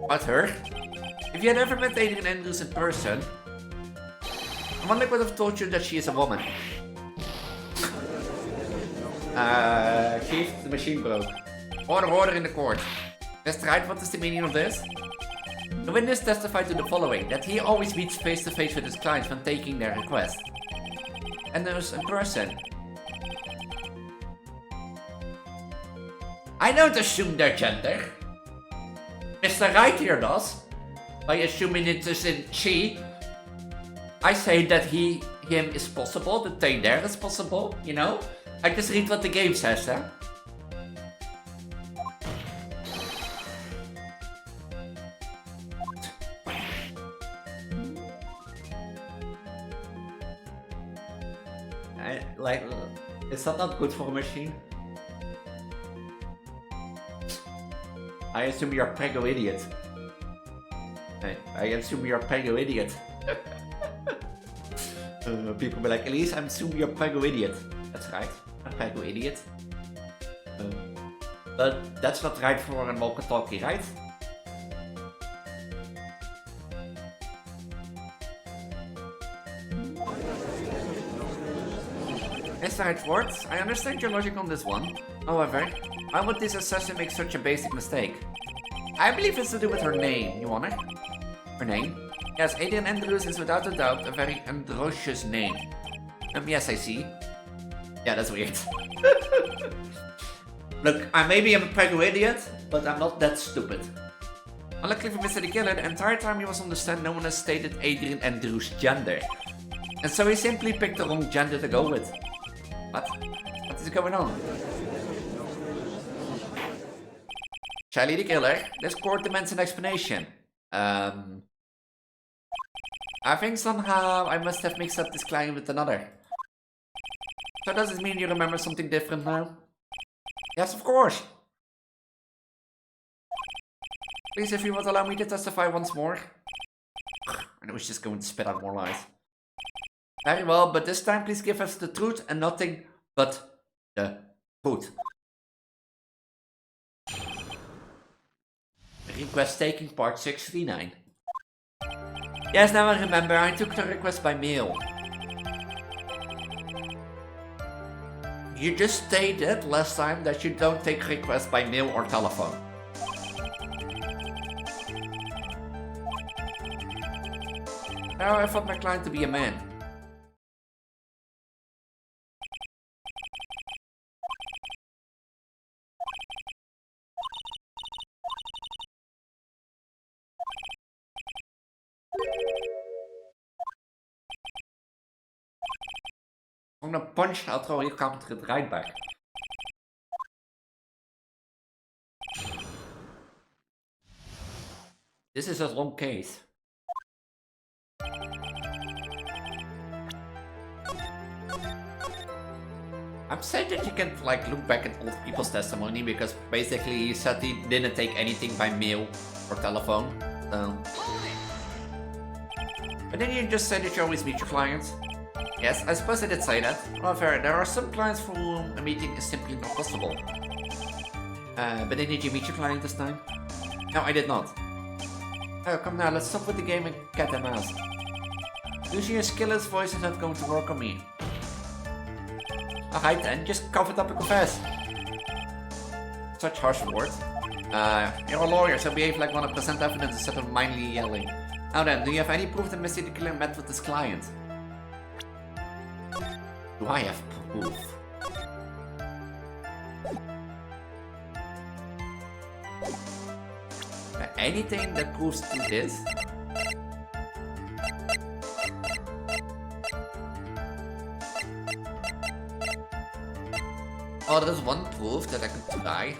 About her? If you had ever met Adrian Andrews in person, I wonder would have told you that she is a woman. Chief, the machine broke. Order in the court. That's right, what is the meaning of this? The witness testified to the following, that he always meets face to face with his clients when taking their request. And there's in person. I don't assume their gender. Mr. Wright here does. By assuming it is in she. I say that he, him is possible, that they, there is possible, you know? I just read what the game says, huh? Is that not good for a machine? I assume you're a pego idiot. I assume you're a pego idiot. People be like, Elise, I assume you're a pego idiot. That's right, a pego idiot. But that's not right for a walkie-talkie, right? Yes, right, Vods. I understand your logic on this one. However, why would this assassin make such a basic mistake? I believe it's to do with her name, Your Honor. Her name? Yes, Adrian Andrews is without a doubt a very androgynous name. Yes, I see. Yeah, that's weird. Look, maybe I'm a pego idiot, but I'm not that stupid. Unluckily for Mr. the Killer, the entire time he was on the stand, no one has stated Adrian Andrews' gender. And so he simply picked the wrong gender to go with. What? What is going on? Shelly the Killer, this court demands an explanation. I think somehow I must have mixed up this client with another. So does this mean you remember something different now? Yes, of course. Please, if you would allow me to testify once more. I was just going to spit out more lies. Very well, but this time please give us the truth and nothing but the truth. Request taking part 639. Yes, now I remember, I took the request by mail. You just stated last time that you don't take requests by mail or telephone. Now I thought my client to be a man. I'm gonna punch, I'll throw your counter right back. This is a long case. I'm sad that you can't like look back at old people's testimony because basically he said he didn't take anything by mail or telephone. So. But then you just said that you always meet your clients. Yes, I suppose I did say that. However, there are some clients for whom a meeting is simply not possible. But then did you meet your client this time? No, I did not. Oh, come now, let's stop with the game and cat and mouse. Using your skillless voice is not going to work on me. Alright then, just cough it up and confess. Such harsh words. You're a lawyer, so behave like one to present evidence instead of mindly yelling. Now then, do you have any proof that Mr. the Killer met with his client? Do I have proof? Anything that proves to this? Oh, there's one proof that I could try.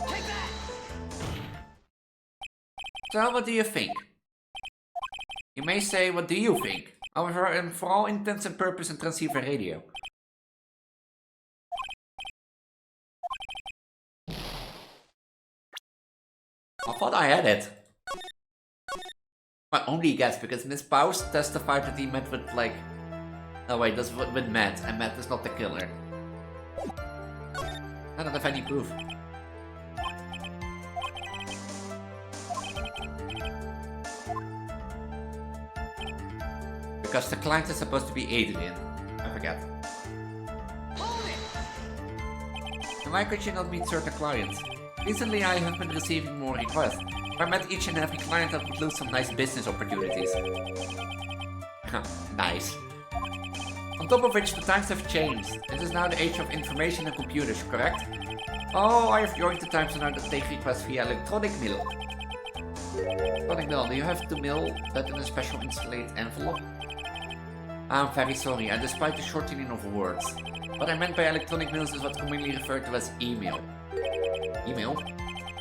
Take that! So, what do you think? You may say, what do you think? However, for all intents and purposes in transceiver radio. I thought I had it. My only guess, because Miss Paus testified that he met with, like... Oh wait, that's with Matt, and Matt is not the killer. I don't have any proof. Because the client is supposed to be Adrian. I forget. Hold it! And why could you not meet certain clients? Recently I have been receiving more requests. I met each and every client that would lose some nice business opportunities. Nice. On top of which the times have changed. It is now the age of information and computers, correct? Oh, I have joined the times now that take requests via electronic mail. Electronic mail, do you have to mail that in a special insulated envelope? I'm very sorry, and despite the shortening of words. What I meant by electronic mails is what's commonly referred to as email. Email?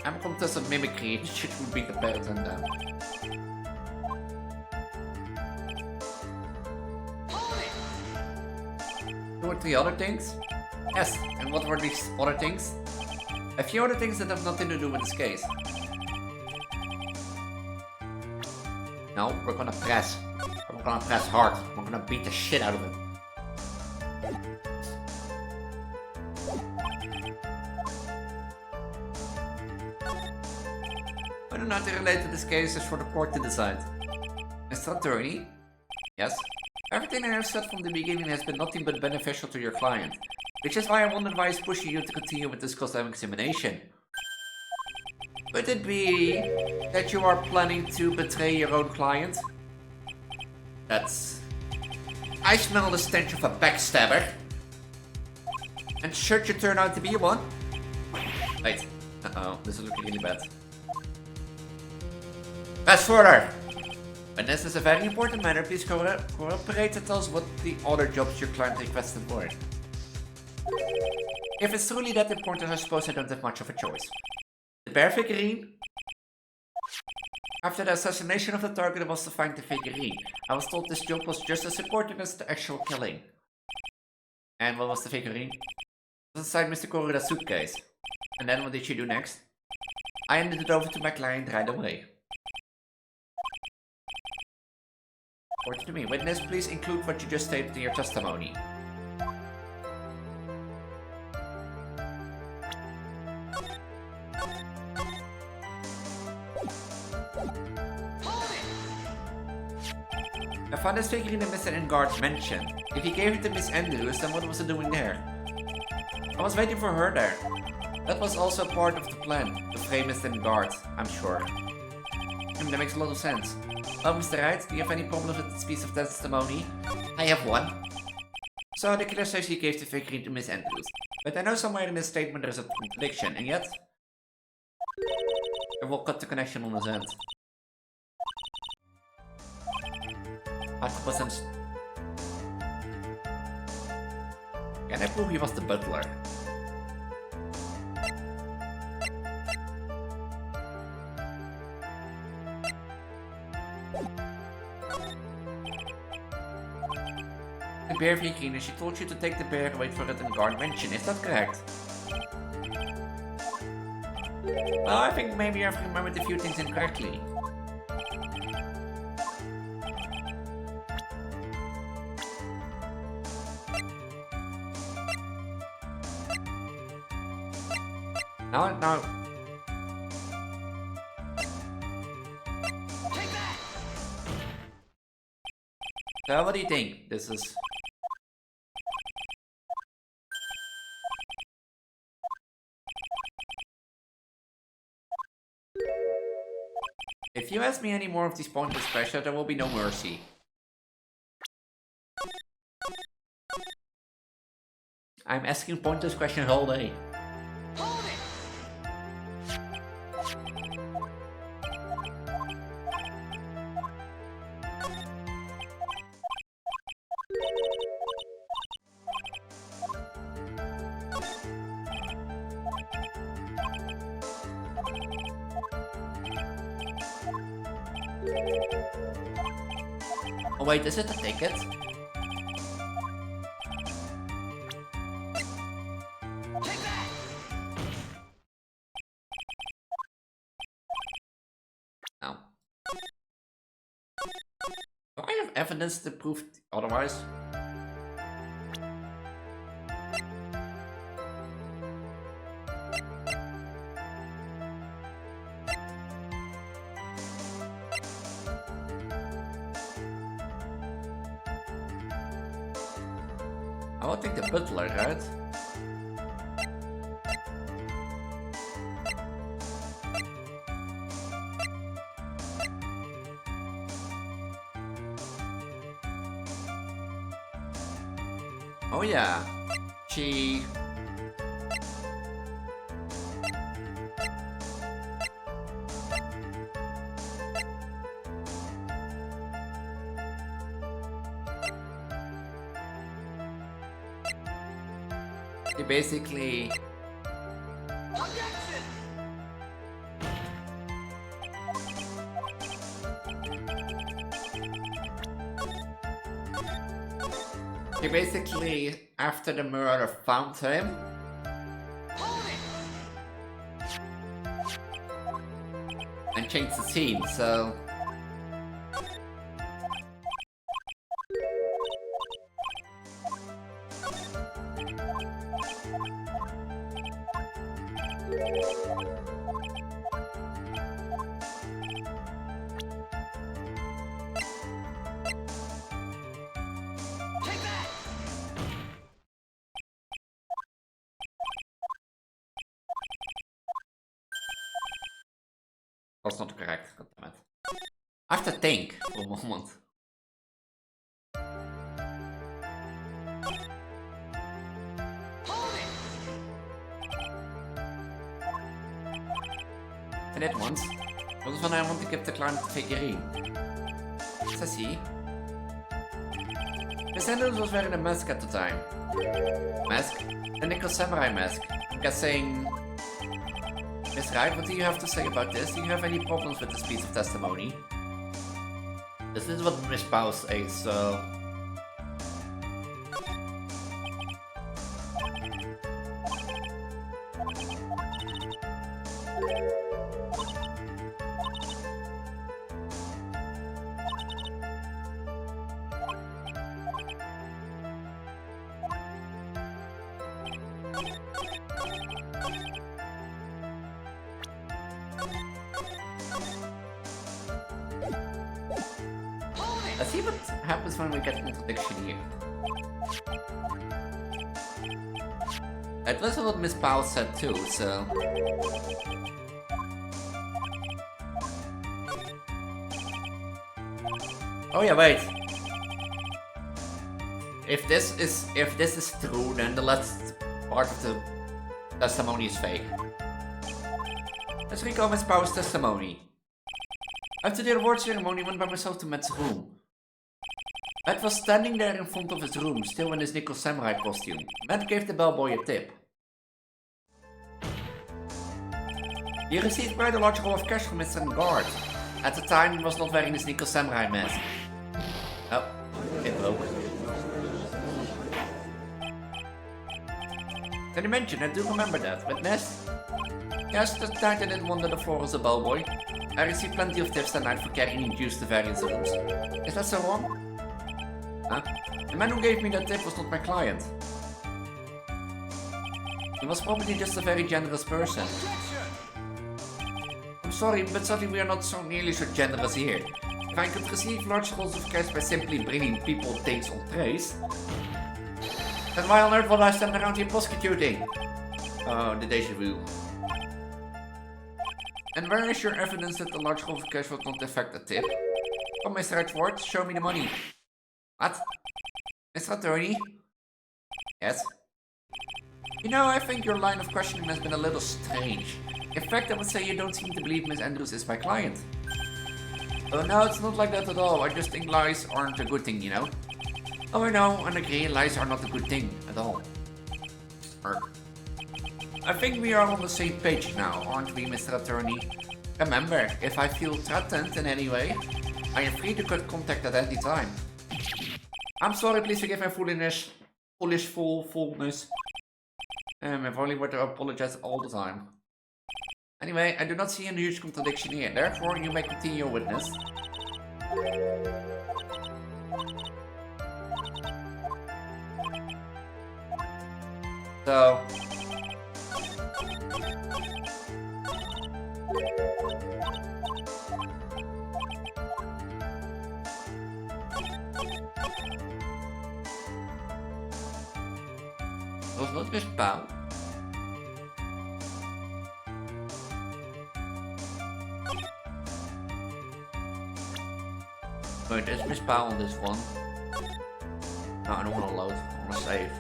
I'm a contest of mimicry, it should be the better than them. Hold it! 2 or 3 other things? Yes, and what were these other things? A few other things that have nothing to do with this case. No, we're gonna press. We're gonna press hard. We're gonna beat the shit out of it. Whether or not they relate to this case is for the court to decide. Mr. Attorney? Yes? Everything I have said from the beginning has been nothing but beneficial to your client. Which is why I wondered why he's pushing you to continue with this cross-examination. Could it be that you are planning to betray your own client? That's... I smell the stench of a backstabber. And should you turn out to be one? Wait. Uh-oh, this is looking really bad. Fast further! When this is a very important matter, please cooperate and tell us what the other jobs your client requested were. If it's truly that important, I suppose I don't have much of a choice. The bear figurine? After the assassination of the target was to find the figurine. I was told this job was just as important as the actual killing. And what was the figurine? It was inside Mr. Corrida's suitcase. And then what did you do next? I handed it over to my client right away. Report to me. Witness, please include what you just stated in your testimony. I found this figurine in Mr. Engard's mansion. If he gave it to Miss Andrews, then what was he doing there? I was waiting for her there. That was also part of the plan, to frame Mr. Engard, I'm sure. That makes a lot of sense. Oh, Mr. Wright, do you have any problems with this piece of testimony? I have one. So, the killer says he gave the figurine to Miss Andrews. But I know somewhere in this statement there's a contradiction, and yet... I will cut the connection on his end. 100%. Can I prove he was the butler? The bear figurine, and she told you to take the bear and wait for it in Guard Mansion, is that correct? Well, I think maybe I've remembered a few things incorrectly. Now. Take that! So what do you think? This is... If you ask me any more of these pointless questions, there will be no mercy. I'm asking pointless questions all day. Hold it! Oh wait, is it a ticket? Take that! No. Do I have evidence to prove otherwise? I would think the butler, right? Oh yeah, she... She basically... Objection! She basically, after the murder, found him. Hold it! And changed the scene, so... Take that! That's not correct, goddammit. I have to think for a moment. Hold it! I did once. Dat is wanneer want ik heb de kleine figurine. Sassy. The Sandals was wearing a mask at the time. Mask? A nickel samurai mask. I'm guessing... Miss Wright, what do you have to say about this? Do you have any problems with this piece of testimony? This is what Miss Powell says, so... Let's see what happens when we get contradiction here. That was what Miss Powell said too, so... Oh yeah, wait. If this is true, then the last part of the testimony is fake. Let's recall Miss Powell's testimony. After the award ceremony, I went by myself to Matt's room. Matt was standing there in front of his room, still in his nickel samurai costume. Matt gave the bellboy a tip. He received quite a large roll of cash from Mr. Guard. At the time, he was not wearing his nickel samurai mask. Oh, it broke. Can you mention? I do remember that. Witness? Yes, that night I didn't wander the floor as a bellboy. I received plenty of tips that night for carrying juice to various rooms. Is that so wrong? Huh? The man who gave me that tip was not my client. He was probably just a very generous person. Objection! I'm sorry, but sadly we are not so nearly so generous here. If I could receive large rolls of cash by simply bringing people things on trays, then why on earth would I stand around here prosecuting? Oh, the deja vu. And where is your evidence that the large roll of cash would not affect the tip? Oh, Mr. Edwards, show me the money. What? Mr. Attorney? Yes? You know, I think your line of questioning has been a little strange. In fact, I would say you don't seem to believe Miss Andrews is my client. Oh no, it's not like that at all. I just think lies aren't a good thing, you know? Oh, I know, and agree, lies are not a good thing at all. I think we are on the same page now, aren't we, Mr. Attorney? Remember, if I feel threatened in any way, I am free to cut contact at any time. I'm sorry, please forgive my foolishness. If only were to apologize all the time. Anyway, I do not see a huge contradiction here, therefore you may continue your witness. So... was not Miss Pauw? Wait, is Miss Pauw on this one? No, I don't want to load. I want to save.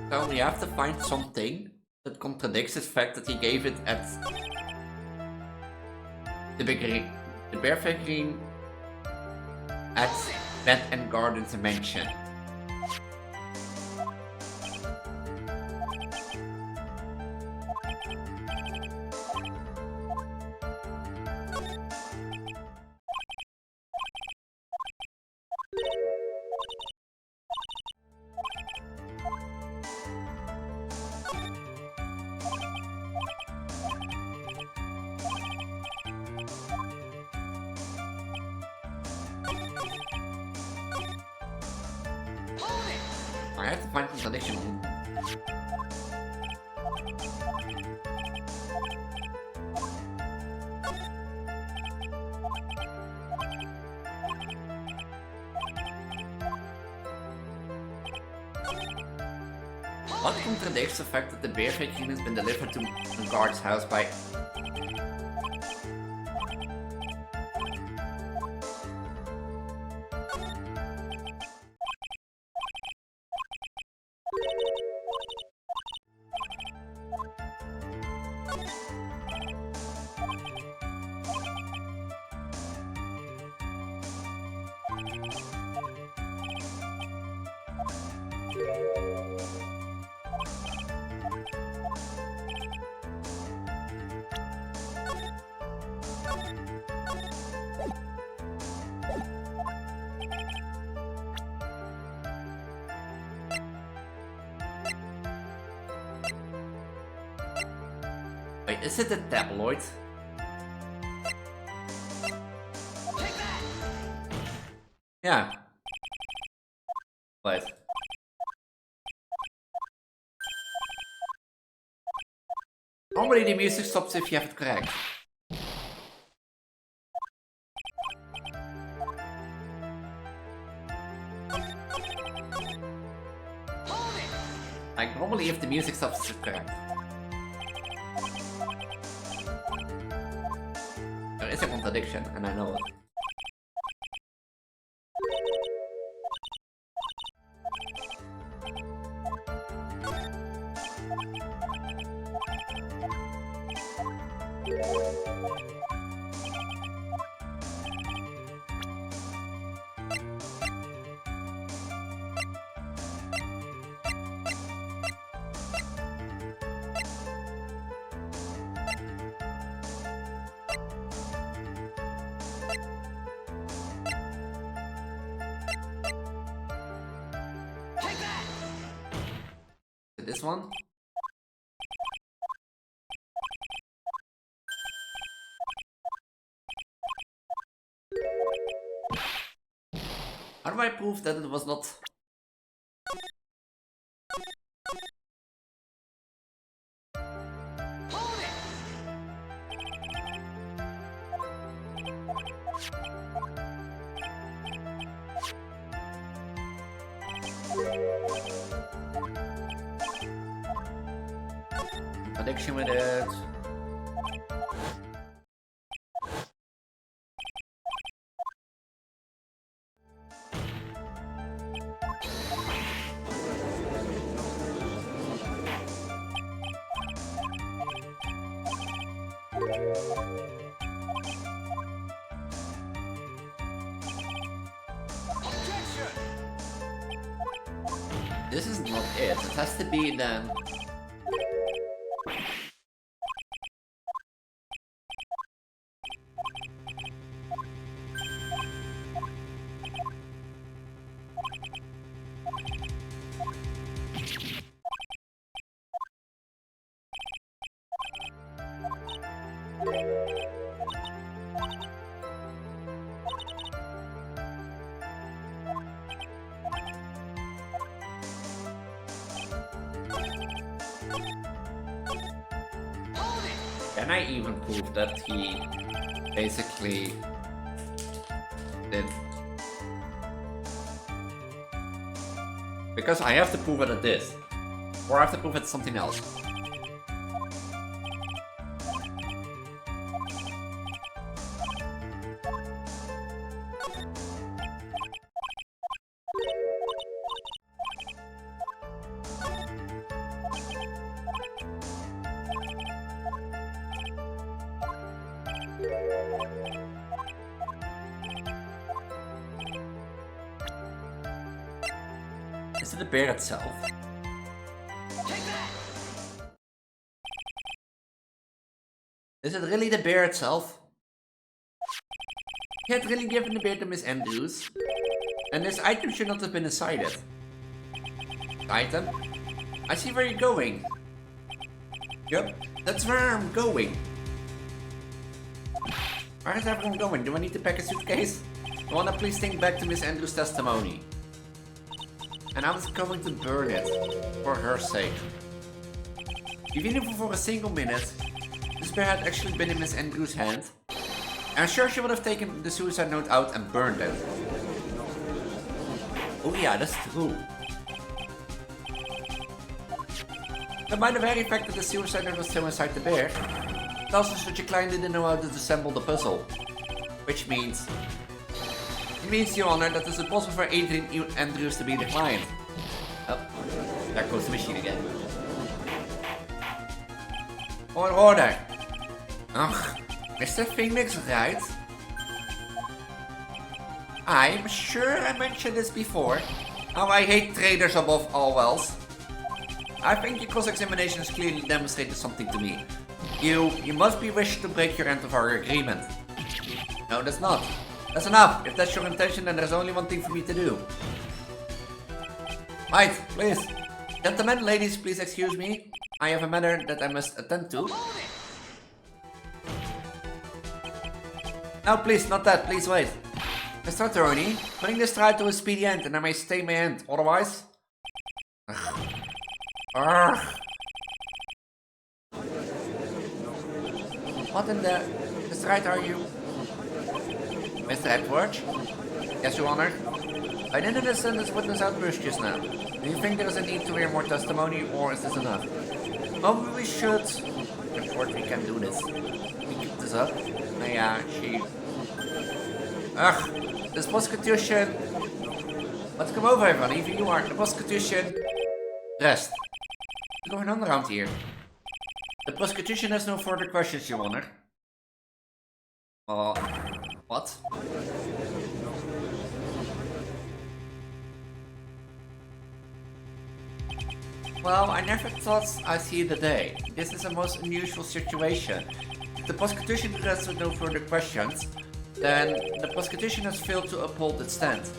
So we have to find something that contradicts the fact that he gave it at the bear figurine at Vet and Garden's Mansion. I have to find contradiction. What contradicts the fact that the bear figurine has been delivered to the guard's house by... Wait, is it a tabloid? Yeah. Wait. Normally the music stops if you have it correct. Like normally if the music stops it's correct. There is a contradiction and I know it. this one? How do I prove that it was not... Hold it! Addiction with it. Objection! This is not it. It has to be then. Hold it! Can I even prove that he basically did? Because I have to prove it at this. Or I have to prove it's something else. Is it the bear itself? Take that! Is it really the bear itself? He had really given the bear to Miss Andrews. And this item should not have been inside it. Item? I see where you're going. Yup, that's where I'm going. Where is everyone going? Do I need to pack a suitcase? I wanna please think back to Miss Andrews' testimony. And I was going to burn it. For her sake. Even if for a single minute, this bear had actually been in Miss Andrews' hand. I'm sure she would have taken the suicide note out and burned it. Oh yeah, that's true. And by the very fact that the suicide note was still inside the bear, tells us that your client didn't know how to disassemble the puzzle. Which means... It means, Your Honor, that it's impossible for Adrian Andrews to be the client. Oh, there goes the machine again. Order! Ugh, Mr. Phoenix, right? I'm sure I mentioned this before. How I hate traitors above all else. I think your cross-examination has clearly demonstrated something to me. You must be wishing to break your end of our agreement. No, that's not. That's enough. If that's your intention, then there's only one thing for me to do. Right, please. Gentlemen, ladies, please excuse me. I have a matter that I must attend to. No, please, not that. Please wait. Mr. Attorney, bring this trial to a speedy end and I may stay my end. Otherwise... Ugh. What in the... Mr. Right are you? Mr. Edwards? Yes, Your Honor. I didn't understand this witness outburst just now. Do you think there is a need to hear more testimony, or is this enough? Oh, we should... Edwards, we can do this. We keep this up. Yeah, she... Ugh, this prosecution... Let's come over, everyone. Even you are. The prosecution... Rest. What's going on around here? The prosecution has no further questions, Your Honor. What? Well, I never thought I'd see the day. This is a most unusual situation. If the prosecution rests with no further questions, then the prosecution has failed to uphold its stand.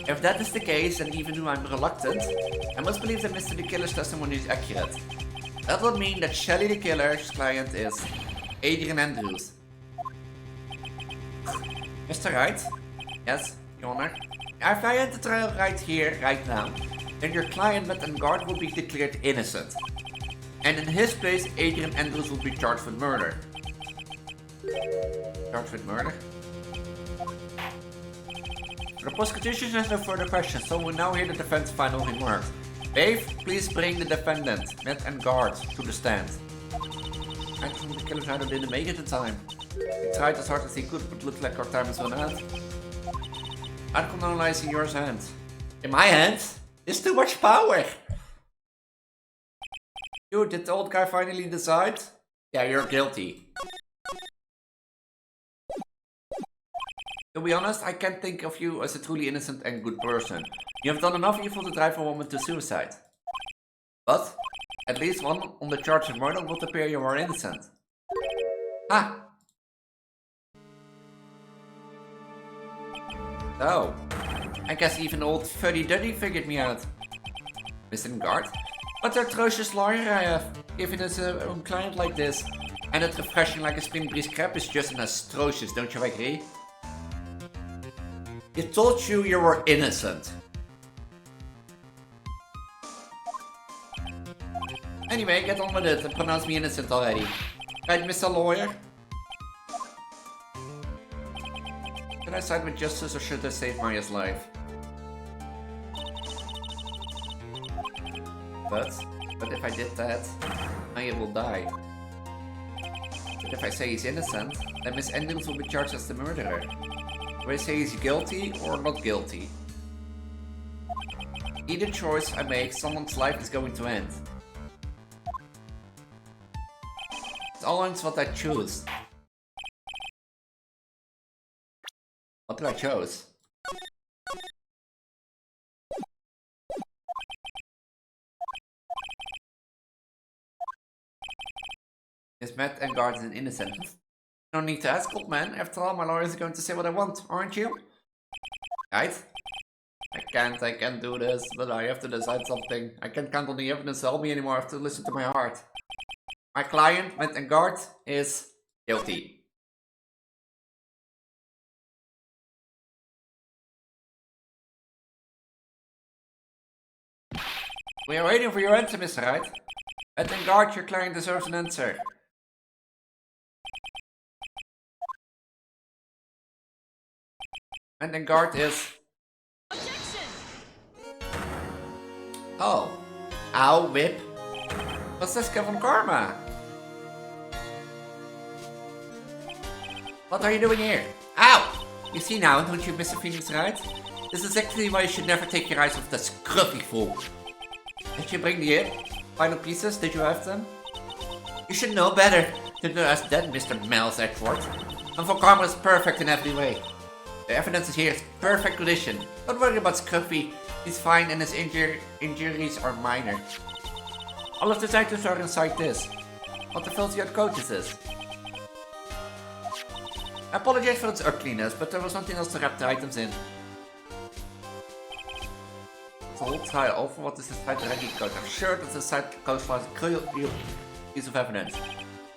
If that is the case, and even though I'm reluctant, I must believe that Mr. the Killer's testimony is accurate. That would mean that Shelly the Killer's client is Adrian Andrews. Mr. Wright? Yes, Your Honor. If I end the trial right here, right now, then your client, Matt and Guard, will be declared innocent. And in his place, Adrian Andrews will be charged with murder. Charged with murder? The prosecution has no further questions, so we'll now hear the defense's final remarks. Dave, please bring the defendant, Matt and Guard, to the stand. Actually, the killer either didn't make it in time. He tried as hard as he could, but looked like our time is run out. Outcome now lies in your hands. In my hands? It's too much power! You, did the old guy finally decide? Yeah, you're guilty. To be honest, I can't think of you as a truly innocent and good person. You have done enough evil to drive a woman to suicide. But, at least one on the charge of murder would appear you are innocent. Ah! So, I guess even old fuddy-duddy figured me out. Mr. Guard? What an atrocious lawyer I have, giving us a own client like this. And that refreshing like a spring breeze crap is just as atrocious, don't you agree? He told you you were innocent. Anyway, get on with it and pronounce me innocent already. Right, Mr. Lawyer? Should I side with justice or should I save Maya's life? But if I did that, Maya will die. But if I say he's innocent, then Miss Andrews will be charged as the murderer. Do I say he's guilty or not guilty? Either choice I make, someone's life is going to end. It's always what I choose. What do I choose? Is Matt and Guardian innocent? No need to ask, old man. After all, my lawyer is going to say what I want, aren't you? Right? I can't do this, but I have to decide something. I can't count on the evidence to help me anymore. I have to listen to my heart. My client, Matt and Guard, is guilty. We are waiting for your answer, Mr. Wright. Matt and Guard, your client deserves an answer. And then Guard is... Objection! Oh. Ow, whip. What's this Kevin Karma? What are you doing here? Ow! You see now, don't you, Mr. Phoenix Wright? This is actually why you should never take your eyes off the scruffy fool. Did you bring the final pieces? Did you have them? You should know better than to ask that, Mr. Miles Edward. And for Karma is perfect in every way. The evidence is here is perfect condition. Don't worry about Scruffy. He's fine and his injuries are minor. All of the items are inside this. What the filthy odd coat is this? I apologize for its ugliness, but there was nothing else to wrap the items in. The whole trial over what is inside the Reggie coat. I'm sure that inside the coat was a cruel piece of evidence.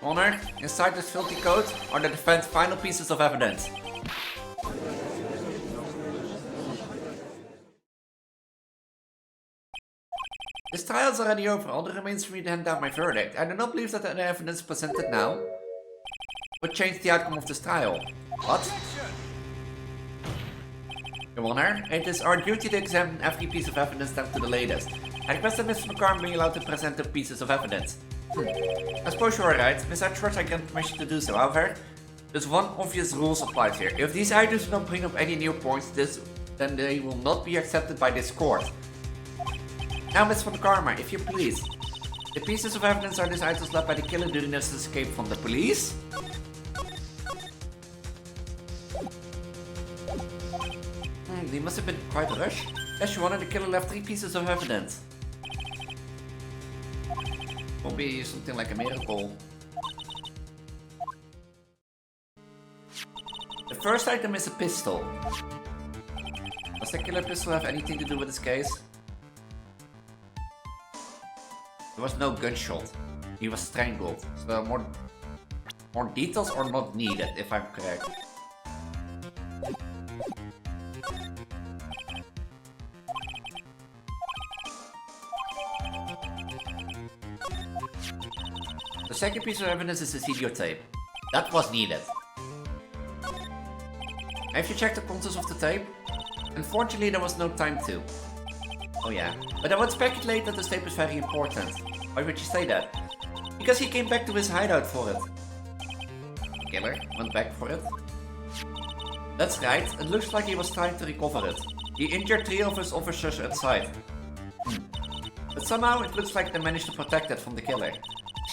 Honor, inside this filthy coat are the defense's final pieces of evidence. This trial is already over. All that remains for me to hand down my verdict. I do not believe that the evidence presented now would change the outcome of this trial. What? Your Honor, it is our duty to examine every piece of evidence down to the latest. I request that Mr. McCarm be allowed to present the pieces of evidence. I suppose you are right. Miss Edgeworth, I grant permission to do so. However, there's one obvious rule applies here. If these items do not bring up any new points, then they will not be accepted by this court. Now, Miss Von Karma, if you please. The pieces of evidence are these items left by the killer during his escape from the police? They must have been quite a rush. Yes, Your Honor, the killer left 3 pieces of evidence. Will be something like a miracle. The first item is a pistol. Does the killer pistol have anything to do with this case? There was no gunshot. He was strangled. So more details are not needed, if I'm correct. The second piece of evidence is this videotape. That was needed. Have you checked the contents of the tape? Unfortunately, there was no time to. Oh yeah, but I would speculate that this tape is very important. Why would you say that? Because he came back to his hideout for it. The killer went back for it? That's right, it looks like he was trying to recover it. He injured 3 of his officers at site. But somehow it looks like they managed to protect it from the killer.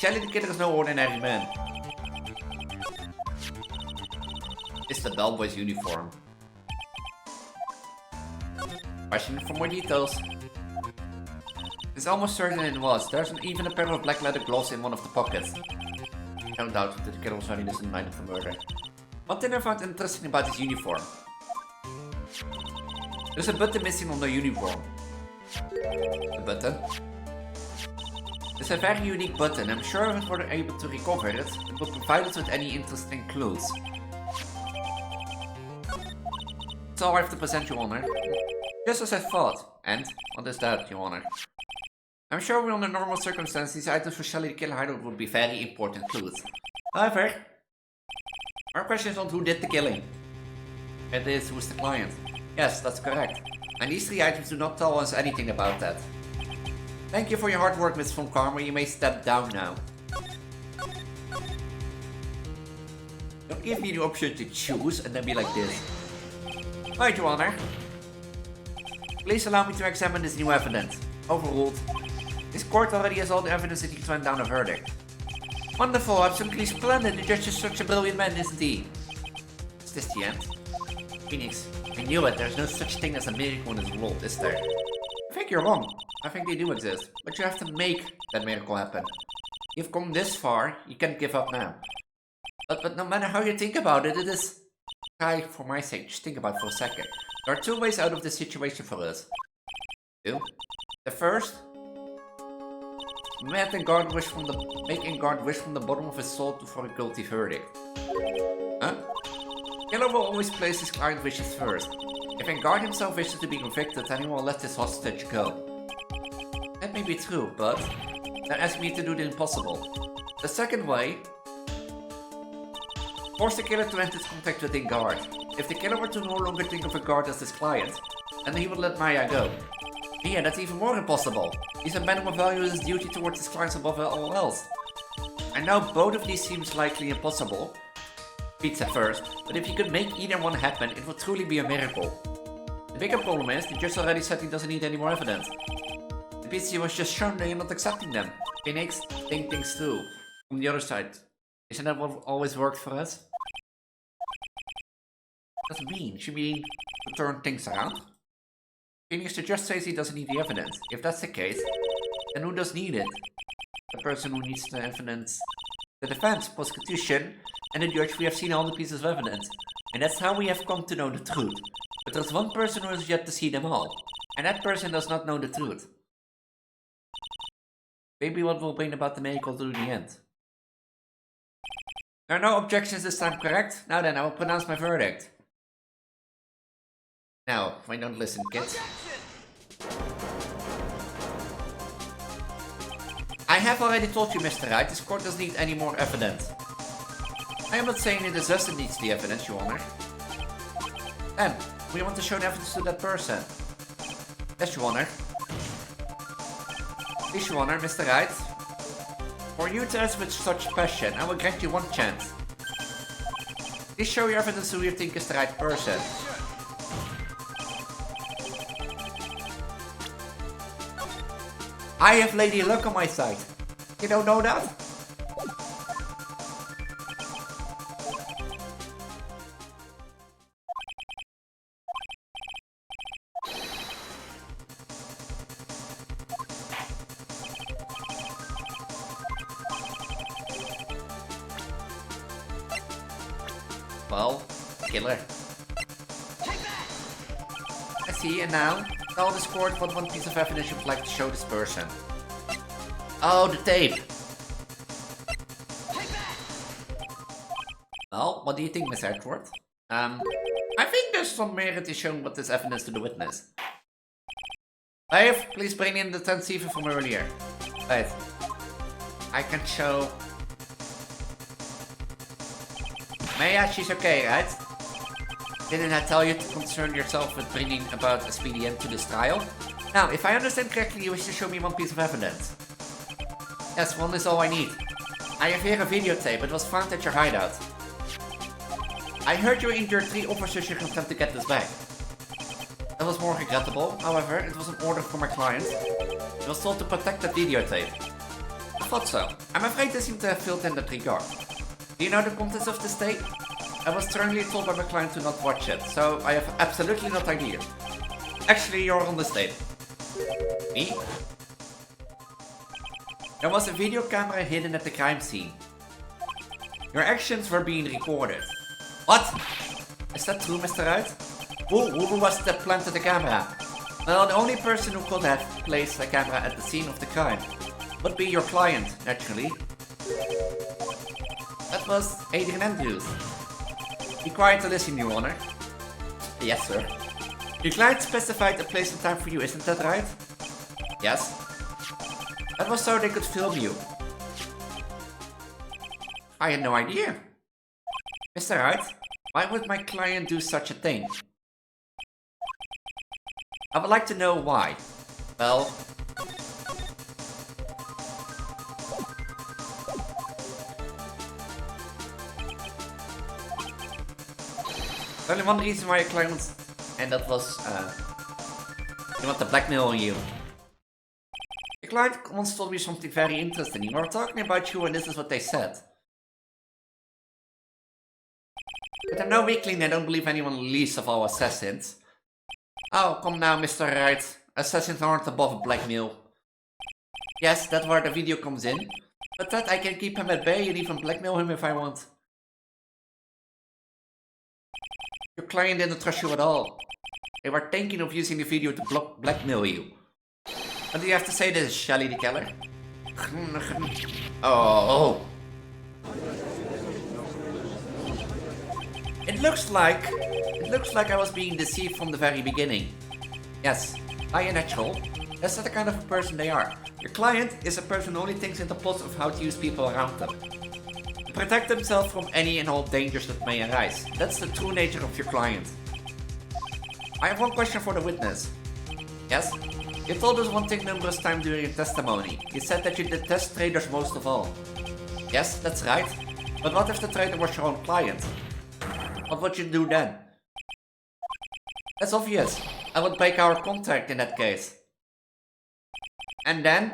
Shelly the killer is no ordinary man. It's the bellboy's uniform. Questioning for more details. It's almost certain it was. There's even a pair of black leather gloves in one of the pockets. No doubt that the killer was wearing this in the night of the murder. One thing I found interesting about his uniform. There's a button missing on the uniform. The button? It's a very unique button. I'm sure if we were able to recover it, it would provide us with any interesting clues. That's all I have to present, Your Honor. Just as I thought. And what is that, Your Honor? I'm sure under normal circumstances, these items for Shelly the killer hideout would be very important clues. However, our question is not who did the killing. It is who's the client. Yes, that's correct. And these 3 items do not tell us anything about that. Thank you for your hard work, Miss Von Karma. You may step down now. Don't give me the option to choose and then be like this. Right, Your Honor. Please allow me to examine this new evidence. Overruled. This court already has all the evidence that you can down a verdict. Wonderful, absolutely splendid. The judge is such a brilliant man, isn't he? Is this the end? Phoenix, I knew it. There's no such thing as a miracle in this world, is there? I think you're wrong. I think they do exist. But you have to make that miracle happen. You've come this far, you can't give up now. But no matter how you think about it, it is... Guy, for my sake, just think about it for a second. There are 2 ways out of this situation for us. 2. The first... Making guard wish from the bottom of his soul for a guilty verdict. Huh? Killer will always place his client wishes first. If a guard himself wishes to be convicted, then he will let his hostage go. That may be true, but that asks me to do the impossible. The second way... Force the killer to end his contact with a guard. If the killer were to no longer think of a guard as his client, then he would let Maya go. Yeah, that's even more impossible. He's a man who values his duty towards his clients above all else. I know both of these seems likely impossible. Beats at first, but if he could make either one happen, it would truly be a miracle. The bigger problem is, the judge already said he doesn't need any more evidence. The PC was just shown that you're not accepting them. Phoenix, think things through. From the other side. Isn't that what always worked for us? What does it mean? Should we turn things around? Phoenix, the judge says he doesn't need the evidence. If that's the case, then who does need it? The person who needs the evidence. The defense, prosecution, and the judge. We have seen all the pieces of evidence. And that's how we have come to know the truth. But there's one person who has yet to see them all. And that person does not know the truth. Maybe what will bring about the miracle to the end. There are no objections this time, correct? Now then, I will pronounce my verdict. Now, if I don't listen, kids. I have already told you, Mr. Wright, this court doesn't need any more evidence. I am not saying it doesn't need the evidence, Your Honor. Then, we want to show the evidence to that person. Yes, Your Honor. Please, Your Honor, Mr. Wright. For you to answer with such passion, I will grant you one chance. Please show your evidence who you think is the right person. I have Lady Luck on my side. You don't know that? Well, killer. I see, and now? Tell Discord what one piece of evidence you'd like to show this person. Oh, the tape! Well, what do you think, Miss Edward? I think there's some merit in showing what is evidence to the witness. Dave, please bring in the transceiver from earlier. Wait. I can show... Maya, she's okay, right? Didn't I tell you to concern yourself with bringing about a speedy end to this trial? Now, if I understand correctly, you wish to show me one piece of evidence. Yes, one is all I need. I have here a videotape. It was found at your hideout. I heard you injured 3 officers you attempt to get this back. That was more regrettable, however, it was an order from my client. He was told to protect the videotape. I thought so. I'm afraid they seem to have filled in that regard. Do you know the contents of this tape? I was sternly told by my client to not watch it, so I have absolutely no idea. Actually, you're on this tape. Me? There was a video camera hidden at the crime scene. Your actions were being recorded. What? Is that true, Mr. Wright? Who was that planted the camera? Well, the only person who could have placed a camera at the scene of the crime would be your client, naturally. That was Adrian Andrews. Be quiet to listen, Your Honor. Yes, sir. Your client specified a place and time for you, isn't that right? Yes. That was so they could film you. I had no idea. Mr. Wright, why would my client do such a thing? I would like to know why. Well... There's only one reason why your client wants... And that was, he wants to blackmail you. Your client once told me something very interesting. We were talking about you and this is what they said. But I'm no weakling, I don't believe anyone least of all assassins. Oh, come now, Mr. Wright. Assassins aren't above blackmail. Yes, that's where the video comes in. But that I can keep him at bay and even blackmail him if I want. Your client didn't trust you at all. They were thinking of using the video to blackmail you. What do you have to say to this, Shelly the Keller? Oh. It looks like I was being deceived from the very beginning. Yes, by a natural. That's not the kind of a person they are. Your client is a person who only thinks in the plots of how to use people around them. To protect themselves from any and all dangers that may arise. That's the true nature of your client. I have one question for the witness. Yes? You told us one thing numerous times during your testimony. You said that you detest traitors most of all. Yes, that's right. But what if the traitor was your own client? What would you do then? That's obvious. I would break our contract in that case. And then?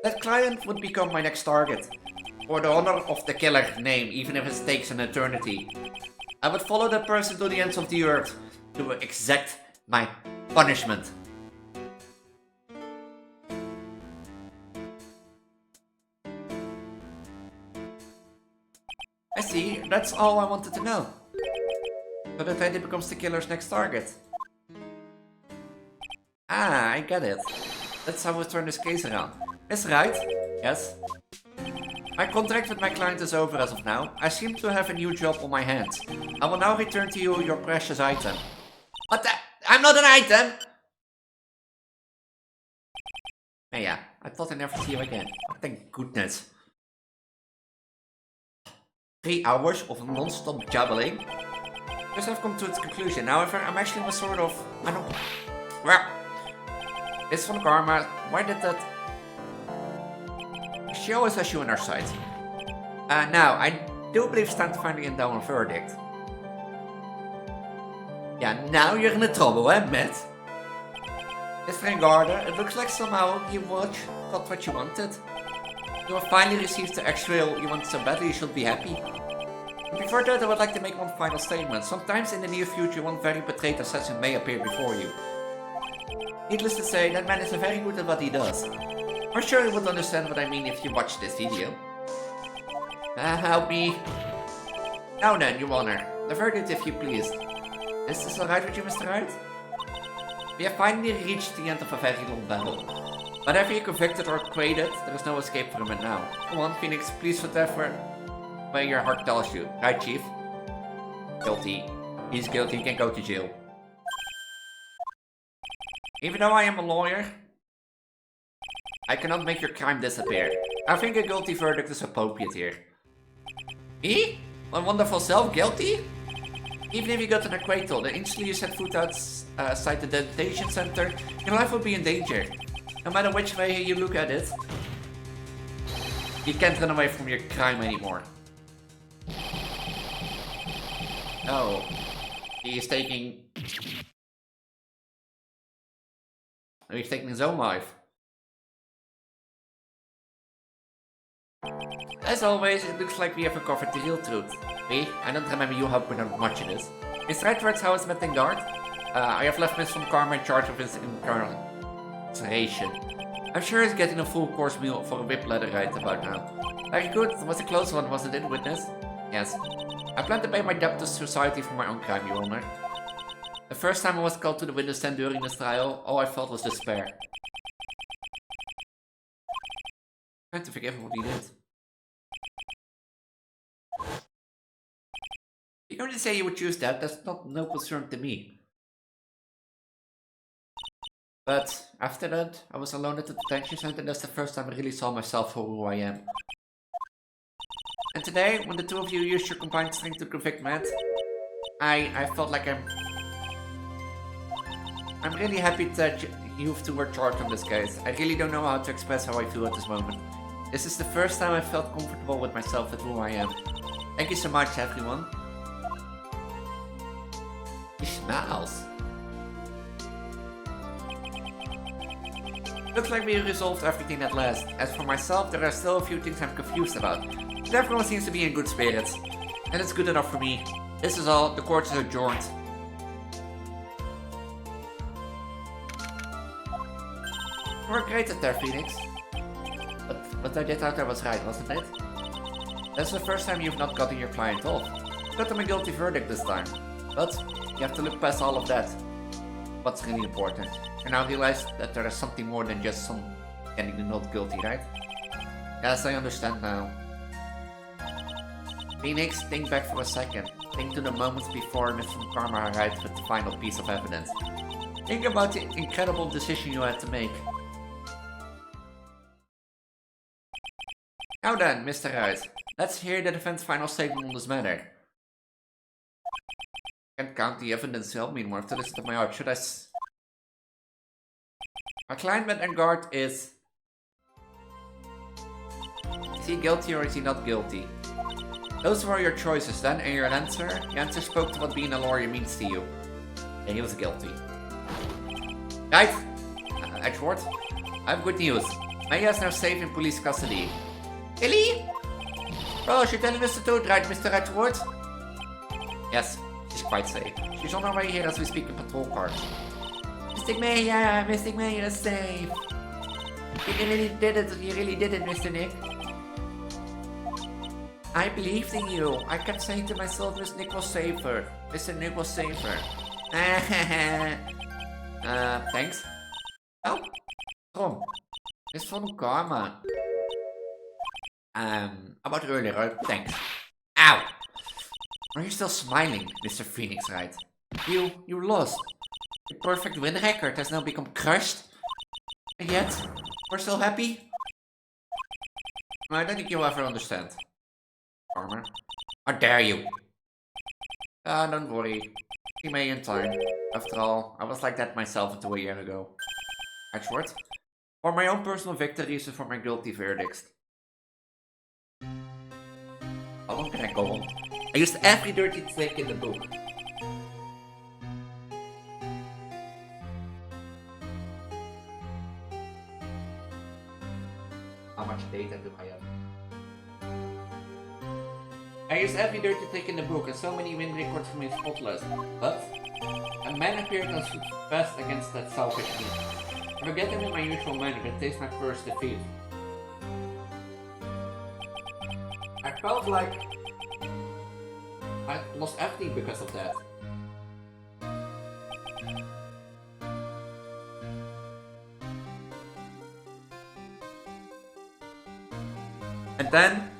That client would become my next target. For the honor of the killer's name, even if it takes an eternity. I would follow that person to the ends of the earth to exact my punishment. I see, that's all I wanted to know. So that Eddie becomes the killer's next target. Ah, I get it. That's how we turn this case around. That's right. Yes. My contract with my client is over as of now. I seem to have a new job on my hands. I will now return to you your precious item. What the? I'm not an item! Hey, yeah, I thought I'd never see you again. Thank goodness. 3 hours of non-stop jabbling. Just have come to its conclusion. However, I'm actually a sort of... I don't... Well... It's from karma. Why did that... She always has you on her side. Now, I do believe it's time to finally get down a verdict. Yeah, now you're in trouble, eh, Matt? Mr. Garda, it looks like somehow you got what you wanted. You have finally received the actual you want so badly, you should be happy. And before that, I would like to make one final statement. Sometimes in the near future, one very betrayed assassin may appear before you. Needless to say, that man is very good at what he does. I'm sure you would understand what I mean if you watch this video. Help me. Now then, Your Honor, the verdict if you please. Is this alright with you, Mr. Wright? We have finally reached the end of a very long battle. Whatever you convicted or acquitted, there is no escape from it now. Come on, Phoenix, please whatever way your heart tells you. Right, Chief? Guilty. He's guilty, he can go to jail. Even though I am a lawyer, I cannot make your crime disappear. I think a guilty verdict is appropriate here. Me? My wonderful self guilty? Even if you got an acquittal, the instantly you set foot outside the detention center, your life will be in danger. No matter which way you look at it, you can't run away from your crime anymore. Oh, he's taking... He's taking his own life. As always, it looks like we have uncovered the real truth. Me? I don't remember you helping out much in this. Mr. Edwards' house met in guard. I have left Mr. Karma in charge of his incarceration. I'm sure he's getting a full course meal for a whip ladder right about now. Very good, it was a close one, wasn't it, witness? Yes. I plan to pay my debt to society for my own crime, Your Honor. The first time I was called to the witness stand during this trial, all I felt was despair. I'm trying to forgive what he did. You only say you would choose that, that's not no concern to me. But after that, I was alone at the detention center and that's the first time I really saw myself for who I am. And today, when the two of you used your combined strength to convict Matt, I felt like I'm really happy that you two were charged on this case. I really don't know how to express how I feel at this moment. This is the first time I felt comfortable with myself and who I am. Thank you so much, everyone. He smiles. Looks like we resolved everything at last. As for myself, there are still a few things I'm confused about. But everyone seems to be in good spirits. And it's good enough for me. This is all. The court is adjourned. You were great at there, Phoenix. But I did thought I was right, wasn't it? That's the first time you've not gotten your client off. You got them a guilty verdict this time. But you have to look past all of that. What's really important. You now realize that there is something more than just some getting not guilty, right? Yes, I understand now. Phoenix, think back for a second. Think to the moments before Mr. Karma arrived with the final piece of evidence. Think about the incredible decision you had to make. Now then, Mr. Wright, let's hear the defense's final statement on this matter. I can't count the evidence to help me anymore to listen to my heart. Should I My client met and guard is he guilty or is he not guilty? Those were your choices then, and your answer? Your answer spoke to what being a lawyer means to you. And he was guilty. Right? Edgeworth, I have good news. Maya is now safe in police custody. Ellie? Oh, you're telling us the truth, right, Mr. Edgeworth? Yes, she's quite safe. She's on her way here as we speak in patrol cars. Mr. Maya is safe. You really did it, Mr. Nick. I believed in you. I kept saying to myself, Mr. Nick was safer. Mr. Nick was safer. Thanks. Oh, Tom. It's from Karma. About earlier, right? Thanks. Ow! Are you still smiling, Mr. Phoenix, right? You lost. The perfect win record has now become crushed. And yet, we're still happy? I don't think you'll ever understand. Farmer. How dare you? Don't worry. She may in time. After all, I was like that myself until a year ago. Edgeworth? For my own personal victories and for my guilty verdicts. How long can I go on? I used every dirty trick in the book. How much data do I have? I used every dirty trick in the book and so many win records remain spotless. But a man appeared as best against that selfish me. I forget him in my usual manner, but taste my first defeat. I felt like I lost everything because of that. And then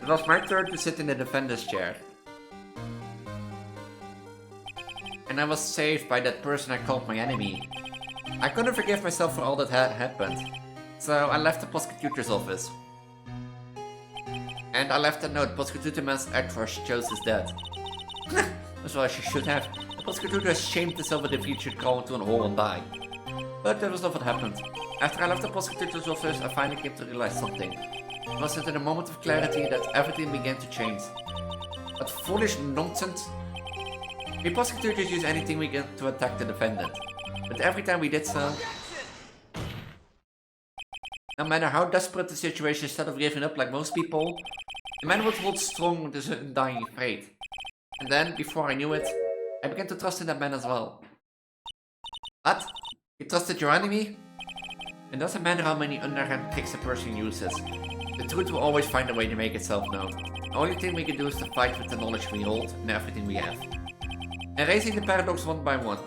it was my turn to sit in the defender's chair. And I was saved by that person I called my enemy. I couldn't forgive myself for all that had happened. So I left the prosecutor's office. And I left a note, Prosecutor Mans Edwards chose his death. That's what she should have. The prosecutor shamed herself with the future crawl into a hole and die. But that was not what happened. After I left the prosecutor's office, I finally came to realize something. It was in a moment of clarity that everything began to change. That foolish nonsense. We prosecutors use anything we get to attack the defendant. But every time we did so, no matter how desperate the situation, instead of giving up like most people, the man would hold strong with his undying faith. And then, before I knew it, I began to trust in that man as well. What? You trusted your enemy? It doesn't matter how many underhand tricks a person uses. The truth will always find a way to make itself known. The only thing we can do is to fight with the knowledge we hold and everything we have. Erasing the paradox one by one.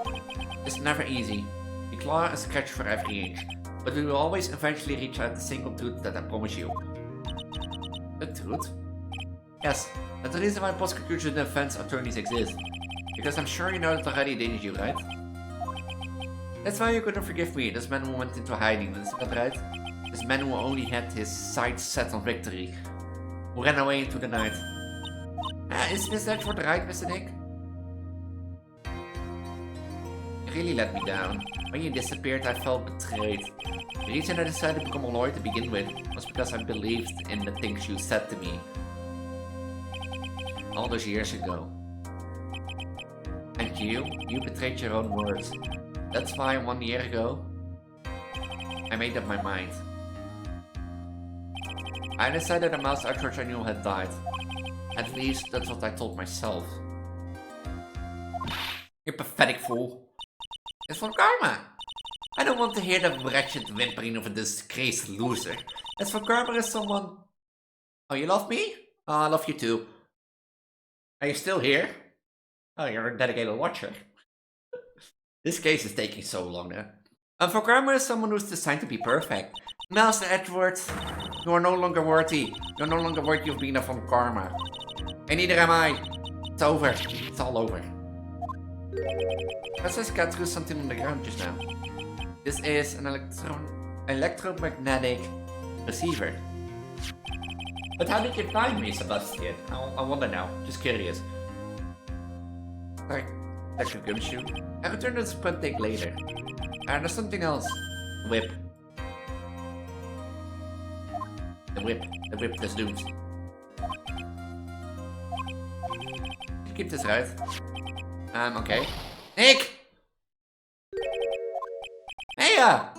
It's never easy. We claw and scratch for every inch. But we will always eventually reach out the single truth that I promise you. The truth? Yes, that's the reason why prosecution and defense attorneys exist. Because I'm sure you know that already, didn't you, right? That's why you couldn't forgive me, this man who went into hiding, isn't that right? This man who only had his sights set on victory. Who ran away into the night. Is Mr. Edward right, Mr. Nick? You really let me down. When you disappeared, I felt betrayed. The reason I decided to become a lawyer to begin with was because I believed in the things you said to me. All those years ago. And you betrayed your own words. That's why 1 year ago, I made up my mind. I decided that Mouse Edwards I knew had died. At least that's what I told myself. You pathetic fool. It's for karma. I don't want to hear the wretched whimpering of a disgraced loser. As for karma is someone... Oh, you love me? Oh, I love you too. Are you still here? Oh, you're a dedicated watcher. This case is taking so long now. And for karma is someone who's designed to be perfect. Master Edwards, you are no longer worthy. You're no longer worthy of being a from karma. And neither am I. It's over. It's all over. Let's just got through something on the ground just now. This is an electromagnetic receiver. But how did you find me, Sebastian? I wonder now. Just curious. Sorry. That's your gumshoe. I return to the sprint take later. And there's something else. Whip. The whip that's doomed. Keep this right. Okay. Nick! Maya!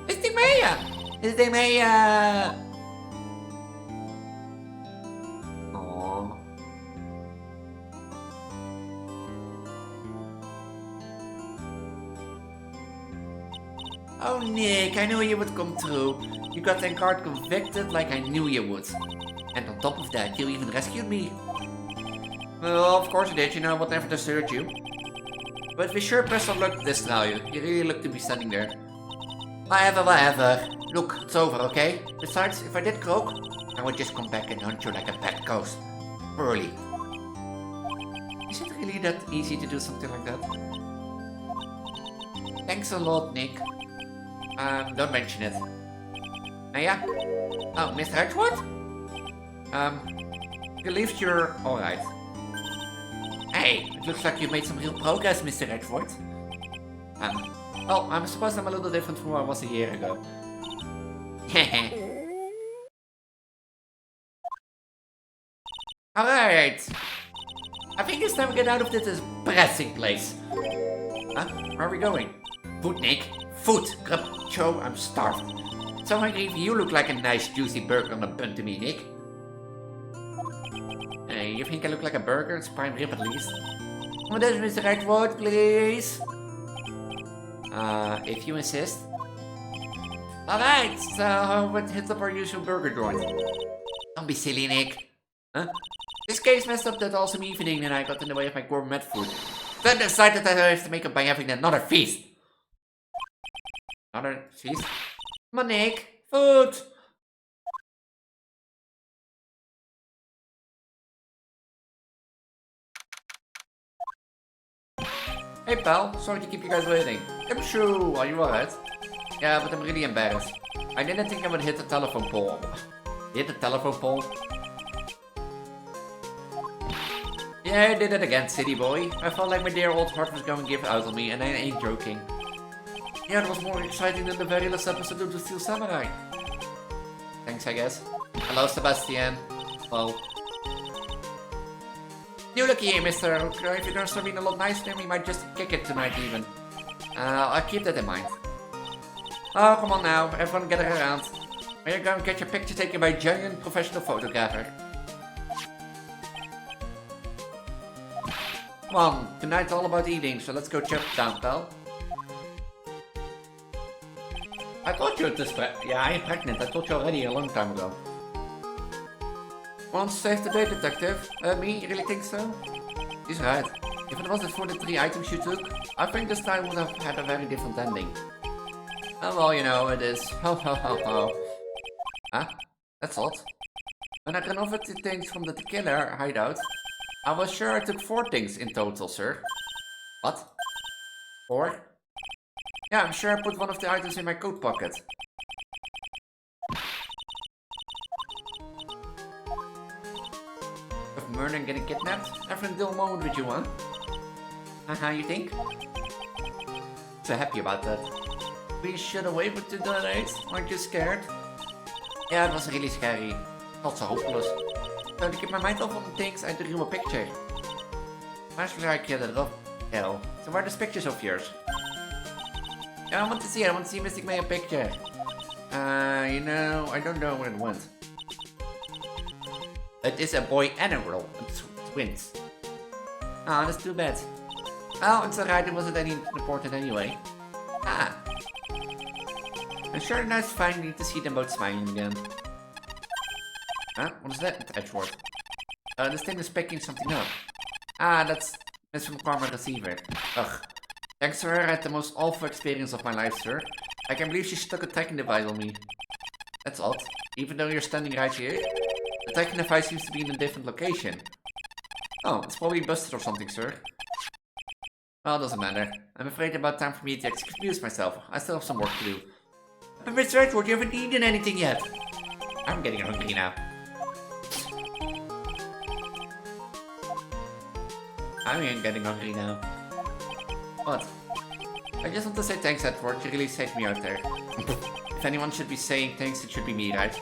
It's the Maya! It's the Maya! Aww. Oh, Nick, I knew you would come through. You got the card convicted like I knew you would. And on top of that, you even rescued me. Well, of course I did, you know, whatever deserted you. But we sure pressed some luck to destroy you. You really look to be standing there. Whatever. Look, it's over, okay? Besides, if I did croak, I would just come back and hunt you like a bad ghost. Early. Is it really that easy to do something like that? Thanks a lot, Nick. Don't mention it. Yeah? Oh, Mr. Edward? Believe you're alright. Hey, it looks like you made some real progress, Mr. Edward. Well, I suppose I'm a little different from who I was a year ago. Alright. I think it's time to get out of this depressing place. Huh? Where are we going? Food, Nick. Food. Grub. Joe, I'm starved. So hungry, you look like a nice juicy burger on a bun to me, Nick. Hey, you think I look like a burger? It's prime rib at least. What is Mr. Edward, please? If you insist. Alright, so what hits up our usual burger joint? Don't be silly, Nick. Huh? This case messed up that awesome evening and I got in the way of my gourmet food. Then decided that I have to make up by having another feast. Another feast. Come on, Nick. Food! Hey pal, sorry to keep you guys waiting. I'm sure, are you alright? Yeah, but I'm really embarrassed. I didn't think I would hit the telephone pole. Hit the telephone pole? Yeah, I did it again, city boy. I felt like my dear old heart was going to give out on me, and I ain't joking. Yeah, it was more exciting than the very last episode of the Steel Samurai. Thanks, I guess. Hello, Sebastian. Well. You look here, mister. If you don't start being a lot nicer, we might just kick it tonight, even. I'll keep that in mind. Oh, come on now. Everyone gather around. We're going to get your picture taken by a giant professional photographer. Come on, tonight's all about eating, so let's go chop down, pal. I told you this. Yeah, I am pregnant. I told you already a long time ago. Want to save the day, detective? Me? You really think so? He's right. If it wasn't for the 3 items you took, I think this time would have had a very different ending. Oh, well, you know, it is. Ho ho ho ho. Huh? That's odd. When I ran over the things from the killer hideout, I was sure I took 4 things in total, sir. What? 4? Yeah, I'm sure I put one of the items in my coat pocket. Of Merlin getting kidnapped? Having a dull moment with you, huh? Haha, you think? So happy about that. We should have waited to the days. Aren't you scared? Yeah, it was really scary. Not so hopeless. So to keep my mind off on things, I drew a picture. Actually, I killed it off. Hell. So where are those pictures of yours? Yeah, I want to see Mystic make a picture. You know, I don't know where it went. It is a boy and a girl. Twins. Ah, that's too bad. Oh, it's alright, it wasn't any important anyway. Ah. I'm sure now it's finally to see them both smiling again. Huh? What is that, Edgeworth? This thing is picking something up. Ah, that's from Karma Receiver. Ugh. Thanks to her, I had the most awful experience of my life, sir. I can't believe she stuck a tracking device on me. That's odd. Even though you're standing right here, the tracking device seems to be in a different location. Oh, it's probably busted or something, sir. Well, it doesn't matter. I'm afraid about time for me to excuse myself. I still have some work to do. But Mr. Edgeworth, you haven't eaten anything yet. I'm getting hungry now. I'm getting hungry now. What? I just want to say thanks, Edward. You really saved me out there. If anyone should be saying thanks, it should be me, right?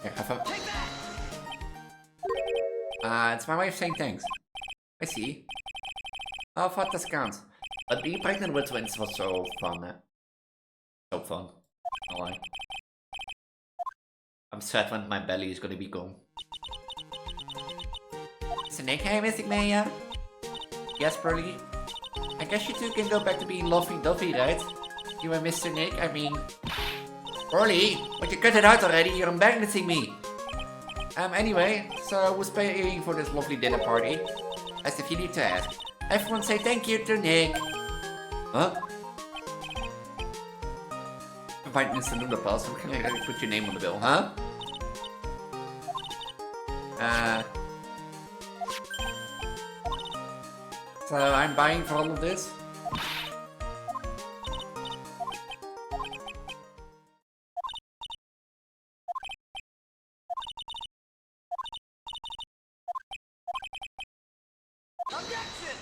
Here, have a... it's my way of saying thanks. I see. Oh, what does count? But being pregnant with twins was so fun. So fun. I lie. I'm sad when my belly is gonna be gone. Mr. Nick, hey, Mystic Maya. Yes, Pearly? I guess you two can go back to being lovey-dovey, right? You and Mr. Nick, I mean... Pearly, would you cut it out already? You're embarrassing me. Anyway, so who's paying for this lovely dinner party? As if you need to ask. Everyone say thank you to Nick. Huh? Invite Mr. Noodle Pals, so can I put your name on the bill, huh? So I'm buying for all of this? Objection!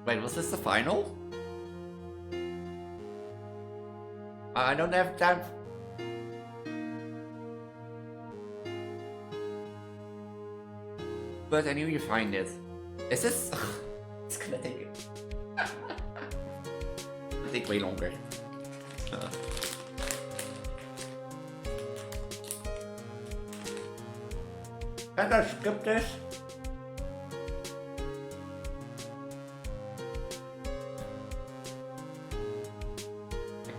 Wait, was this the final? I don't have time. But I knew you'd find it. Is this? It's gonna take it. It'll take way longer. Can I skip this?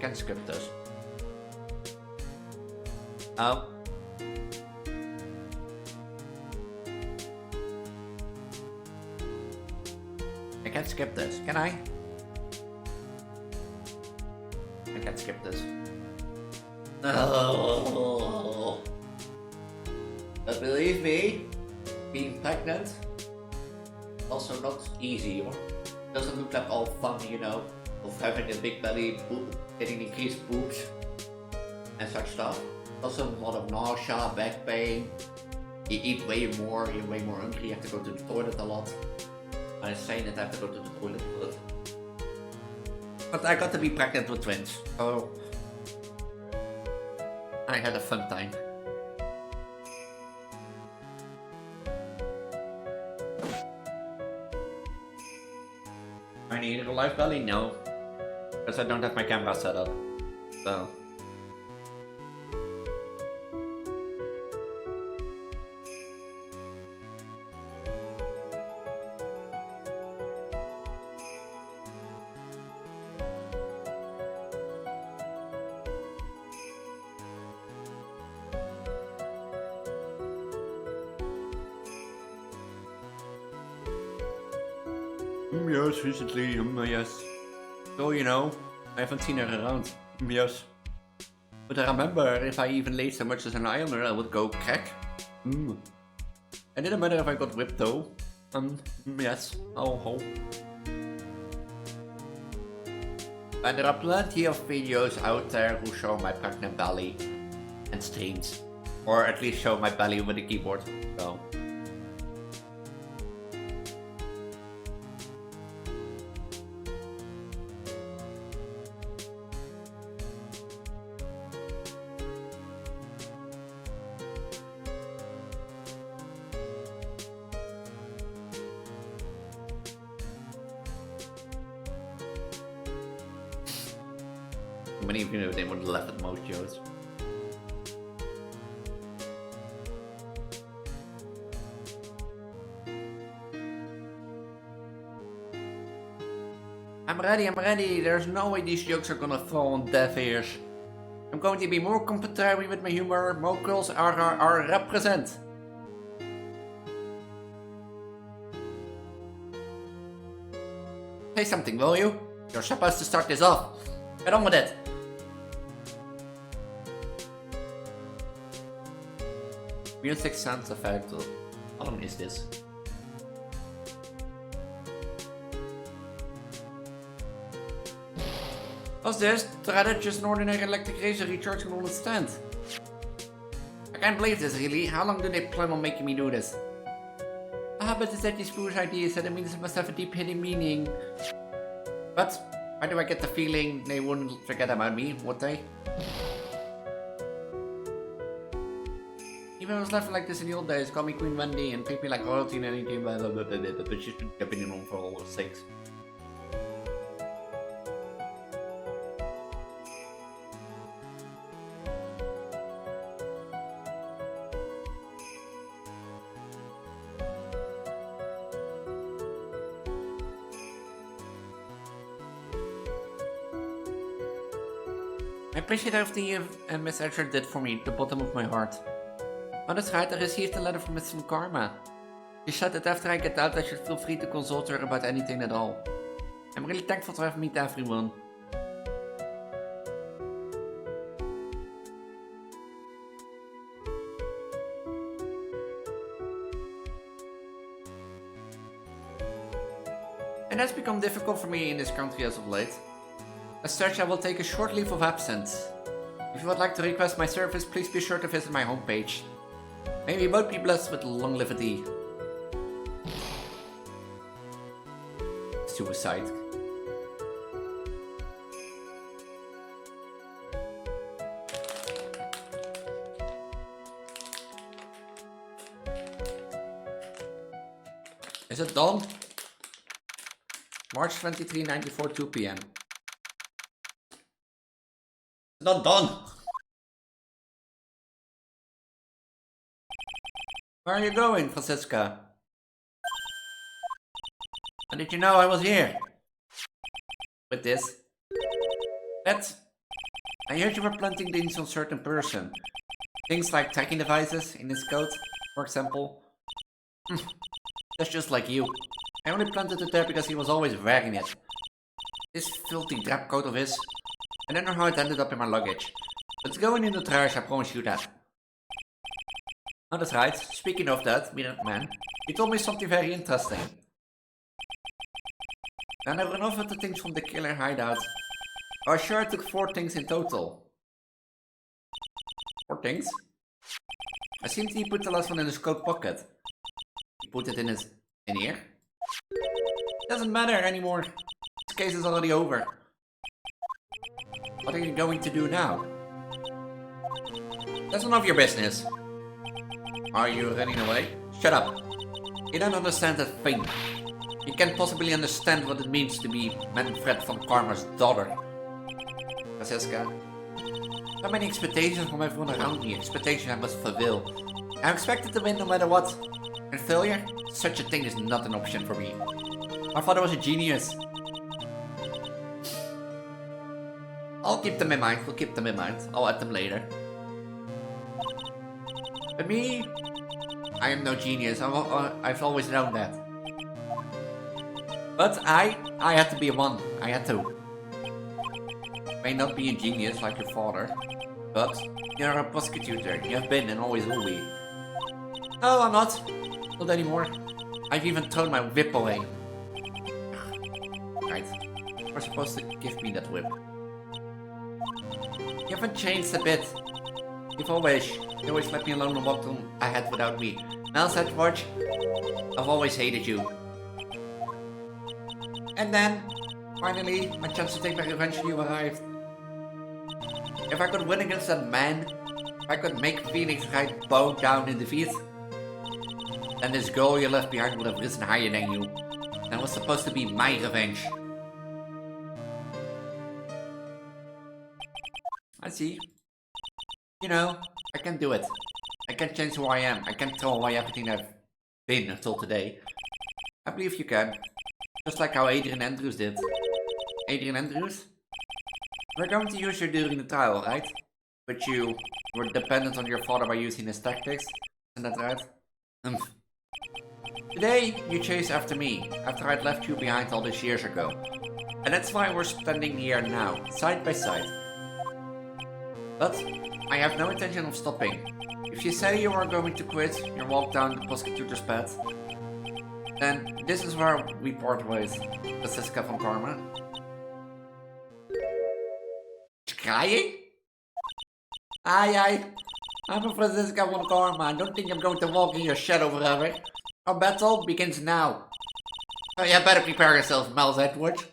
can skip this. Oh. I can't skip this, can I? I can't skip this. No. But believe me, being pregnant also not easy, or doesn't look like all fun, you know, of having a big belly, getting increased boobs and such stuff. Also a lot of nausea, back pain. You eat way more, you're way more hungry, you have to go to the toilet a lot. I'm saying that I have to go to the toilet, but I got to be pregnant with twins, so I had a fun time. I need a live belly? No, because I don't have my camera set up, so. Yes, recently, yes. So, you know, I haven't seen her around. Yes. But I remember if I even laid so much as an eye on her, I would go crack. And it didn't matter if I got whipped though. Yes. Oh. And there are plenty of videos out there who show my pregnant belly and streams. Or at least show my belly with a keyboard, so. Many of you, they would have left at most shows. I'm ready. There's no way these jokes are gonna fall on deaf ears. I'm going to be more complimentary with my humor. More girls are represent. Say something, will you? You're supposed to start this off. Get on with it. Music sounds effect. What one is this? What's this? Threaded, just an ordinary electric razor recharging on its stand. I can't believe this, really. How long do they plan on making me do this? But it's that these foolish ideas, that it means it must have a deep hidden meaning. But why do I get the feeling they wouldn't forget about me, would they? Even I was laughing like this in the old days, call me Queen Wendy and treat me like royalty and anything, but she's been jumping in on for all those things. I appreciate everything Miss Archer did for me, the bottom of my heart. Oh, that's right, I received a letter from Miss Karma. She said that after I get out, I should feel free to consult her about anything at all. I'm really thankful to have met everyone. It has become difficult for me in this country as of late. As such, I will take a short leave of absence. If you would like to request my service, please be sure to visit my homepage. May we both be blessed with longevity. Suicide. Is it done? March 23, 94, 2 p.m. It's not done. Where are you going, Francisca? How did you know I was here? With this. Let's I heard you were planting things on certain person. Things like tracking devices in his coat, for example. That's just like you. I only planted it there because he was always wearing it. This filthy drab coat of his. I don't know how it ended up in my luggage. It's going in the trash, I promise you that. Oh, that's right. Speaking of that, man, he told me something very interesting. And I ran off with the things from the killer hideout. I was sure I took 4 things in total. 4 things? I seemed he put the last one in his coat pocket. He put it in here? Doesn't matter anymore. This case is already over. What are you going to do now? That's none of your business. Are you running away? Shut up. You don't understand a thing. You can't possibly understand what it means to be Manfred von Karma's daughter. Francesca. So many expectations from everyone around me, expectations I must fulfill. I'm expected to win no matter what. And failure? Such a thing is not an option for me. My father was a genius. I'll keep them in mind, we'll keep them in mind. I'll add them later. But me, I am no genius, I've always known that. But I had to be one, I had to. May not be a genius like your father, but you're a prosecutor, you have been and always will be. No, I'm not. Not anymore. I've even thrown my whip away. Right. You're supposed to give me that whip. You haven't changed a bit. You always let me alone and walked on ahead without me. Now, said Watch, I've always hated you. And then, finally, my chance to take my revenge on you arrived. If I could win against that man, if I could make Phoenix Wright bow down in defeat, then this girl you left behind would have risen higher than you. And it was supposed to be my revenge. I see. You know, I can do it. I can change who I am. I can throw away everything I've been until today. I believe you can. Just like how Adrian Andrews did. Adrian Andrews? We're going to use you during the trial, right? But you were dependent on your father by using his tactics. Isn't that right? Today, you chased after me, after I'd left you behind all these years ago. And that's why we're standing here now, side by side. But I have no intention of stopping. If you say you are going to quit your walk down the prosecutor's path, then this is where we part ways, Francesca von Karma. Crying? Aye. I'm a Francesca von Karma. I don't think I'm going to walk in your shadow forever. Our battle begins now. Oh, you better prepare yourself, Miles Edwards.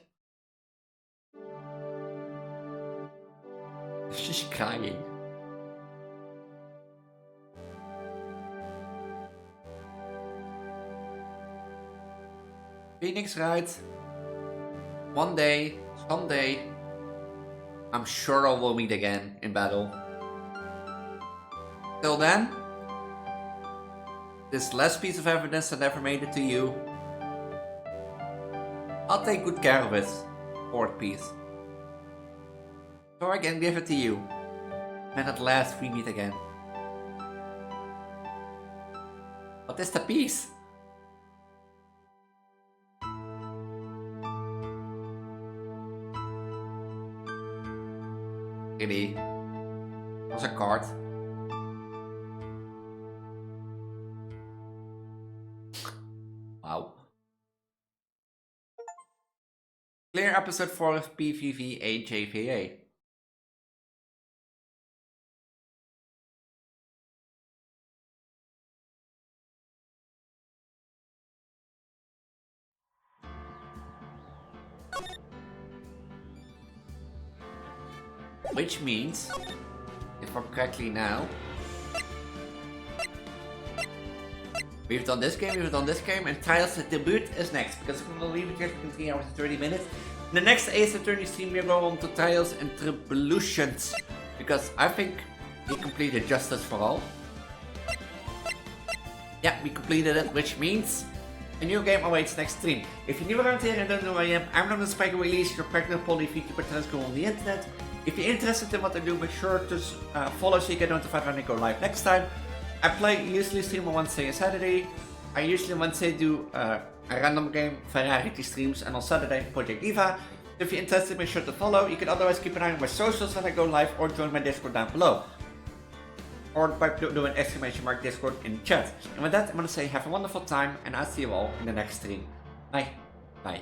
She's crying. Phoenix Wright. One day, someday, I'm sure we'll meet again in battle. Till then, this last piece of evidence that never made it to you, I'll take good care of it. 4th piece. So I can give it to you. And at last we meet again. What is the piece? Really? It was a card. Wow. Clear episode 4 of PVV8JVA. Which means, if I'm correctly now, we've done this game, and Trials debut is next, because I'm gonna leave it here for 3 hours and 30 minutes. In the next Ace Attorney stream, we're going on to Trials and Tribulations, because I think we completed Justice for All. Yeah, we completed it, which means a new game awaits next stream. If you're new around here and don't know who I am, I'm not a Spiker Elise, your pregnant poly Vtuber trans girl on the internet. If you're interested in what I do, make sure to follow so you get notified when I go live next time. I usually stream on Wednesday and Saturday. I usually on Wednesday do a random game, variety streams, and on Saturday Project Diva. If you're interested, make sure to follow. You can otherwise keep an eye on my socials when I go live or join my Discord down below. Or by doing !Discord in chat. And with that, I'm gonna say have a wonderful time and I'll see you all in the next stream. Bye. Bye.